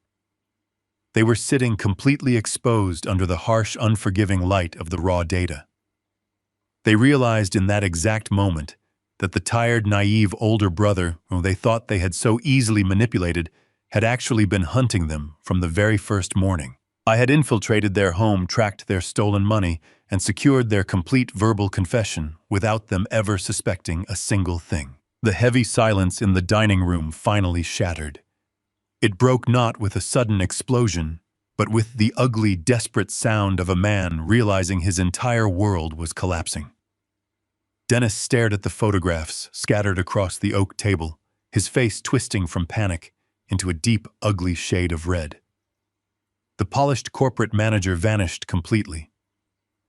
They were sitting completely exposed under the harsh, unforgiving light of the raw data. They realized in that exact moment that the tired, naive older brother whom they thought they had so easily manipulated had actually been hunting them from the very first morning. I had infiltrated their home, tracked their stolen money, and secured their complete verbal confession without them ever suspecting a single thing. The heavy silence in the dining room finally shattered. It broke not with a sudden explosion, but with the ugly, desperate sound of a man realizing his entire world was collapsing. Dennis stared at the photographs scattered across the oak table, his face twisting from panic into a deep, ugly shade of red. The polished corporate manager vanished completely.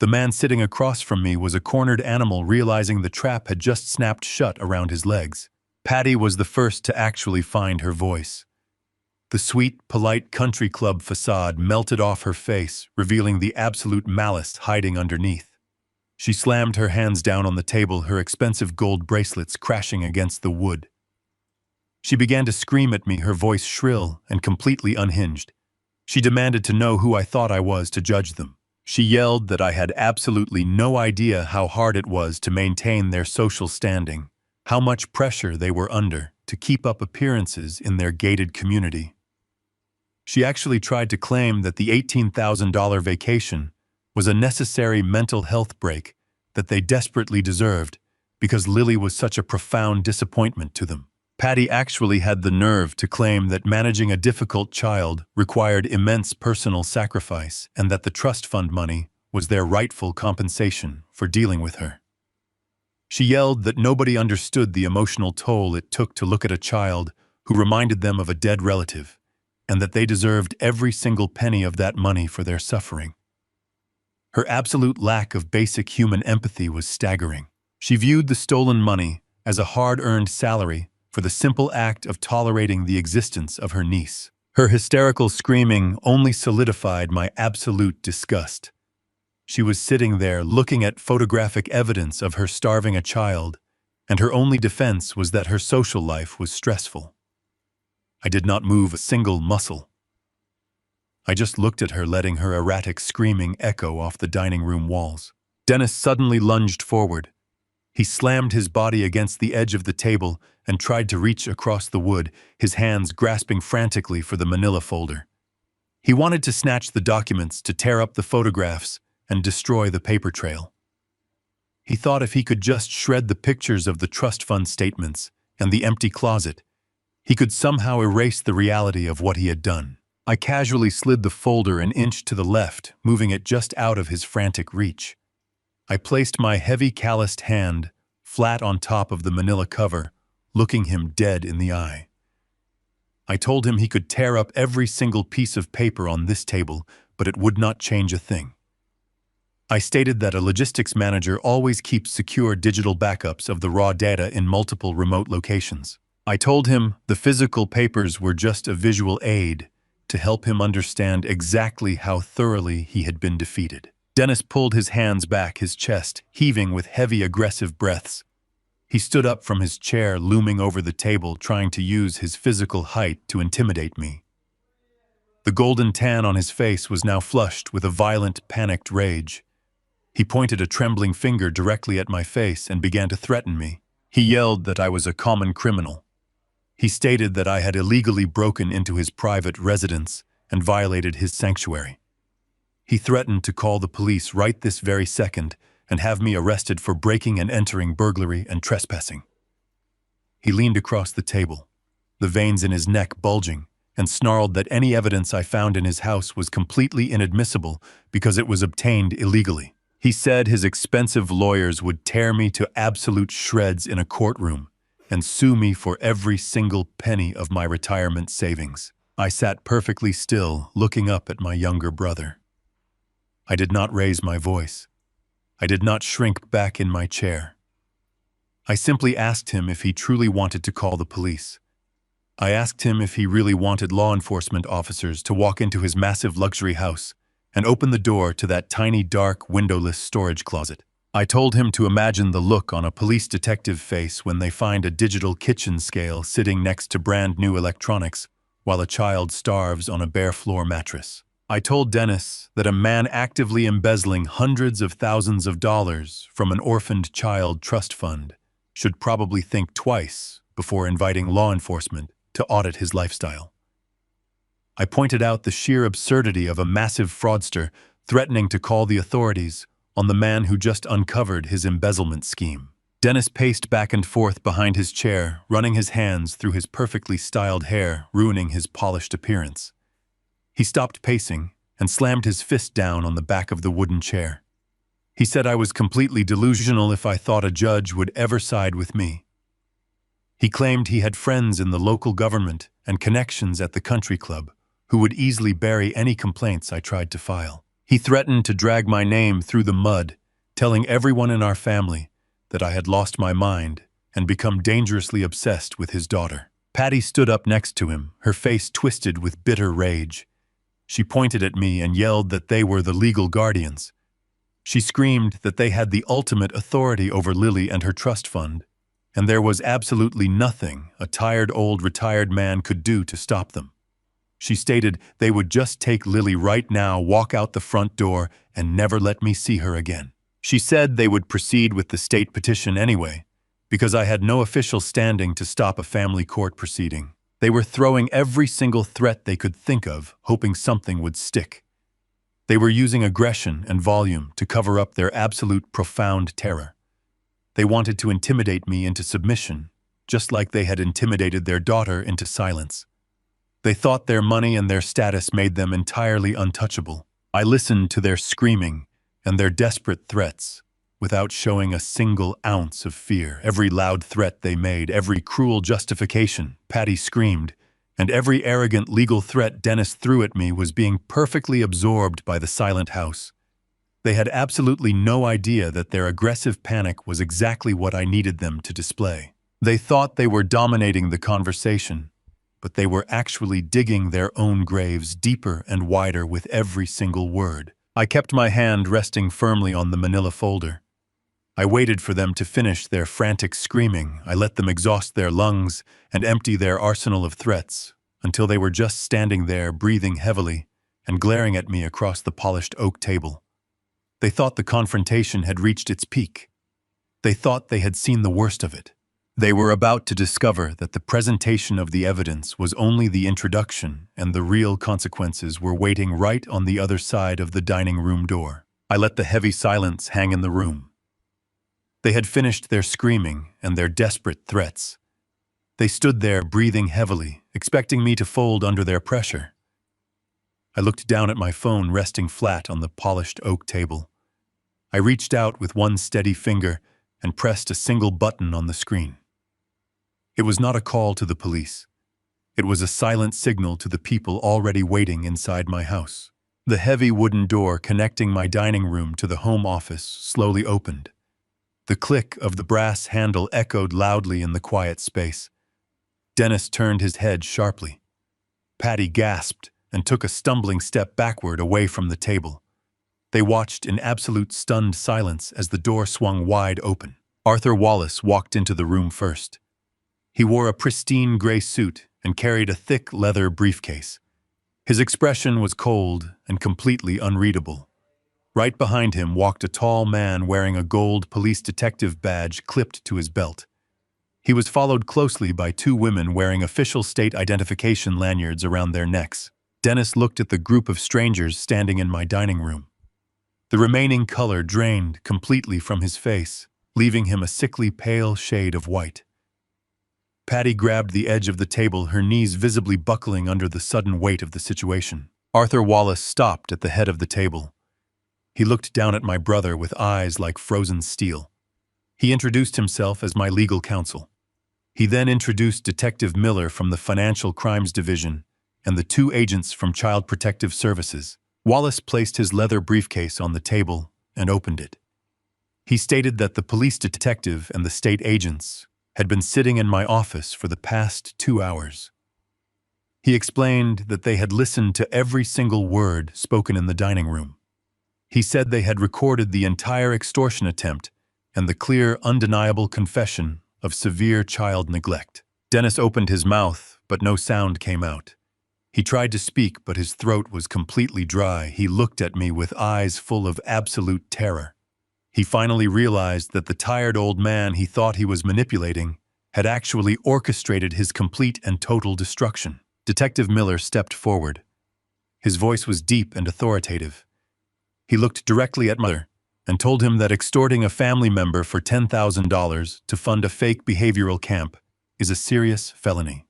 The man sitting across from me was a cornered animal realizing the trap had just snapped shut around his legs. Patty was the first to actually find her voice. The sweet, polite country club facade melted off her face, revealing the absolute malice hiding underneath. She slammed her hands down on the table, her expensive gold bracelets crashing against the wood. She began to scream at me, her voice shrill and completely unhinged. She demanded to know who I thought I was to judge them. She yelled that I had absolutely no idea how hard it was to maintain their social standing, how much pressure they were under to keep up appearances in their gated community. She actually tried to claim that the $18,000 vacation was a necessary mental health break that they desperately deserved because Lily was such a profound disappointment to them. Patty actually had the nerve to claim that managing a difficult child required immense personal sacrifice and that the trust fund money was their rightful compensation for dealing with her. She yelled that nobody understood the emotional toll it took to look at a child who reminded them of a dead relative, and that they deserved every single penny of that money for their suffering. Her absolute lack of basic human empathy was staggering. She viewed the stolen money as a hard-earned salary for the simple act of tolerating the existence of her niece. Her hysterical screaming only solidified my absolute disgust. She was sitting there looking at photographic evidence of her starving a child, and her only defense was that her social life was stressful. I did not move a single muscle. I just looked at her, letting her erratic screaming echo off the dining room walls. Dennis suddenly lunged forward. He slammed his body against the edge of the table and tried to reach across the wood, his hands grasping frantically for the manila folder. He wanted to snatch the documents, to tear up the photographs, and destroy the paper trail. He thought if he could just shred the pictures of the trust fund statements and the empty closet, he could somehow erase the reality of what he had done. I casually slid the folder an inch to the left, moving it just out of his frantic reach. I placed my heavy, calloused hand flat on top of the manila cover, looking him dead in the eye. I told him he could tear up every single piece of paper on this table, but it would not change a thing. I stated that a logistics manager always keeps secure digital backups of the raw data in multiple remote locations. I told him the physical papers were just a visual aid to help him understand exactly how thoroughly he had been defeated. Dennis pulled his hands back, his chest heaving with heavy, aggressive breaths. He stood up from his chair, looming over the table, trying to use his physical height to intimidate me. The golden tan on his face was now flushed with a violent, panicked rage. He pointed a trembling finger directly at my face and began to threaten me. He yelled that I was a common criminal. He stated that I had illegally broken into his private residence and violated his sanctuary. He threatened to call the police right this very second and have me arrested for breaking and entering, burglary, and trespassing. He leaned across the table, the veins in his neck bulging, and snarled that any evidence I found in his house was completely inadmissible because it was obtained illegally. He said his expensive lawyers would tear me to absolute shreds in a courtroom and sue me for every single penny of my retirement savings. I sat perfectly still, looking up at my younger brother. I did not raise my voice. I did not shrink back in my chair. I simply asked him if he truly wanted to call the police. I asked him if he really wanted law enforcement officers to walk into his massive luxury house and open the door to that tiny, dark, windowless storage closet. I told him to imagine the look on a police detective face when they find a digital kitchen scale sitting next to brand new electronics while a child starves on a bare floor mattress. I told Dennis that a man actively embezzling hundreds of thousands of dollars from an orphaned child trust fund should probably think twice before inviting law enforcement to audit his lifestyle. I pointed out the sheer absurdity of a massive fraudster threatening to call the authorities on the man who just uncovered his embezzlement scheme. Dennis paced back and forth behind his chair, running his hands through his perfectly styled hair, ruining his polished appearance. He stopped pacing and slammed his fist down on the back of the wooden chair. He said I was completely delusional if I thought a judge would ever side with me. He claimed he had friends in the local government and connections at the country club who would easily bury any complaints I tried to file. He threatened to drag my name through the mud, telling everyone in our family that I had lost my mind and become dangerously obsessed with his daughter. Patty stood up next to him, her face twisted with bitter rage. She pointed at me and yelled that they were the legal guardians. She screamed that they had the ultimate authority over Lily and her trust fund, and there was absolutely nothing a tired old retired man could do to stop them. She stated they would just take Lily right now, walk out the front door, and never let me see her again. She said they would proceed with the state petition anyway, because I had no official standing to stop a family court proceeding. They were throwing every single threat they could think of, hoping something would stick. They were using aggression and volume to cover up their absolute profound terror. They wanted to intimidate me into submission, just like they had intimidated their daughter into silence. They thought their money and their status made them entirely untouchable. I listened to their screaming and their desperate threats without showing a single ounce of fear. Every loud threat they made, every cruel justification Patty screamed, and every arrogant legal threat Dennis threw at me was being perfectly absorbed by the silent house. They had absolutely no idea that their aggressive panic was exactly what I needed them to display. They thought they were dominating the conversation, but they were actually digging their own graves deeper and wider with every single word. I kept my hand resting firmly on the manila folder. I waited for them to finish their frantic screaming. I let them exhaust their lungs and empty their arsenal of threats until they were just standing there breathing heavily and glaring at me across the polished oak table. They thought the confrontation had reached its peak. They thought they had seen the worst of it. They were about to discover that the presentation of the evidence was only the introduction and the real consequences were waiting right on the other side of the dining room door. I let the heavy silence hang in the room. They had finished their screaming and their desperate threats. They stood there breathing heavily, expecting me to fold under their pressure. I looked down at my phone resting flat on the polished oak table. I reached out with one steady finger and pressed a single button on the screen. It was not a call to the police. It was a silent signal to the people already waiting inside my house. The heavy wooden door connecting my dining room to the home office slowly opened. The click of the brass handle echoed loudly in the quiet space. Dennis turned his head sharply. Patty gasped and took a stumbling step backward away from the table. They watched in absolute stunned silence as the door swung wide open. Arthur Wallace walked into the room first. He wore a pristine gray suit and carried a thick leather briefcase. His expression was cold and completely unreadable. Right behind him walked a tall man wearing a gold police detective badge clipped to his belt. He was followed closely by two women wearing official state identification lanyards around their necks. Dennis looked at the group of strangers standing in my dining room. The remaining color drained completely from his face, leaving him a sickly pale shade of white. Patty grabbed the edge of the table, her knees visibly buckling under the sudden weight of the situation. Arthur Wallace stopped at the head of the table. He looked down at my brother with eyes like frozen steel. He introduced himself as my legal counsel. He then introduced Detective Miller from the Financial Crimes Division and the two agents from Child Protective Services. Wallace placed his leather briefcase on the table and opened it. He stated that the police detective and the state agents had been sitting in my office for the past 2 hours. He explained that they had listened to every single word spoken in the dining room. He said they had recorded the entire extortion attempt and the clear, undeniable confession of severe child neglect. Dennis opened his mouth, but no sound came out. He tried to speak, but his throat was completely dry. He looked at me with eyes full of absolute terror. He finally realized that the tired old man he thought he was manipulating had actually orchestrated his complete and total destruction. Detective Miller stepped forward. His voice was deep and authoritative. He looked directly at Mother and told him that extorting a family member for $10,000 to fund a fake behavioral camp is a serious felony.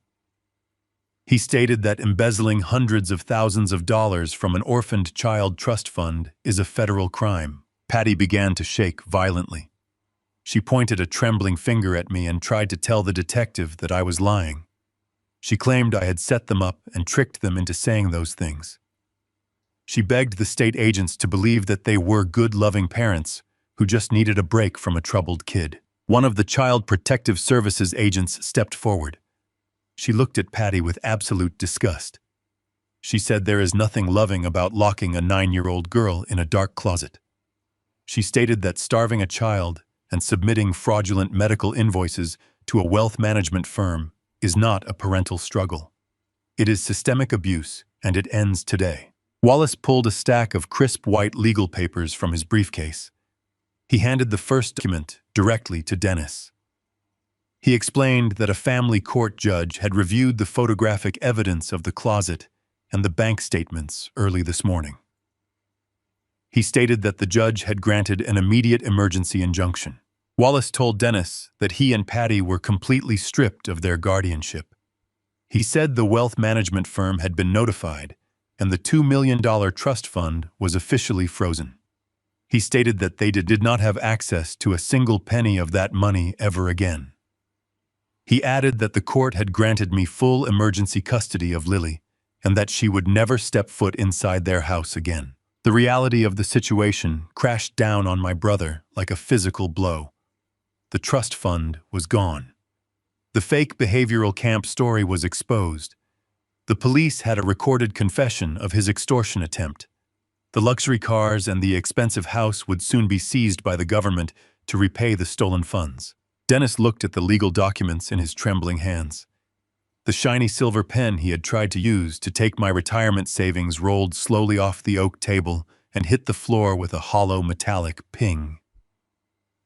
He stated that embezzling hundreds of thousands of dollars from an orphaned child trust fund is a federal crime. Patty began to shake violently. She pointed a trembling finger at me and tried to tell the detective that I was lying. She claimed I had set them up and tricked them into saying those things. She begged the state agents to believe that they were good, loving parents who just needed a break from a troubled kid. One of the Child Protective Services agents stepped forward. She looked at Patty with absolute disgust. She said there is nothing loving about locking a 9-year-old girl in a dark closet. She stated that starving a child and submitting fraudulent medical invoices to a wealth management firm is not a parental struggle. It is systemic abuse, and it ends today. Wallace pulled a stack of crisp white legal papers from his briefcase. He handed the first document directly to Dennis. He explained that a family court judge had reviewed the photographic evidence of the closet and the bank statements early this morning. He stated that the judge had granted an immediate emergency injunction. Wallace told Dennis that he and Patty were completely stripped of their guardianship. He said the wealth management firm had been notified, and the $2 million trust fund was officially frozen. He stated that they did not have access to a single penny of that money ever again. He added that the court had granted me full emergency custody of Lily, and that she would never step foot inside their house again. The reality of the situation crashed down on my brother like a physical blow. The trust fund was gone. The fake behavioral camp story was exposed. The police had a recorded confession of his extortion attempt. The luxury cars and the expensive house would soon be seized by the government to repay the stolen funds. Dennis looked at the legal documents in his trembling hands. The shiny silver pen he had tried to use to take my retirement savings rolled slowly off the oak table and hit the floor with a hollow metallic ping.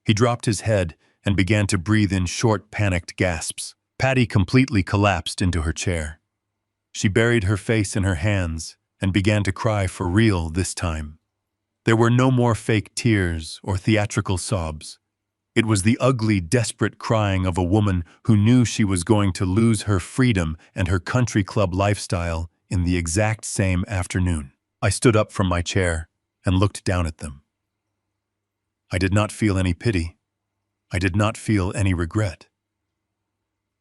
He dropped his head and began to breathe in short, panicked gasps. Patty completely collapsed into her chair. She buried her face in her hands and began to cry for real this time. There were no more fake tears or theatrical sobs. It was the ugly, desperate crying of a woman who knew she was going to lose her freedom and her country club lifestyle in the exact same afternoon. I stood up from my chair and looked down at them. I did not feel any pity. I did not feel any regret.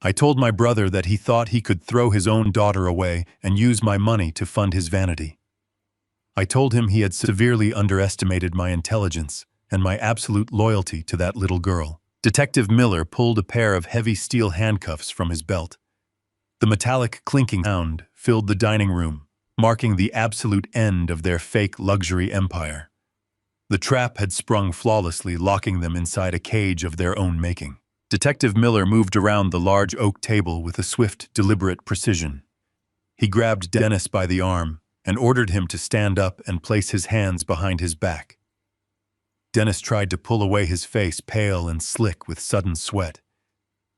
I told my brother that he thought he could throw his own daughter away and use my money to fund his vanity. I told him he had severely underestimated my intelligence and my absolute loyalty to that little girl. Detective Miller pulled a pair of heavy steel handcuffs from his belt. The metallic clinking sound filled the dining room, marking the absolute end of their fake luxury empire. The trap had sprung flawlessly, locking them inside a cage of their own making. Detective Miller moved around the large oak table with a swift, deliberate precision. He grabbed Dennis by the arm and ordered him to stand up and place his hands behind his back. Dennis tried to pull away, his face pale and slick with sudden sweat.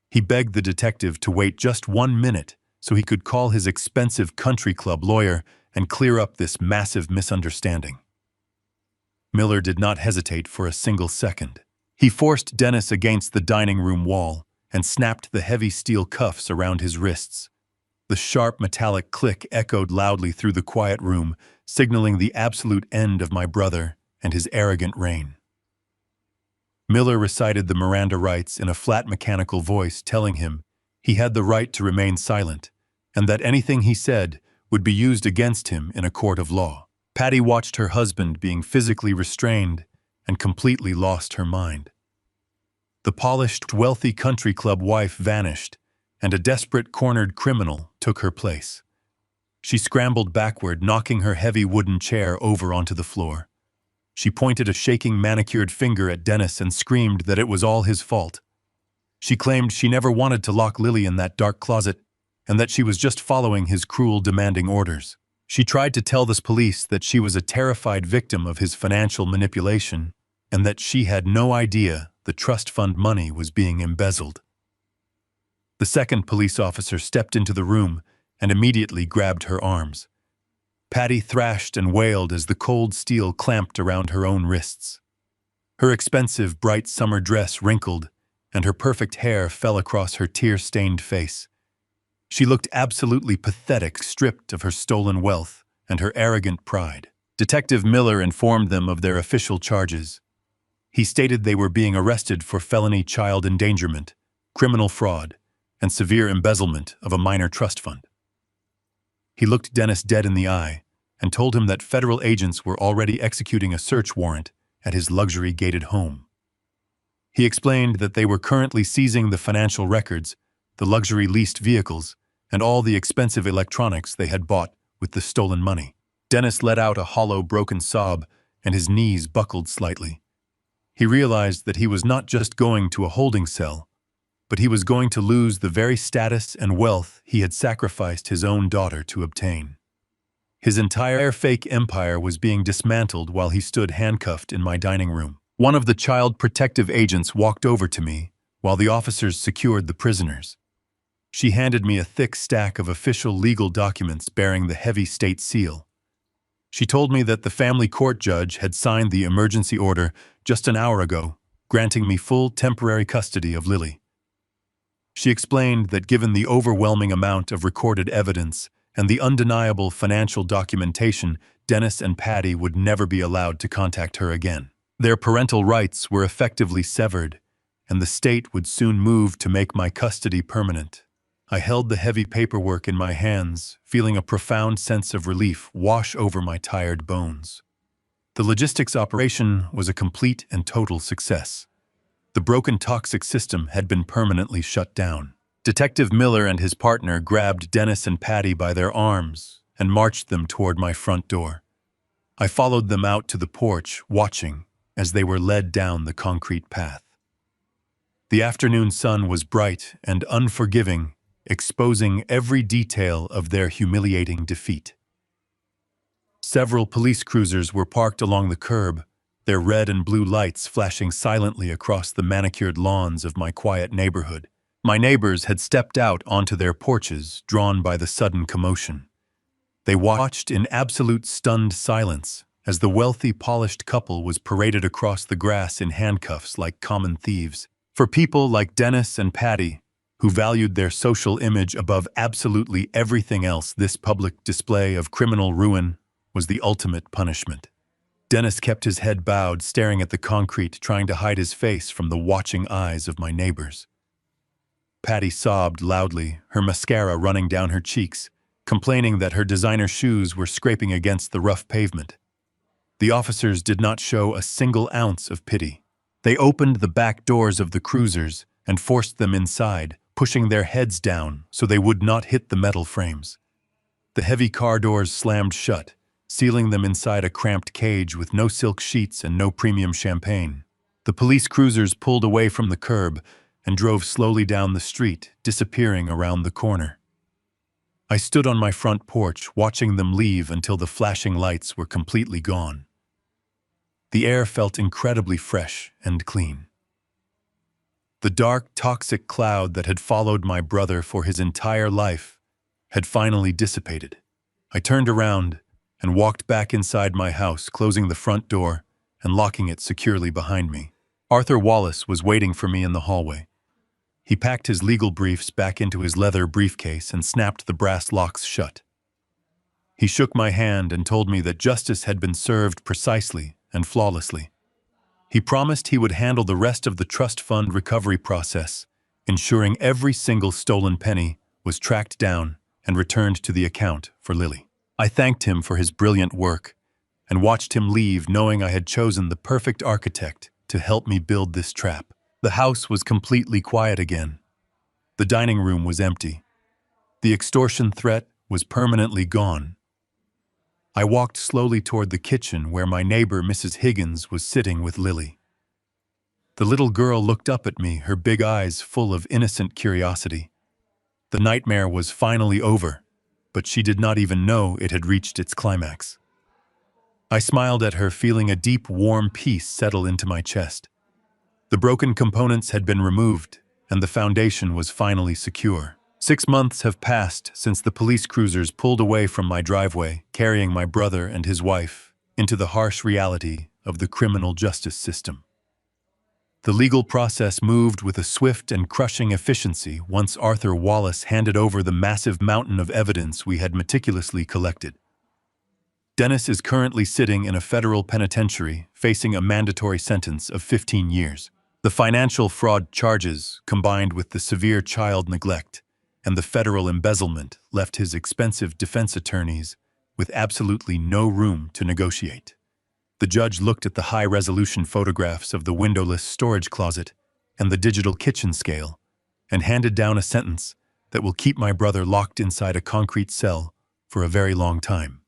He begged the detective to wait just 1 minute so he could call his expensive country club lawyer and clear up this massive misunderstanding. Miller did not hesitate for a single second. He forced Dennis against the dining room wall and snapped the heavy steel cuffs around his wrists. The sharp metallic click echoed loudly through the quiet room, signaling the absolute end of my brother and his arrogant reign. Miller recited the Miranda rights in a flat mechanical voice, telling him he had the right to remain silent and that anything he said would be used against him in a court of law. Patty watched her husband being physically restrained and completely lost her mind. The polished, wealthy country club wife vanished, and a desperate, cornered criminal took her place. She scrambled backward, knocking her heavy wooden chair over onto the floor. She pointed a shaking, manicured finger at Dennis and screamed that it was all his fault. She claimed she never wanted to lock Lily in that dark closet and that she was just following his cruel, demanding orders. She tried to tell the police that she was a terrified victim of his financial manipulation and that she had no idea the trust fund money was being embezzled. The second police officer stepped into the room and immediately grabbed her arms. Patty thrashed and wailed as the cold steel clamped around her own wrists. Her expensive, bright summer dress wrinkled, and her perfect hair fell across her tear-stained face. She looked absolutely pathetic, stripped of her stolen wealth and her arrogant pride. Detective Miller informed them of their official charges. He stated they were being arrested for felony child endangerment, criminal fraud, and severe embezzlement of a minor trust fund. He looked Dennis dead in the eye and told him that federal agents were already executing a search warrant at his luxury-gated home. He explained that they were currently seizing the financial records, the luxury leased vehicles, and all the expensive electronics they had bought with the stolen money. Dennis let out a hollow, broken sob, and his knees buckled slightly. He realized that he was not just going to a holding cell, but he was going to lose the very status and wealth he had sacrificed his own daughter to obtain. His entire fake empire was being dismantled while he stood handcuffed in my dining room. One of the child protective agents walked over to me while the officers secured the prisoners. She handed me a thick stack of official legal documents bearing the heavy state seal. She told me that the family court judge had signed the emergency order just an hour ago, granting me full temporary custody of Lily. She explained that given the overwhelming amount of recorded evidence and the undeniable financial documentation, Dennis and Patty would never be allowed to contact her again. Their parental rights were effectively severed, and the state would soon move to make my custody permanent. I held the heavy paperwork in my hands, feeling a profound sense of relief wash over my tired bones. The logistics operation was a complete and total success. The broken toxic system had been permanently shut down. Detective Miller and his partner grabbed Dennis and Patty by their arms and marched them toward my front door. I followed them out to the porch, watching as they were led down the concrete path. The afternoon sun was bright and unforgiving, exposing every detail of their humiliating defeat. Several police cruisers were parked along the curb, their red and blue lights flashing silently across the manicured lawns of my quiet neighborhood. My neighbors had stepped out onto their porches, drawn by the sudden commotion. They watched in absolute stunned silence as the wealthy, polished couple was paraded across the grass in handcuffs like common thieves. For people like Dennis and Patty, who valued their social image above absolutely everything else, this public display of criminal ruin was the ultimate punishment. Dennis kept his head bowed, staring at the concrete, trying to hide his face from the watching eyes of my neighbors. Patty sobbed loudly, her mascara running down her cheeks, complaining that her designer shoes were scraping against the rough pavement. The officers did not show a single ounce of pity. They opened the back doors of the cruisers and forced them inside, pushing their heads down so they would not hit the metal frames. The heavy car doors slammed shut, sealing them inside a cramped cage with no silk sheets and no premium champagne. The police cruisers pulled away from the curb and drove slowly down the street, disappearing around the corner. I stood on my front porch, watching them leave until the flashing lights were completely gone. The air felt incredibly fresh and clean. The dark, toxic cloud that had followed my brother for his entire life had finally dissipated. I turned around and walked back inside my house, closing the front door and locking it securely behind me. Arthur Wallace was waiting for me in the hallway. He packed his legal briefs back into his leather briefcase and snapped the brass locks shut. He shook my hand and told me that justice had been served precisely and flawlessly. He promised he would handle the rest of the trust fund recovery process, ensuring every single stolen penny was tracked down and returned to the account for Lily. I thanked him for his brilliant work and watched him leave, knowing I had chosen the perfect architect to help me build this trap. The house was completely quiet again. The dining room was empty. The extortion threat was permanently gone. I walked slowly toward the kitchen where my neighbor, Mrs. Higgins, was sitting with Lily. The little girl looked up at me, her big eyes full of innocent curiosity. The nightmare was finally over, but she did not even know it had reached its climax. I smiled at her, feeling a deep, warm peace settle into my chest. The broken components had been removed, and the foundation was finally secure. 6 months have passed since the police cruisers pulled away from my driveway, carrying my brother and his wife into the harsh reality of the criminal justice system. The legal process moved with a swift and crushing efficiency once Arthur Wallace handed over the massive mountain of evidence we had meticulously collected. Dennis is currently sitting in a federal penitentiary, facing a mandatory sentence of 15 years. The financial fraud charges, combined with the severe child neglect and the federal embezzlement, left his expensive defense attorneys with absolutely no room to negotiate. The judge looked at the high-resolution photographs of the windowless storage closet and the digital kitchen scale and handed down a sentence that will keep my brother locked inside a concrete cell for a very long time.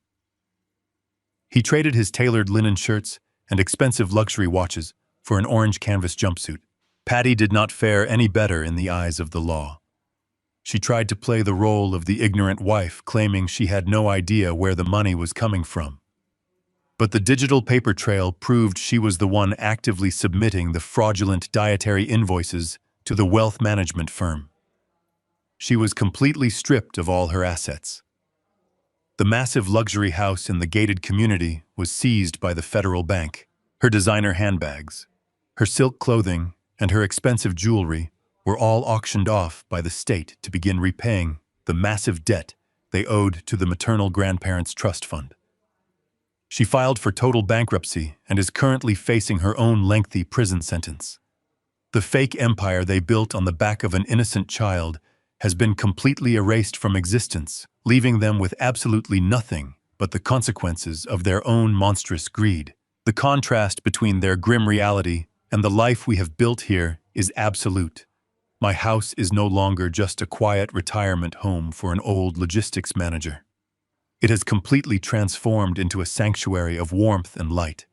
He traded his tailored linen shirts and expensive luxury watches for an orange canvas jumpsuit. Patty did not fare any better in the eyes of the law. She tried to play the role of the ignorant wife, claiming she had no idea where the money was coming from. But the digital paper trail proved she was the one actively submitting the fraudulent dietary invoices to the wealth management firm. She was completely stripped of all her assets. The massive luxury house in the gated community was seized by the federal bank. Her designer handbags, her silk clothing, and her expensive jewelry were all auctioned off by the state to begin repaying the massive debt they owed to the maternal grandparents' trust fund. She filed for total bankruptcy and is currently facing her own lengthy prison sentence. The fake empire they built on the back of an innocent child has been completely erased from existence, leaving them with absolutely nothing but the consequences of their own monstrous greed. The contrast between their grim reality and the life we have built here is absolute. My house is no longer just a quiet retirement home for an old logistics manager. It has completely transformed into a sanctuary of warmth and light.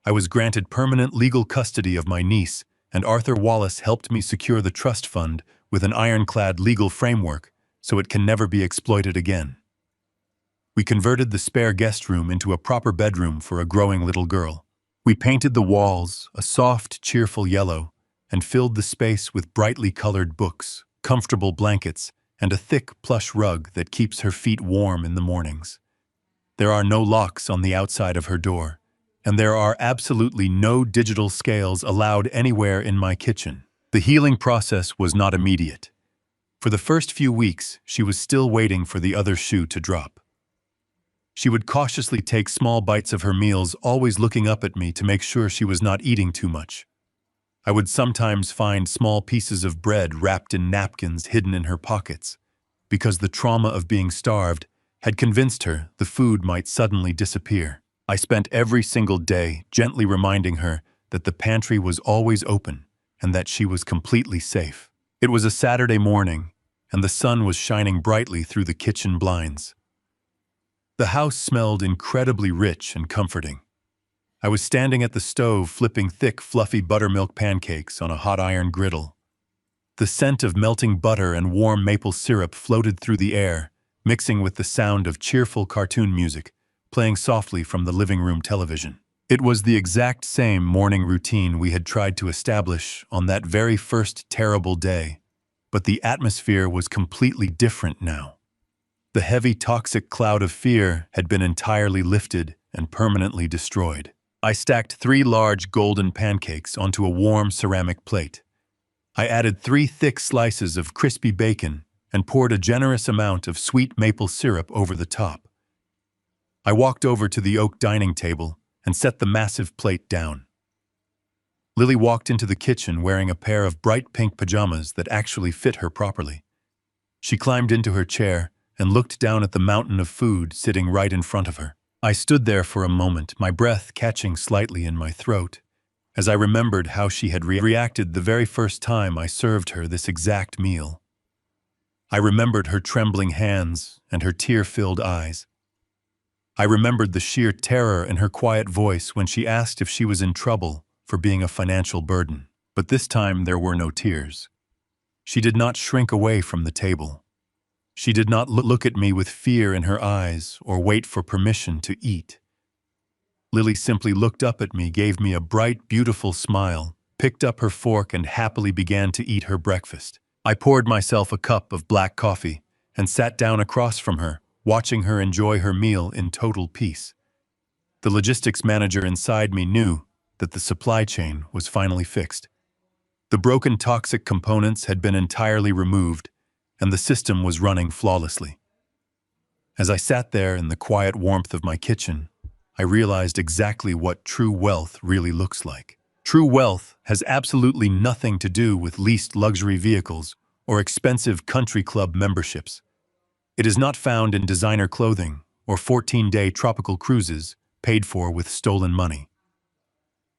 I was granted permanent legal custody of my niece, and Arthur Wallace helped me secure the trust fund with an ironclad legal framework so it can never be exploited again. We converted the spare guest room into a proper bedroom for a growing little girl. We painted the walls a soft, cheerful yellow and filled the space with brightly colored books, comfortable blankets, and a thick plush rug that keeps her feet warm in the mornings. There are no locks on the outside of her door, and there are absolutely no digital scales allowed anywhere in my kitchen. The healing process was not immediate. For the first few weeks, she was still waiting for the other shoe to drop. She would cautiously take small bites of her meals, always looking up at me to make sure she was not eating too much. I would sometimes find small pieces of bread wrapped in napkins hidden in her pockets, because the trauma of being starved had convinced her the food might suddenly disappear. I spent every single day gently reminding her that the pantry was always open and that she was completely safe. It was a Saturday morning, and the sun was shining brightly through the kitchen blinds. The house smelled incredibly rich and comforting. I was standing at the stove flipping thick, fluffy buttermilk pancakes on a hot iron griddle. The scent of melting butter and warm maple syrup floated through the air, mixing with the sound of cheerful cartoon music playing softly from the living room television. It was the exact same morning routine we had tried to establish on that very first terrible day, but the atmosphere was completely different now. The heavy toxic cloud of fear had been entirely lifted and permanently destroyed. I stacked 3 large golden pancakes onto a warm ceramic plate. I added 3 thick slices of crispy bacon and poured a generous amount of sweet maple syrup over the top. I walked over to the oak dining table and set the massive plate down. Lily walked into the kitchen wearing a pair of bright pink pajamas that actually fit her properly. She climbed into her chair and looked down at the mountain of food sitting right in front of her. I stood there for a moment, my breath catching slightly in my throat, as I remembered how she had reacted the very first time I served her this exact meal. I remembered her trembling hands and her tear-filled eyes. I remembered the sheer terror in her quiet voice when she asked if she was in trouble for being a financial burden. But this time there were no tears. She did not shrink away from the table. She did not look at me with fear in her eyes or wait for permission to eat. Lily simply looked up at me, gave me a bright, beautiful smile, picked up her fork and happily began to eat her breakfast. I poured myself a cup of black coffee and sat down across from her, watching her enjoy her meal in total peace. The logistics manager inside me knew that the supply chain was finally fixed. The broken toxic components had been entirely removed, and the system was running flawlessly. As I sat there in the quiet warmth of my kitchen, I realized exactly what true wealth really looks like. True wealth has absolutely nothing to do with leased luxury vehicles or expensive country club memberships. It is not found in designer clothing or 14-day tropical cruises paid for with stolen money.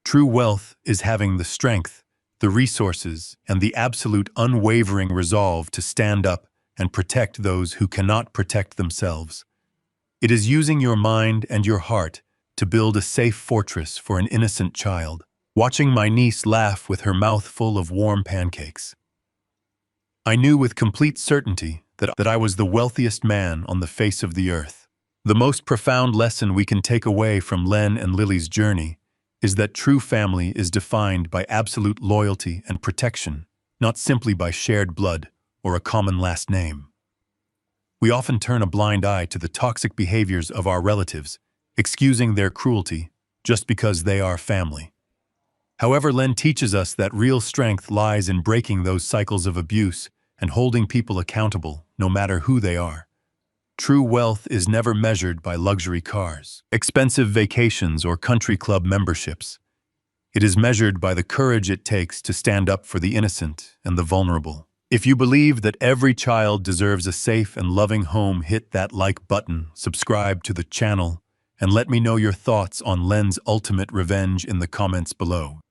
True wealth is having the strength, the resources, and the absolute unwavering resolve to stand up and protect those who cannot protect themselves. It is using your mind and your heart to build a safe fortress for an innocent child. Watching my niece laugh with her mouth full of warm pancakes, I knew with complete certainty that I was the wealthiest man on the face of the earth. The most profound lesson we can take away from Len and Lily's journey is that true family is defined by absolute loyalty and protection, not simply by shared blood or a common last name. We often turn a blind eye to the toxic behaviors of our relatives, excusing their cruelty just because they are family. However, Len teaches us that real strength lies in breaking those cycles of abuse and holding people accountable, no matter who they are. True wealth is never measured by luxury cars, expensive vacations, or country club memberships. It is measured by the courage it takes to stand up for the innocent and the vulnerable. If you believe that every child deserves a safe and loving home, hit that like button, subscribe to the channel, and let me know your thoughts on Len's ultimate revenge in the comments below.